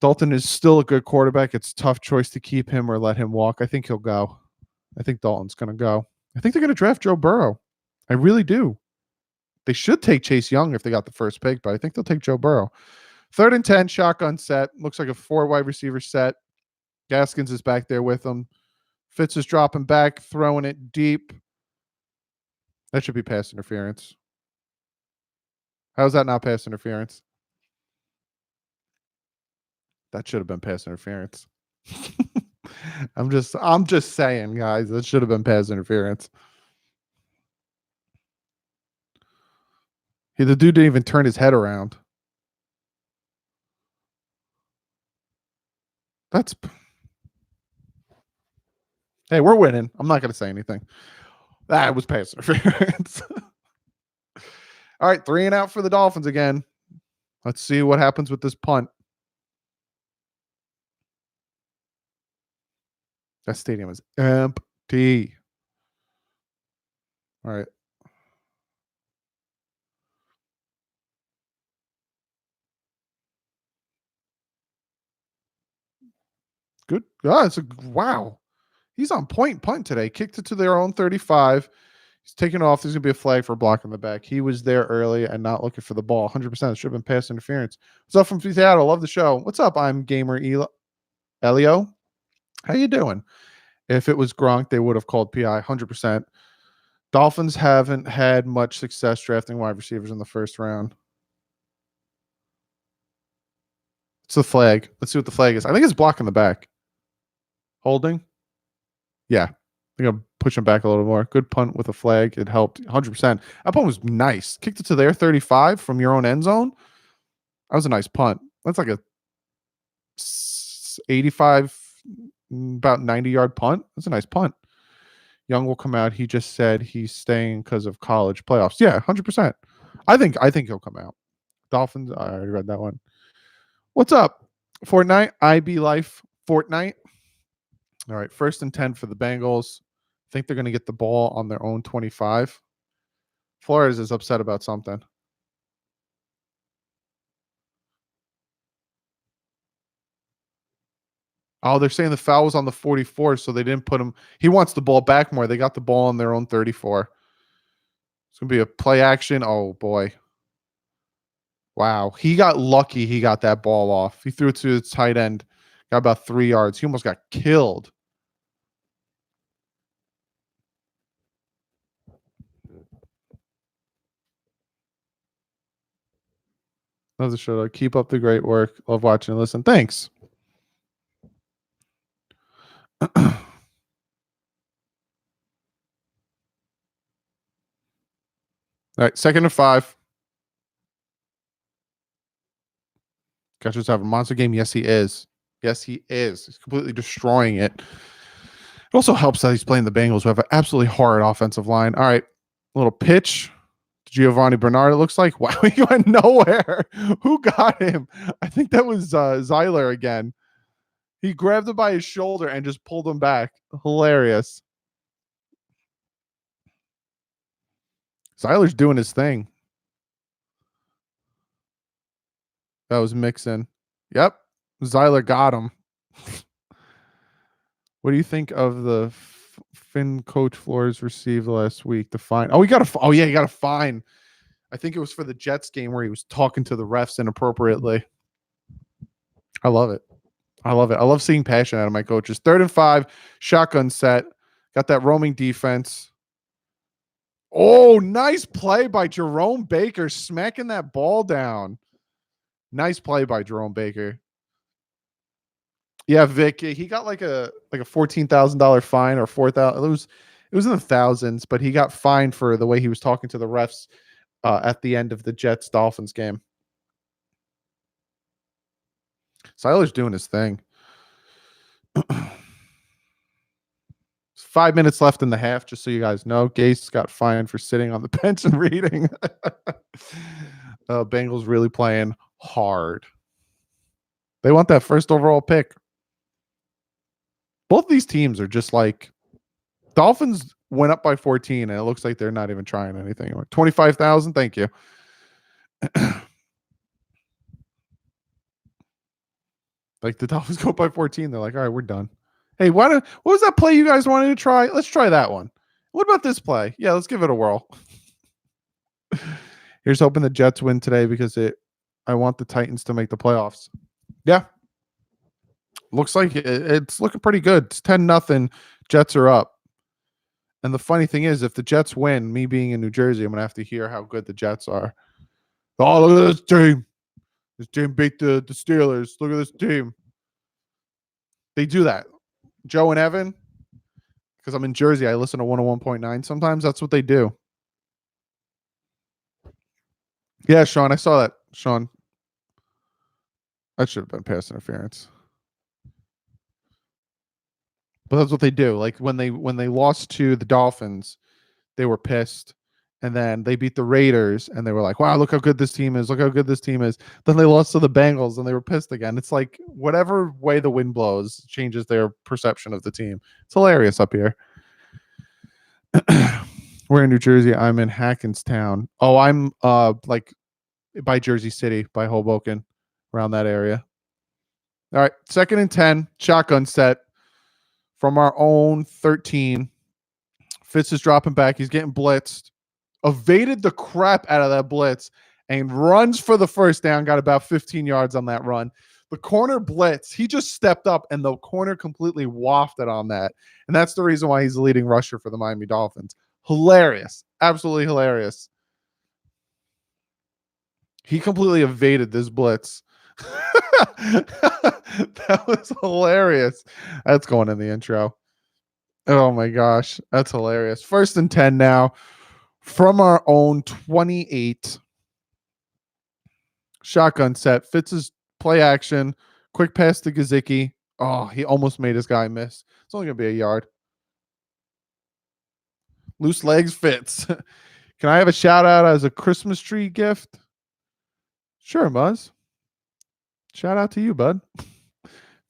Dalton is still a good quarterback. It's a tough choice to keep him or let him walk. I think he'll go. I think Dalton's going to go. I think they're going to draft Joe Burrow. I really do. They should take Chase Young if they got the first pick, but I think they'll take Joe Burrow. 3rd and 10, shotgun set. Looks like a 4 wide receiver set. Gaskins is back there with him. Fitz is dropping back, throwing it deep. That should be pass interference. How's that not pass interference? That should have been pass interference. I'm just saying, guys, that should have been pass interference. The dude didn't even turn his head around. Hey, we're winning. I'm not going to say anything. That was pass interference. All right, 3 and out for the Dolphins again. Let's see what happens with this punt. That stadium is empty. All right. good. Wow. He's on point punt today. Kicked it to their own 35. He's taking off. There's going to be a flag for blocking the back. He was there early and not looking for the ball. 100%. It should have been pass interference. What's up from Seattle? Love the show. What's up? I'm Gamer Elio. How you doing? If it was Gronk, they would have called PI. 100%. Dolphins haven't had much success drafting wide receivers in the first round. It's the flag. Let's see what the flag is. I think it's blocking the back. Holding? Yeah. I think I'm pushing back a little more. Good punt with a flag. It helped 100%. That punt was nice. Kicked it to their 35 from your own end zone. That was a nice punt. That's like a 85, about 90-yard punt. That's a nice punt. Young will come out. He just said he's staying because of college playoffs. Yeah, 100%. I think he'll come out. Dolphins. I already read that one. What's up? Fortnite. IB Life. Fortnite. All right. 1st and 10 for the Bengals. I think they're going to get the ball on their own 25. Flores is upset about something. Oh, they're saying the foul was on the 44, so they didn't put him. He wants the ball back more. They got the ball on their own 34. It's going to be a play action. Oh, boy. Wow. He got lucky he got that ball off. He threw it to the tight end. Got about 3 yards. He almost got killed. Love the show. Keep up the great work. Love watching and listen. Thanks. All right, 2nd and 5. Catcher's having a monster game. Yes, he is. Yes, he is. He's completely destroying it. It also helps that he's playing the Bengals, who have an absolutely horrid offensive line. All right, a little pitch to Giovanni Bernard, it looks like. Wow, he went nowhere. Who got him? I think that was Zeiler again. He grabbed him by his shoulder and just pulled him back. Hilarious. Zeiler's doing his thing. That was Mixon. Yep. Zeiler got him. What do you think of the Finn Coach Flores received last week? The fine. Oh, he got a. Oh, yeah, he got a fine. I think it was for the Jets game where he was talking to the refs inappropriately. I love it. I love it. I love seeing passion out of my coaches. 3rd and 5, shotgun set. Got that roaming defense. Oh, nice play by Jerome Baker, smacking that ball down. Nice play by Jerome Baker. Yeah, Vic, he got like a $14,000 fine or $4,000. It was in the thousands, but he got fined for the way he was talking to the refs at the end of the Jets Dolphins game. Siler's doing his thing. 5 minutes left in the half, just so you guys know. Gase got fined for sitting on the bench and reading. Bengals really playing hard. They want that 1st overall pick. Both these teams are just like Dolphins went up by 14, and it looks like they're not even trying anything. 25,000. Thank you. Like the Dolphins go up by 14. They're like, all right, we're done. Hey, what was that play you guys wanted to try? Let's try that one. What about this play? Yeah, let's give it a whirl. Here's hoping the Jets win today because I want the Titans to make the playoffs. Yeah. Looks like it's looking pretty good. It's 10-0. Jets are up. And the funny thing is, if the Jets win, me being in New Jersey, I'm going to have to hear how good the Jets are. Oh, look at this team. This team beat the Steelers. Look at this team. They do that. Joe and Evan, because I'm in Jersey, I listen to 101.9. Sometimes that's what they do. Yeah, Sean, I saw that. Sean, that should have been pass interference. But that's what they do. Like when they lost to the Dolphins, they were pissed. And then they beat the Raiders, and they were like, wow, look how good this team is. Look how good this team is. Then they lost to the Bengals, and they were pissed again. It's like whatever way the wind blows changes their perception of the team. It's hilarious up here. We're in New Jersey. I'm in Hackenstown. Oh, I'm like by Jersey City, by Hoboken, around that area. All right, 2nd and 10, shotgun set from our own 13. Fitz is dropping back. He's getting blitzed. Evaded the crap out of that blitz and runs for the first down. Got about 15 yards on that run. The corner blitz, he just stepped up and the corner completely wafted on that. And that's the reason why he's the leading rusher for the Miami Dolphins. Hilarious. Absolutely hilarious. He completely evaded this blitz. That was hilarious. That's going in the intro. Oh my gosh. That's hilarious. 1st and 10 now from our own 28. Shotgun set. Fitz's play action. Quick pass to Gesicki. Oh, he almost made his guy miss. It's only going to be a yard. Loose legs Fitz. Can I have a shout out as a Christmas tree gift? Sure, Muzz. Shout out to you, bud.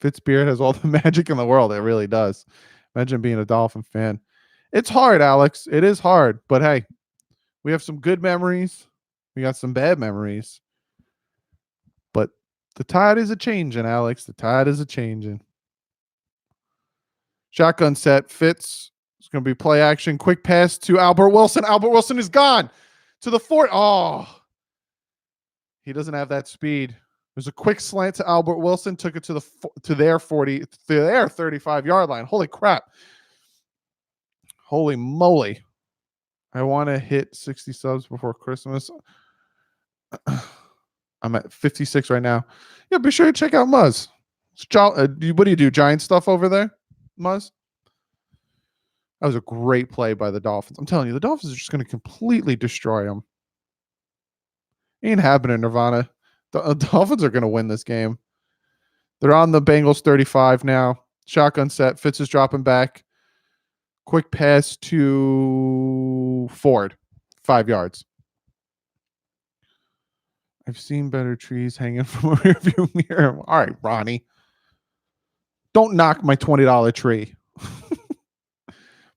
Fitzbeard has all the magic in the world. It really does. Imagine being a Dolphin fan. It's hard, Alex. It is hard. But hey, we have some good memories. We got some bad memories. But the tide is a-changing, Alex. The tide is a-changing. Shotgun set. Fitz. It's going to be play action. Quick pass to Albert Wilson. Albert Wilson is gone to the fort. Oh, he doesn't have that speed. There's a quick slant to Albert Wilson. Took it to their 35-yard line. Holy crap. Holy moly. I want to hit 60 subs before Christmas. I'm at 56 right now. Yeah, be sure to check out Muzz. What do you do? Giant stuff over there, Muzz? That was a great play by the Dolphins. I'm telling you, the Dolphins are just going to completely destroy them. Ain't happening, Nirvana. The Dolphins are going to win this game. They're on the Bengals 35 now. Shotgun set. Fitz is dropping back. Quick pass to Ford. 5 yards. I've seen better trees hanging from a rearview mirror. All right, Ronnie. Don't knock my $20 tree.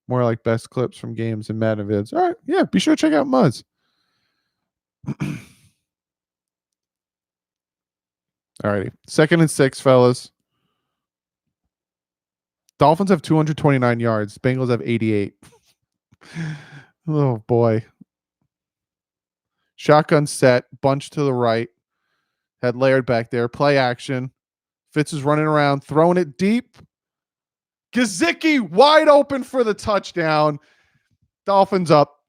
More like best clips from games and Madden vids. All right, yeah, be sure to check out Muzz. All righty. 2nd and 6, fellas. Dolphins have 229 yards. Bengals have 88. Oh, boy. Shotgun set. Bunch to the right. Had Laird back there. Play action. Fitz is running around. Throwing it deep. Gesicki wide open for the touchdown. Dolphins up.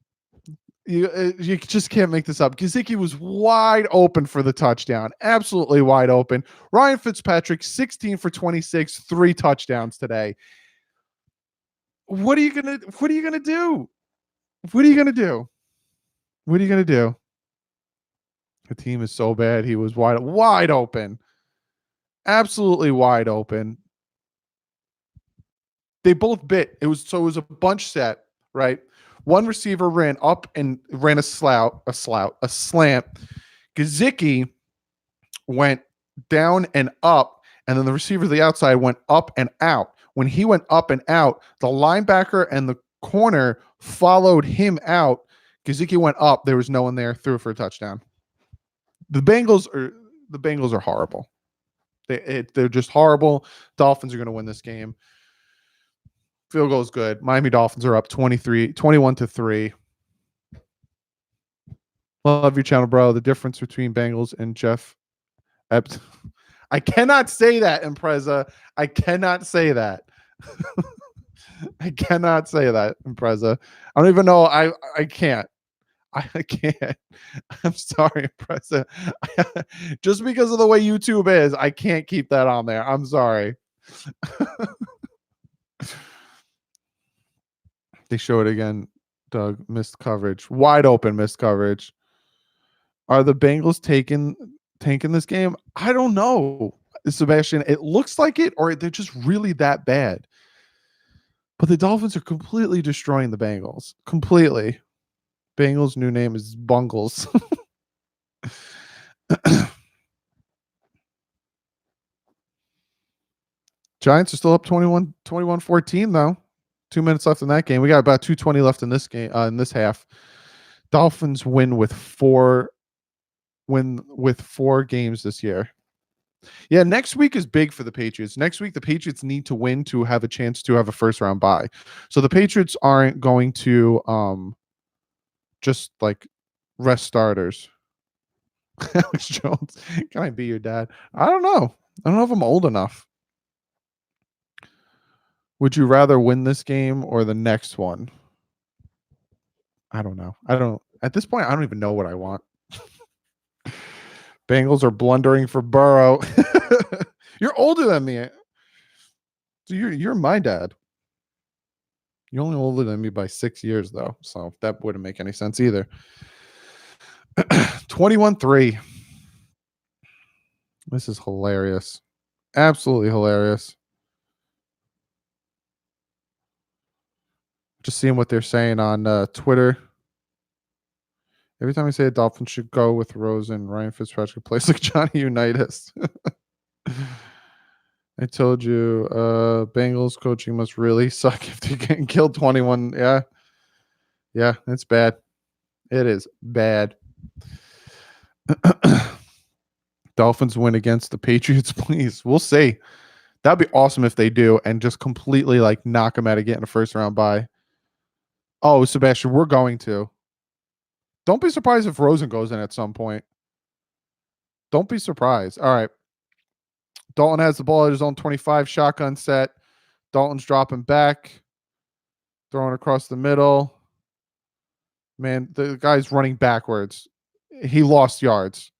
You just can't make this up. Gesicki was wide open for the touchdown. Absolutely wide open. Ryan Fitzpatrick, 16 for 26, 3 touchdowns today. What are you gonna do? What are you gonna do? What are you gonna do? The team is so bad. He was wide open. Absolutely wide open. They both bit. It was a bunch set, right? One receiver ran up and ran a slant. Gesicki went down and up, and then the receiver to the outside went up and out. When he went up and out, the linebacker and the corner followed him out. Gesicki went up. There was no one there. Threw it for a touchdown. The Bengals are horrible. They're just horrible. Dolphins are going to win this game. Field goal is good. Miami Dolphins are up 21-3. Love your channel, bro. The difference between Bengals and Jeff Epps. I cannot say that, Impreza. I cannot say that. I cannot say that, Impreza. I don't even know. I can't. I can't. I'm sorry, Impreza. Just because of the way YouTube is, I can't keep that on there. I'm sorry. They show it again, Doug. Missed coverage. Wide open missed coverage. Are the Bengals tanking this game? I don't know, Sebastian. It looks like it, or they're just really that bad. But the Dolphins are completely destroying the Bengals. Completely. Bengals' new name is Bungles. Giants are still up 21-14, though. 2 minutes left in that game. We got about 2:20 left in this game, in this half. Dolphins win with four games this year. Yeah, next week is big for the Patriots. Next week, the Patriots need to win to have a chance to have a first round bye. So the Patriots aren't going to just like rest starters. Alex Jones, can I be your dad? I don't know. I don't know if I'm old enough. Would you rather win this game or the next one? I don't know. At this point, I don't even know what I want. Bengals are blundering for Burrow. You're older than me. So you're my dad. You're only older than me by 6 years, though. So that wouldn't make any sense either. 21-3. This is hilarious. Absolutely hilarious. Just seeing what they're saying on Twitter. Every time I say a Dolphin should go with Rosen, Ryan Fitzpatrick plays like Johnny Unitas. I told you, Bengals coaching must really suck if they're getting killed 21. Yeah. Yeah, it's bad. It is bad. Dolphins win against the Patriots, please. We'll see. That'd be awesome if they do and just completely like knock them out of getting a first round bye. Oh, Sebastian, we're going to. Don't be surprised if Rosen goes in at some point. Don't be surprised. All right. Dalton has the ball at his own 25, shotgun set. Dalton's dropping back, throwing across the middle. Man, the guy's running backwards. He lost yards.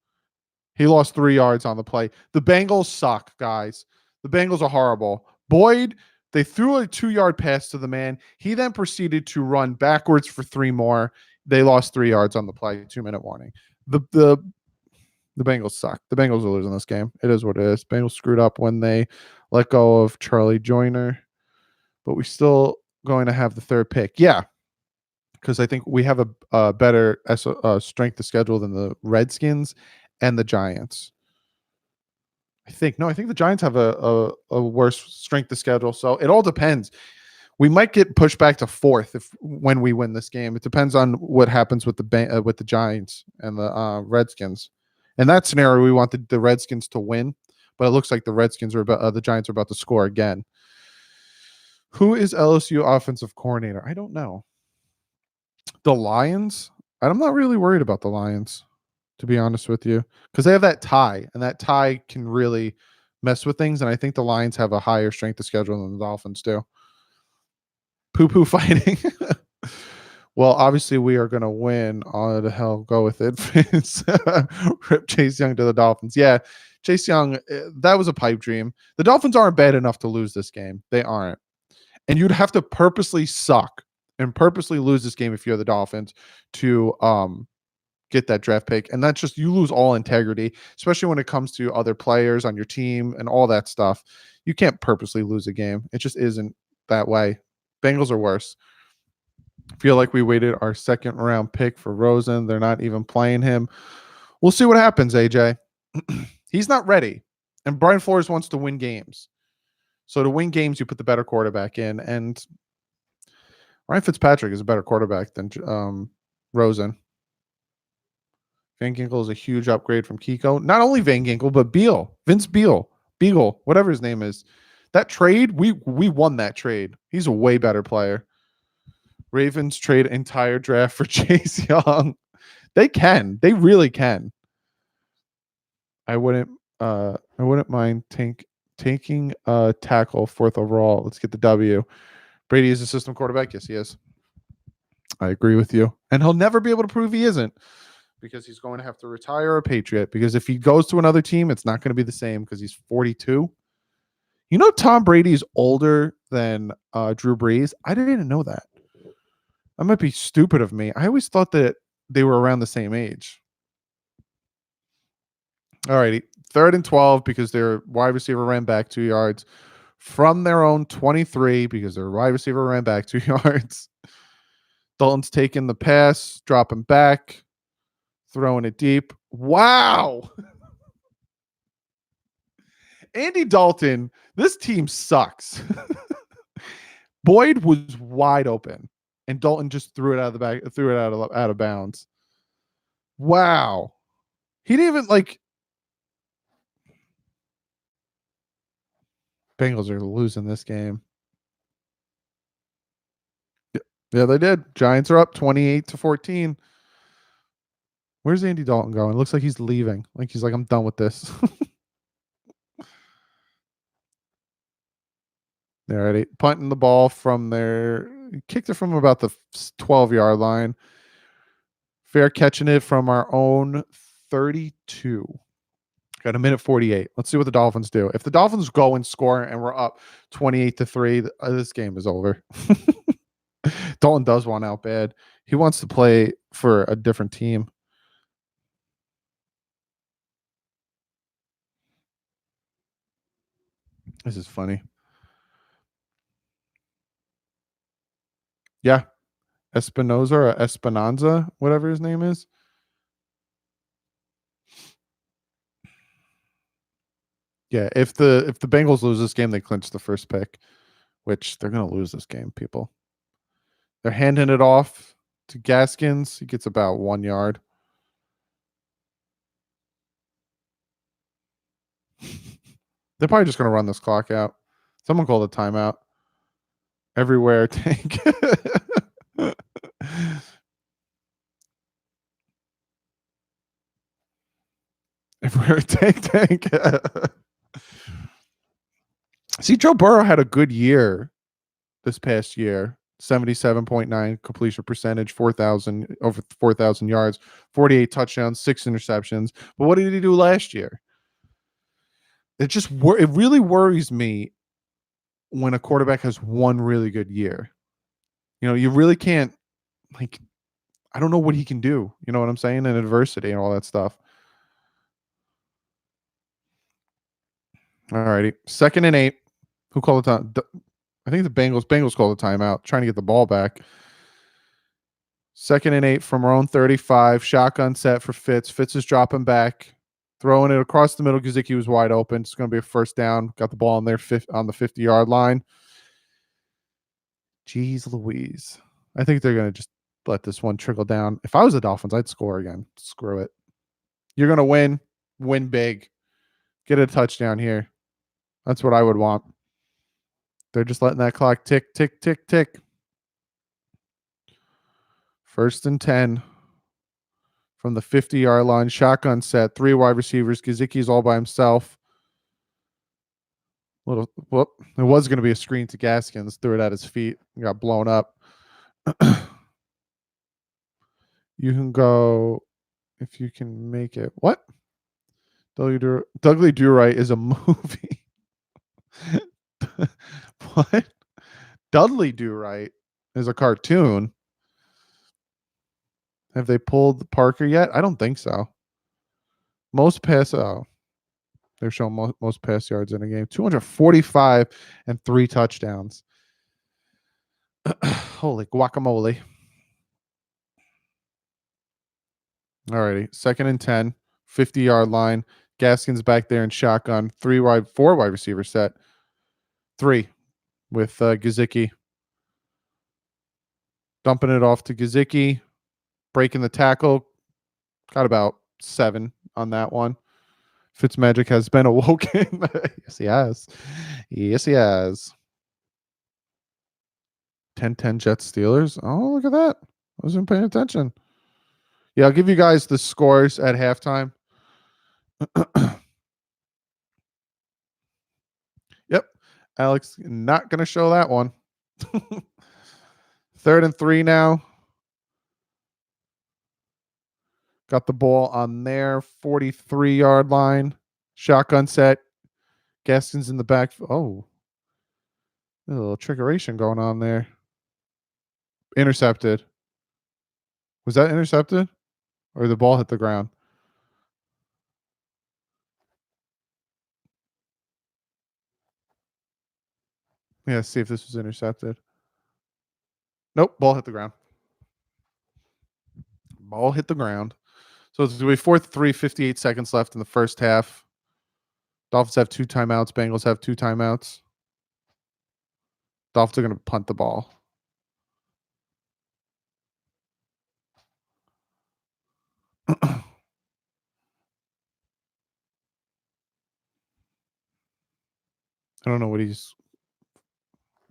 He lost 3 yards on the play. The Bengals suck, guys. The Bengals are horrible. Boyd, they threw a 2-yard pass to the man. He then proceeded to run backwards for 3 more. They lost 3 yards on the play. 2-minute warning. The Bengals suck. The Bengals are losing this game. It is what it is. Bengals screwed up when they let go of Charlie Joyner, but we still going to have the 3rd pick. Yeah, because I think we have a better strength of schedule than the Redskins and the Giants. I think the Giants have a worse strength of schedule. So it all depends. We might get pushed back to 4th when we win this game. It depends on what happens with the Giants and the Redskins. In that scenario, we want the Redskins to win, but it looks like the Giants are about to score again. Who is LSU offensive coordinator? I don't know. The Lions? I'm not really worried about the Lions, to be honest with you, because they have that tie, and that tie can really mess with things. And I think the Lions have a higher strength of schedule than the Dolphins do. Poo-poo fighting. Well, obviously we are going to win. Oh, the hell, go with it. Rip Chase Young to the Dolphins. Yeah, Chase Young, that was a pipe dream. The Dolphins aren't bad enough to lose this game. They aren't. And you'd have to purposely suck and purposely lose this game if you're the Dolphins to get that draft pick. And that's just, you lose all integrity, especially when it comes to other players on your team and all that stuff. You can't purposely lose a game. It just isn't that way. Bengals are worse. Feel like we waited our 2nd round pick for Rosen. They're not even playing him. We'll see what happens, AJ. He's not ready. And Brian Flores wants to win games. So to win games, you put the better quarterback in. And Ryan Fitzpatrick is a better quarterback than Rosen. Van Ginkel is a huge upgrade from Kiko. Not only Van Ginkel, but Vince Beagle, whatever his name is. That trade, we won that trade. He's a way better player. Ravens trade entire draft for Chase Young. They can. They really can. I wouldn't mind taking a tackle 4th overall. Let's get the W. Brady is a system quarterback. Yes, he is. I agree with you. And he'll never be able to prove he isn't, because he's going to have to retire a Patriot. Because if he goes to another team, it's not going to be the same because he's 42. You know, Tom Brady is older than Drew Brees. I didn't even know that. That might be stupid of me. I always thought that they were around the same age. All righty. 3rd and 12 because their wide receiver ran back 2 yards from their own 23 because their wide receiver ran back 2 yards. Dalton's taking the pass, dropping back, throwing it deep. Wow. Andy Dalton, this team sucks. Boyd was wide open, and Dalton just threw it out of the back, threw it out of bounds. Wow. He didn't even Bengals are losing this game. Yeah, they did. Giants are up 28-14. Where's Andy Dalton going? Looks like he's leaving. Like he's like, I'm done with this. They're already punting the ball from their kicked it from about the 12-yard line. Fair catching it from our own 32. Got a minute 48. Let's see what the Dolphins do. If the Dolphins go and score and we're up 28-3, this game is over. Dalton does want out bad. He wants to play for a different team. This is funny. Yeah. Espinoza or Esperanza, whatever his name is. Yeah, if the Bengals lose this game, they clinch the first pick, which they're going to lose this game, people. They're handing it off to Gaskins. He gets about 1 yard. They're probably just going to run this clock out. Someone called a timeout. Everywhere tank. Everywhere tank. See, Joe Burrow had a good year this past year. 77.9 completion percentage, 4,000 over 4,000 yards, 48 touchdowns, 6 interceptions. But what did he do last year? It really worries me when a quarterback has one really good year. You know, you really can't, like, I don't know what he can do. You know what I'm saying? In adversity and all that stuff. All righty. 2nd and 8. Who called the time? I think the Bengals called the timeout, trying to get the ball back. 2nd and 8 from our own 35. Shotgun set for Fitz. Fitz is dropping back, throwing it across the middle. Gesicki was wide open. It's going to be a first down. Got the ball on their on the 50-yard line. Jeez Louise. I think they're going to just let this one trickle down. If I was the Dolphins, I'd score again. Screw it. You're going to win big. Get a touchdown here. That's what I would want. They're just letting that clock tick, tick, tick, tick. 1st and 10 from the 50-yard line. Shotgun set. 3 wide receivers. Gesicki's all by himself. It was going to be a screen to Gaskins. Threw it at his feet. Got blown up. You can go if you can make it. What? DouglieDoWrong is a movie. What? Dudley Do Right is a cartoon. Have they pulled Parker yet? I don't think so. They're showing most pass yards in a game. 245 and 3 touchdowns. Holy guacamole. Alrighty. 2nd and 10. 50-yard line. Gaskins back there in shotgun. 4 wide receiver set. 3 with Gesicki. Dumping it off to Gesicki. Breaking the tackle. Got about 7 on that one. Fitzmagic has been awoken. Yes, he has. Yes, he has. 10-10 Jets Steelers. Oh, look at that. I wasn't paying attention. Yeah, I'll give you guys the scores at halftime. Yep. Alex, not going to show that one. 3rd and 3 now. Got the ball on their 43-yard line. Shotgun set. Gaskins in the back. Oh. A little trickeration going on there. Intercepted. Was that intercepted? Or the ball hit the ground? Yeah, see if this was intercepted. Nope, ball hit the ground. Ball hit the ground. So it's going to be 4th 3, 58 seconds left in the first half. Dolphins have 2 timeouts. Bengals have 2 timeouts. Dolphins are going to punt the ball. I don't know what is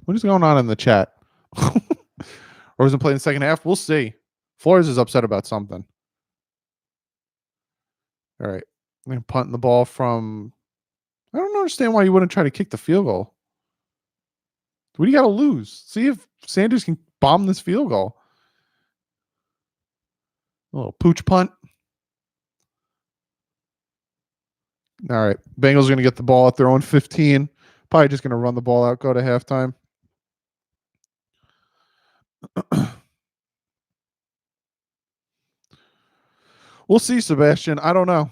going on in the chat. Or isn't playing the second half? We'll see. Flores is upset about something. All right. I'm punting the ball from. I don't understand why you wouldn't try to kick the field goal. What do you got to lose? See if Sanders can bomb this field goal. A little pooch punt. All right. Bengals are going to get the ball at their own 15. Probably just going to run the ball out, go to halftime. We'll see, Sebastian. I don't know.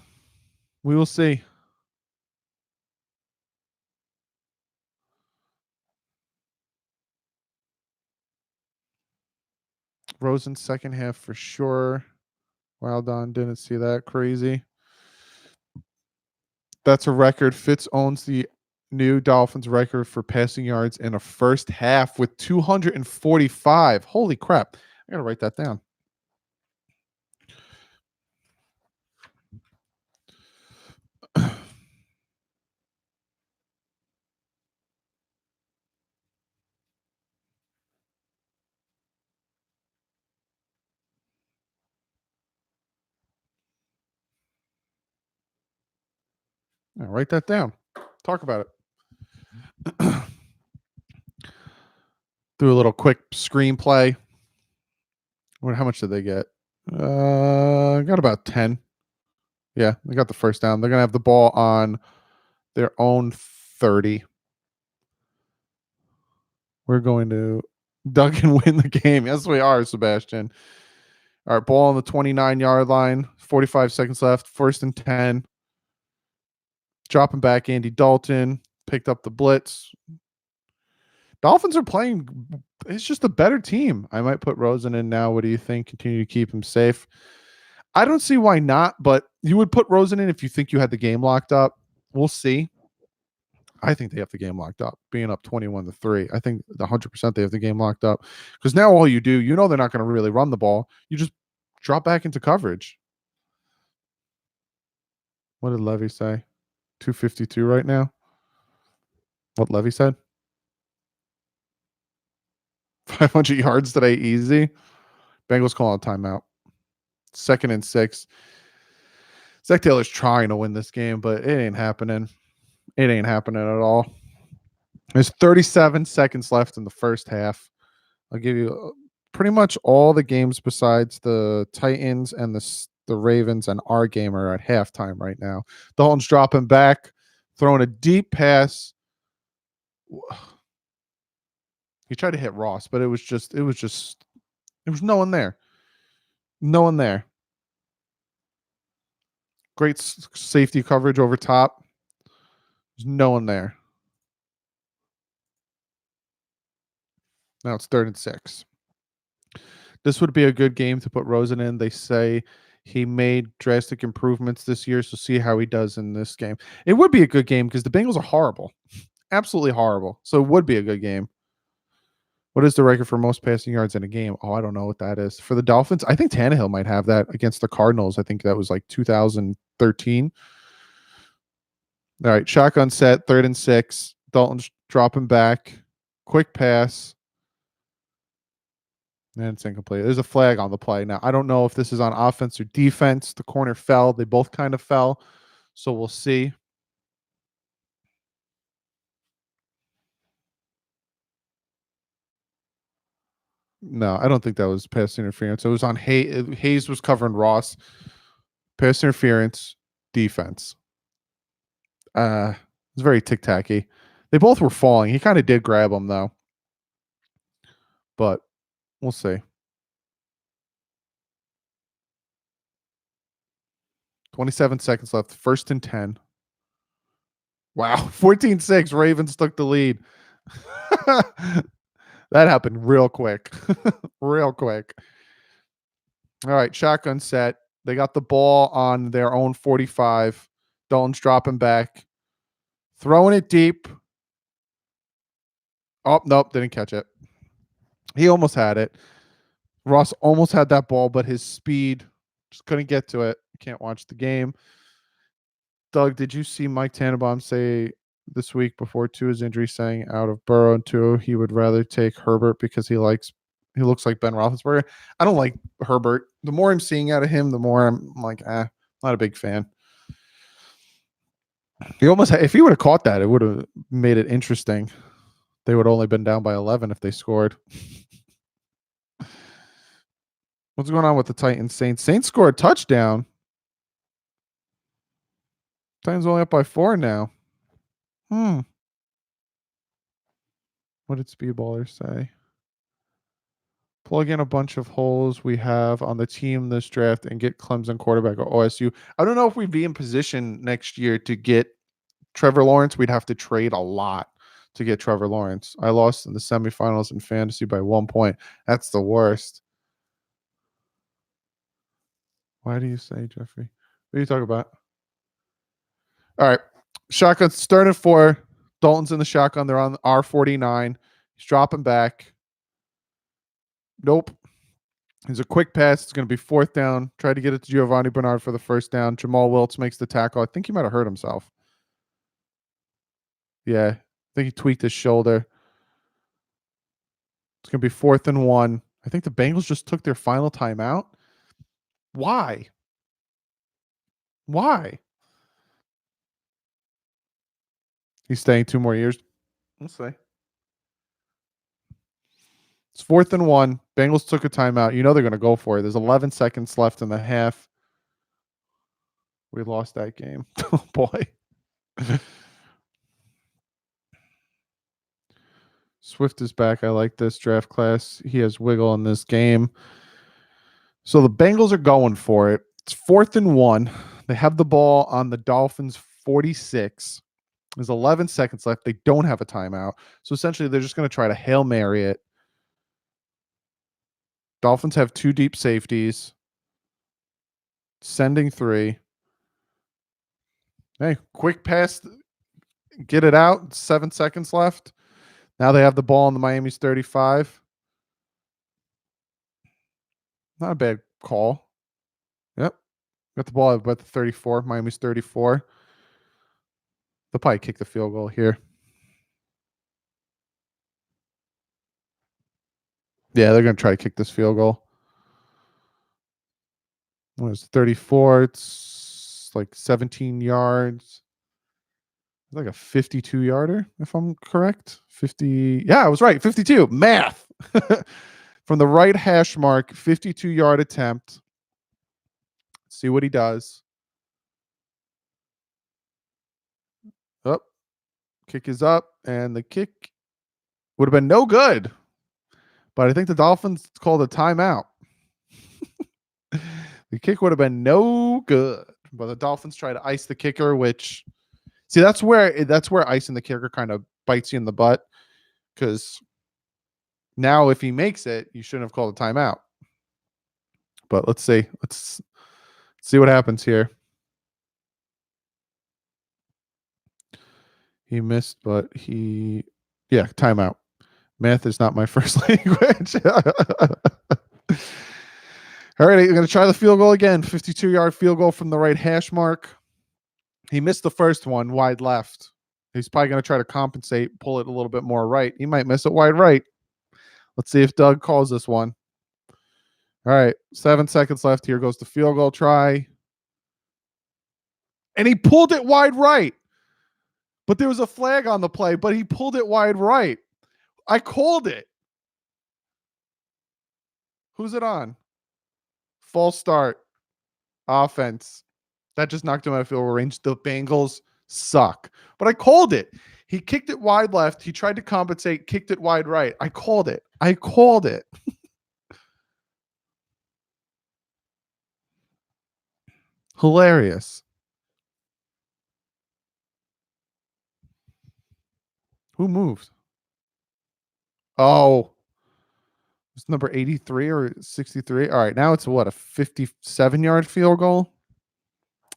We will see. Rosen second half for sure. Well done. Didn't see that. Crazy. That's a record. Fitz owns the new Dolphins record for passing yards in a first half with 245. Holy crap. I got to write that down. I'll write that down. Talk about it. Do a little quick screenplay. How much did they get? Got about 10. Yeah, they got the first down. They're going to have the ball on their own 30. We're going to Doug and win the game. Yes, we are, Sebastian. All right, ball on the 29-yard line. 45 seconds left. First and 10. Dropping back Andy Dalton. Picked up the blitz. Dolphins are playing. It's just a better team. I might put Rosen in now. What do you think? Continue to keep him safe. I don't see why not, but you would put Rosen in if you think you had the game locked up. We'll see. I think they have the game locked up, being up 21-3. I think 100% they have the game locked up because now all you do, they're not going to really run the ball. You just drop back into coverage. What did Levy say? 252 right now. What Levy said? 500 yards today, easy. Bengals calling a timeout. 2nd and 6. Zach Taylor's trying to win this game, but it ain't happening. It ain't happening at all. There's 37 seconds left in the first half. I'll give you pretty much all the games besides the Titans and the Ravens and our game are at halftime right now. Dalton's dropping back, throwing a deep pass. He tried to hit Ross, but it was no one there. No one there. Great safety coverage over top. There's no one there. Now it's 3rd and 6. This would be a good game to put Rosen in. They say he made drastic improvements this year, so see how he does in this game. It would be a good game because the Bengals are horrible. Absolutely horrible. So it would be a good game. What is the record for most passing yards in a game? Oh, I don't know what that is. For the Dolphins, I think Tannehill might have that against the Cardinals. I think that was like 2013. All right, shotgun set, 3rd and 6. Dalton's dropping back. Quick pass. And it's incomplete. There's a flag on the play. Now, I don't know if this is on offense or defense. The corner fell. They both kind of fell. So we'll see. No, I don't think that was pass interference. It was on Hayes. Hayes was covering Ross. Pass interference, defense. It's very tic-tacky. They both were falling. He kind of did grab them, though. But we'll see. 27 seconds left. 1st and 10. Wow. 14-6. Ravens took the lead. That happened real quick. Real quick. All right. Shotgun set. They got the ball on their own 45. Dalton's dropping back. Throwing it deep. Oh, nope. Didn't catch it. He almost had it. Ross almost had that ball, but his speed just couldn't get to it. Can't watch the game. Doug, did you see Mike Tannenbaum say this week before Tua's injury, saying out of Burrow and Tua, he would rather take Herbert because he looks like Ben Roethlisberger. I don't like Herbert. The more I'm seeing out of him, the more I'm like, not a big fan. He almost, if he would have caught that, it would have made it interesting. They would have only been down by 11 if they scored. What's going on with the Titans Saints? Saints scored a touchdown. Titans only up by 4 now. What did Speedballer say? Plug in a bunch of holes we have on the team this draft and get Clemson quarterback or OSU. I don't know if we'd be in position next year to get Trevor Lawrence. We'd have to trade a lot to get Trevor Lawrence. I lost in the semifinals in fantasy by 1 point. That's the worst. Why do you say, Jeffrey? What are you talking about? All right. Shotgun starting 4. Dalton's in the shotgun. They're on R49. He's dropping back. Nope. It's a quick pass. It's going to be 4th down. Try to get it to Giovanni Bernard for the first down. Jamal Wiltz makes the tackle. I think he might have hurt himself. Yeah. I think he tweaked his shoulder. It's going to be 4th and 1. I think the Bengals just took their final timeout. Why? He's staying 2 more years. We'll see. It's 4th and 1. Bengals took a timeout. You know they're going to go for it. There's 11 seconds left in the half. We lost that game. Oh, boy. Swift is back. I like this draft class. He has wiggle in this game. So the Bengals are going for it. It's 4th and 1. They have the ball on the Dolphins 46. There's 11 seconds left. They don't have a timeout. So essentially, they're just going to try to Hail Mary it. Dolphins have 2 deep safeties. Sending 3. Hey, quick pass. Get it out. 7 seconds left. Now they have the ball on the Miami's 35. Not a bad call. Yep. Got the ball at about the 34. Miami's 34. They'll probably kick the field goal here. Yeah, they're going to try to kick this field goal. What is it, 34? It's like 17 yards. It's like a 52-yarder, if I'm correct. 50. Yeah, I was right. 52. Math. From the right hash mark, 52-yard attempt. Let's see what he does. Up. Kick is up, and the kick would have been no good. But I think the Dolphins called a timeout. The kick would have been no good. But the Dolphins try to ice the kicker, which, see, that's where icing the kicker kind of bites you in the butt. Because now if he makes it, you shouldn't have called a timeout. But let's see. Let's see what happens here. He missed, but timeout. Math is not my first language. All right, we're going to try the field goal again. 52-yard field goal from the right hash mark. He missed the first one, wide left. He's probably going to try to compensate, pull it a little bit more right. He might miss it wide right. Let's see if Doug calls this one. All right, 7 seconds left. Here goes the field goal try. And he pulled it wide right. But there was a flag on the play, but he pulled it wide right. I called it. Who's it on? False start. Offense. That just knocked him out of field goal range. The Bengals suck. But I called it. He kicked it wide left. He tried to compensate, kicked it wide right. I called it. Hilarious. Who moved? Oh. It's number 83 or 63. All right, now it's what, a 57-yard field goal?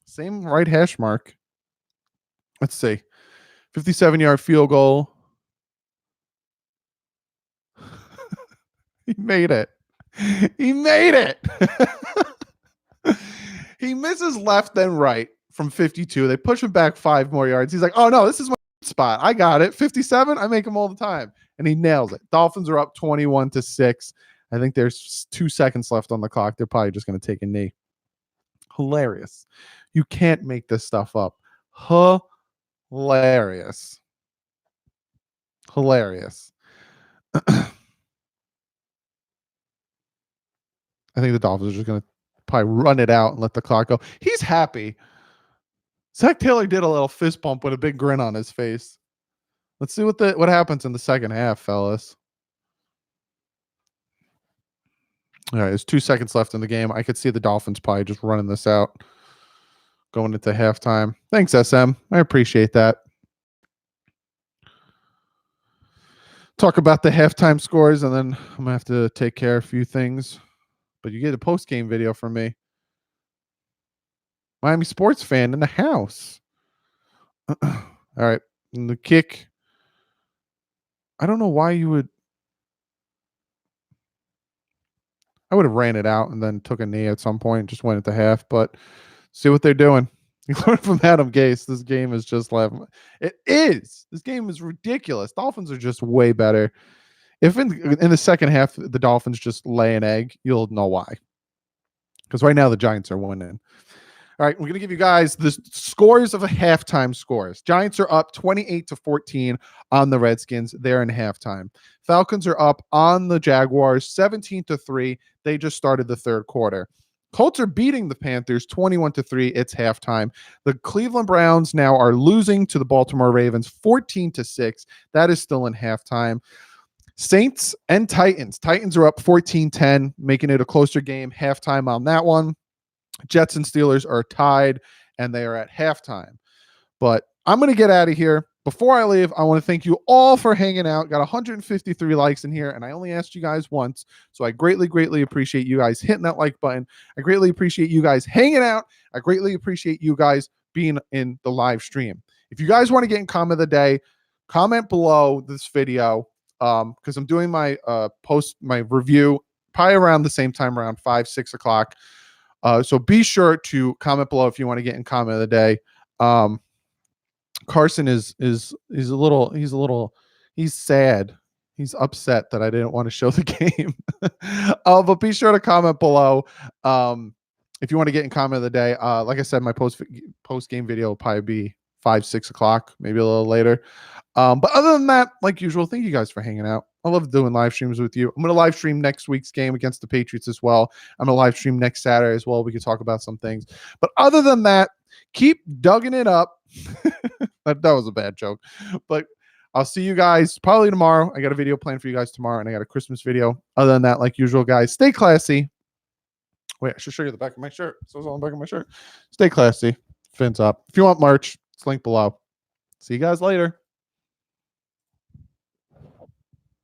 Same right hash mark. Let's see. 57-yard field goal. He made it. He misses left then right from 52. They push him back 5 more yards. He's like, oh no, this is my spot. I got it. 57. I make them all the time. And he nails it. Dolphins are up 21-6. I think there's 2 seconds left on the clock. They're probably just going to take a knee. Hilarious. You can't make this stuff up. Hilarious. Hilarious. I think the Dolphins are just going to probably run it out and let the clock go. He's happy. Zach Taylor did a little fist bump with a big grin on his face. Let's see what happens in the second half, fellas. All right, there's 2 seconds left in the game. I could see the Dolphins probably just running this out going into halftime. Thanks, SM. I appreciate that. Talk about the halftime scores, and then I'm going to have to take care of a few things. But you get a post-game video from me. Miami sports fan in the house. All right. And the kick. I don't know why you would. I would have ran it out and then took a knee at some point, just went at the half, but see what they're doing. You learn from Adam Gase. This game is just laughing. It is. This game is ridiculous. Dolphins are just way better. If in the second half, the Dolphins just lay an egg, you'll know why. Because right now the Giants are winning. All right, we're going to give you guys the scores of a halftime scores. Giants are up 28-14 on the Redskins. They're in halftime. Falcons are up on the Jaguars 17-3. They just started the third quarter. Colts are beating the Panthers 21-3. It's halftime. The Cleveland Browns now are losing to the Baltimore Ravens 14-6. That is still in halftime. Saints and Titans. Titans are up 14-10, making it a closer game. Halftime on that one. Jets and Steelers are tied, and they are at halftime. But I'm going to get out of here. Before I leave, I want to thank you all for hanging out. Got 153 likes in here, and I only asked you guys once. So I greatly, greatly appreciate you guys hitting that like button. I greatly appreciate you guys hanging out. I greatly appreciate you guys being in the live stream. If you guys want to get in comment of the day, comment below this video because I'm doing my my review probably around the same time, around 5-6 o'clock. So be sure to comment below if you want to get in comment of the day. Carson is he's sad. He's upset that I didn't want to show the game. But be sure to comment below if you want to get in comment of the day. Like I said, my post game video will probably be 5-6 o'clock, maybe a little later. But other than that, like usual, thank you guys for hanging out. I love doing live streams with you. I'm going to live stream next week's game against the Patriots as well. I'm going to live stream next Saturday as well. We can talk about some things. But other than that, keep dugging it up. that was a bad joke. But I'll see you guys probably tomorrow. I got a video planned for you guys tomorrow, and I got a Christmas video. Other than that, like usual, guys, stay classy. Wait, I should show you the back of my shirt. So it's on the back of my shirt. Stay classy. Fins up. If you want merch, it's linked below. See you guys later.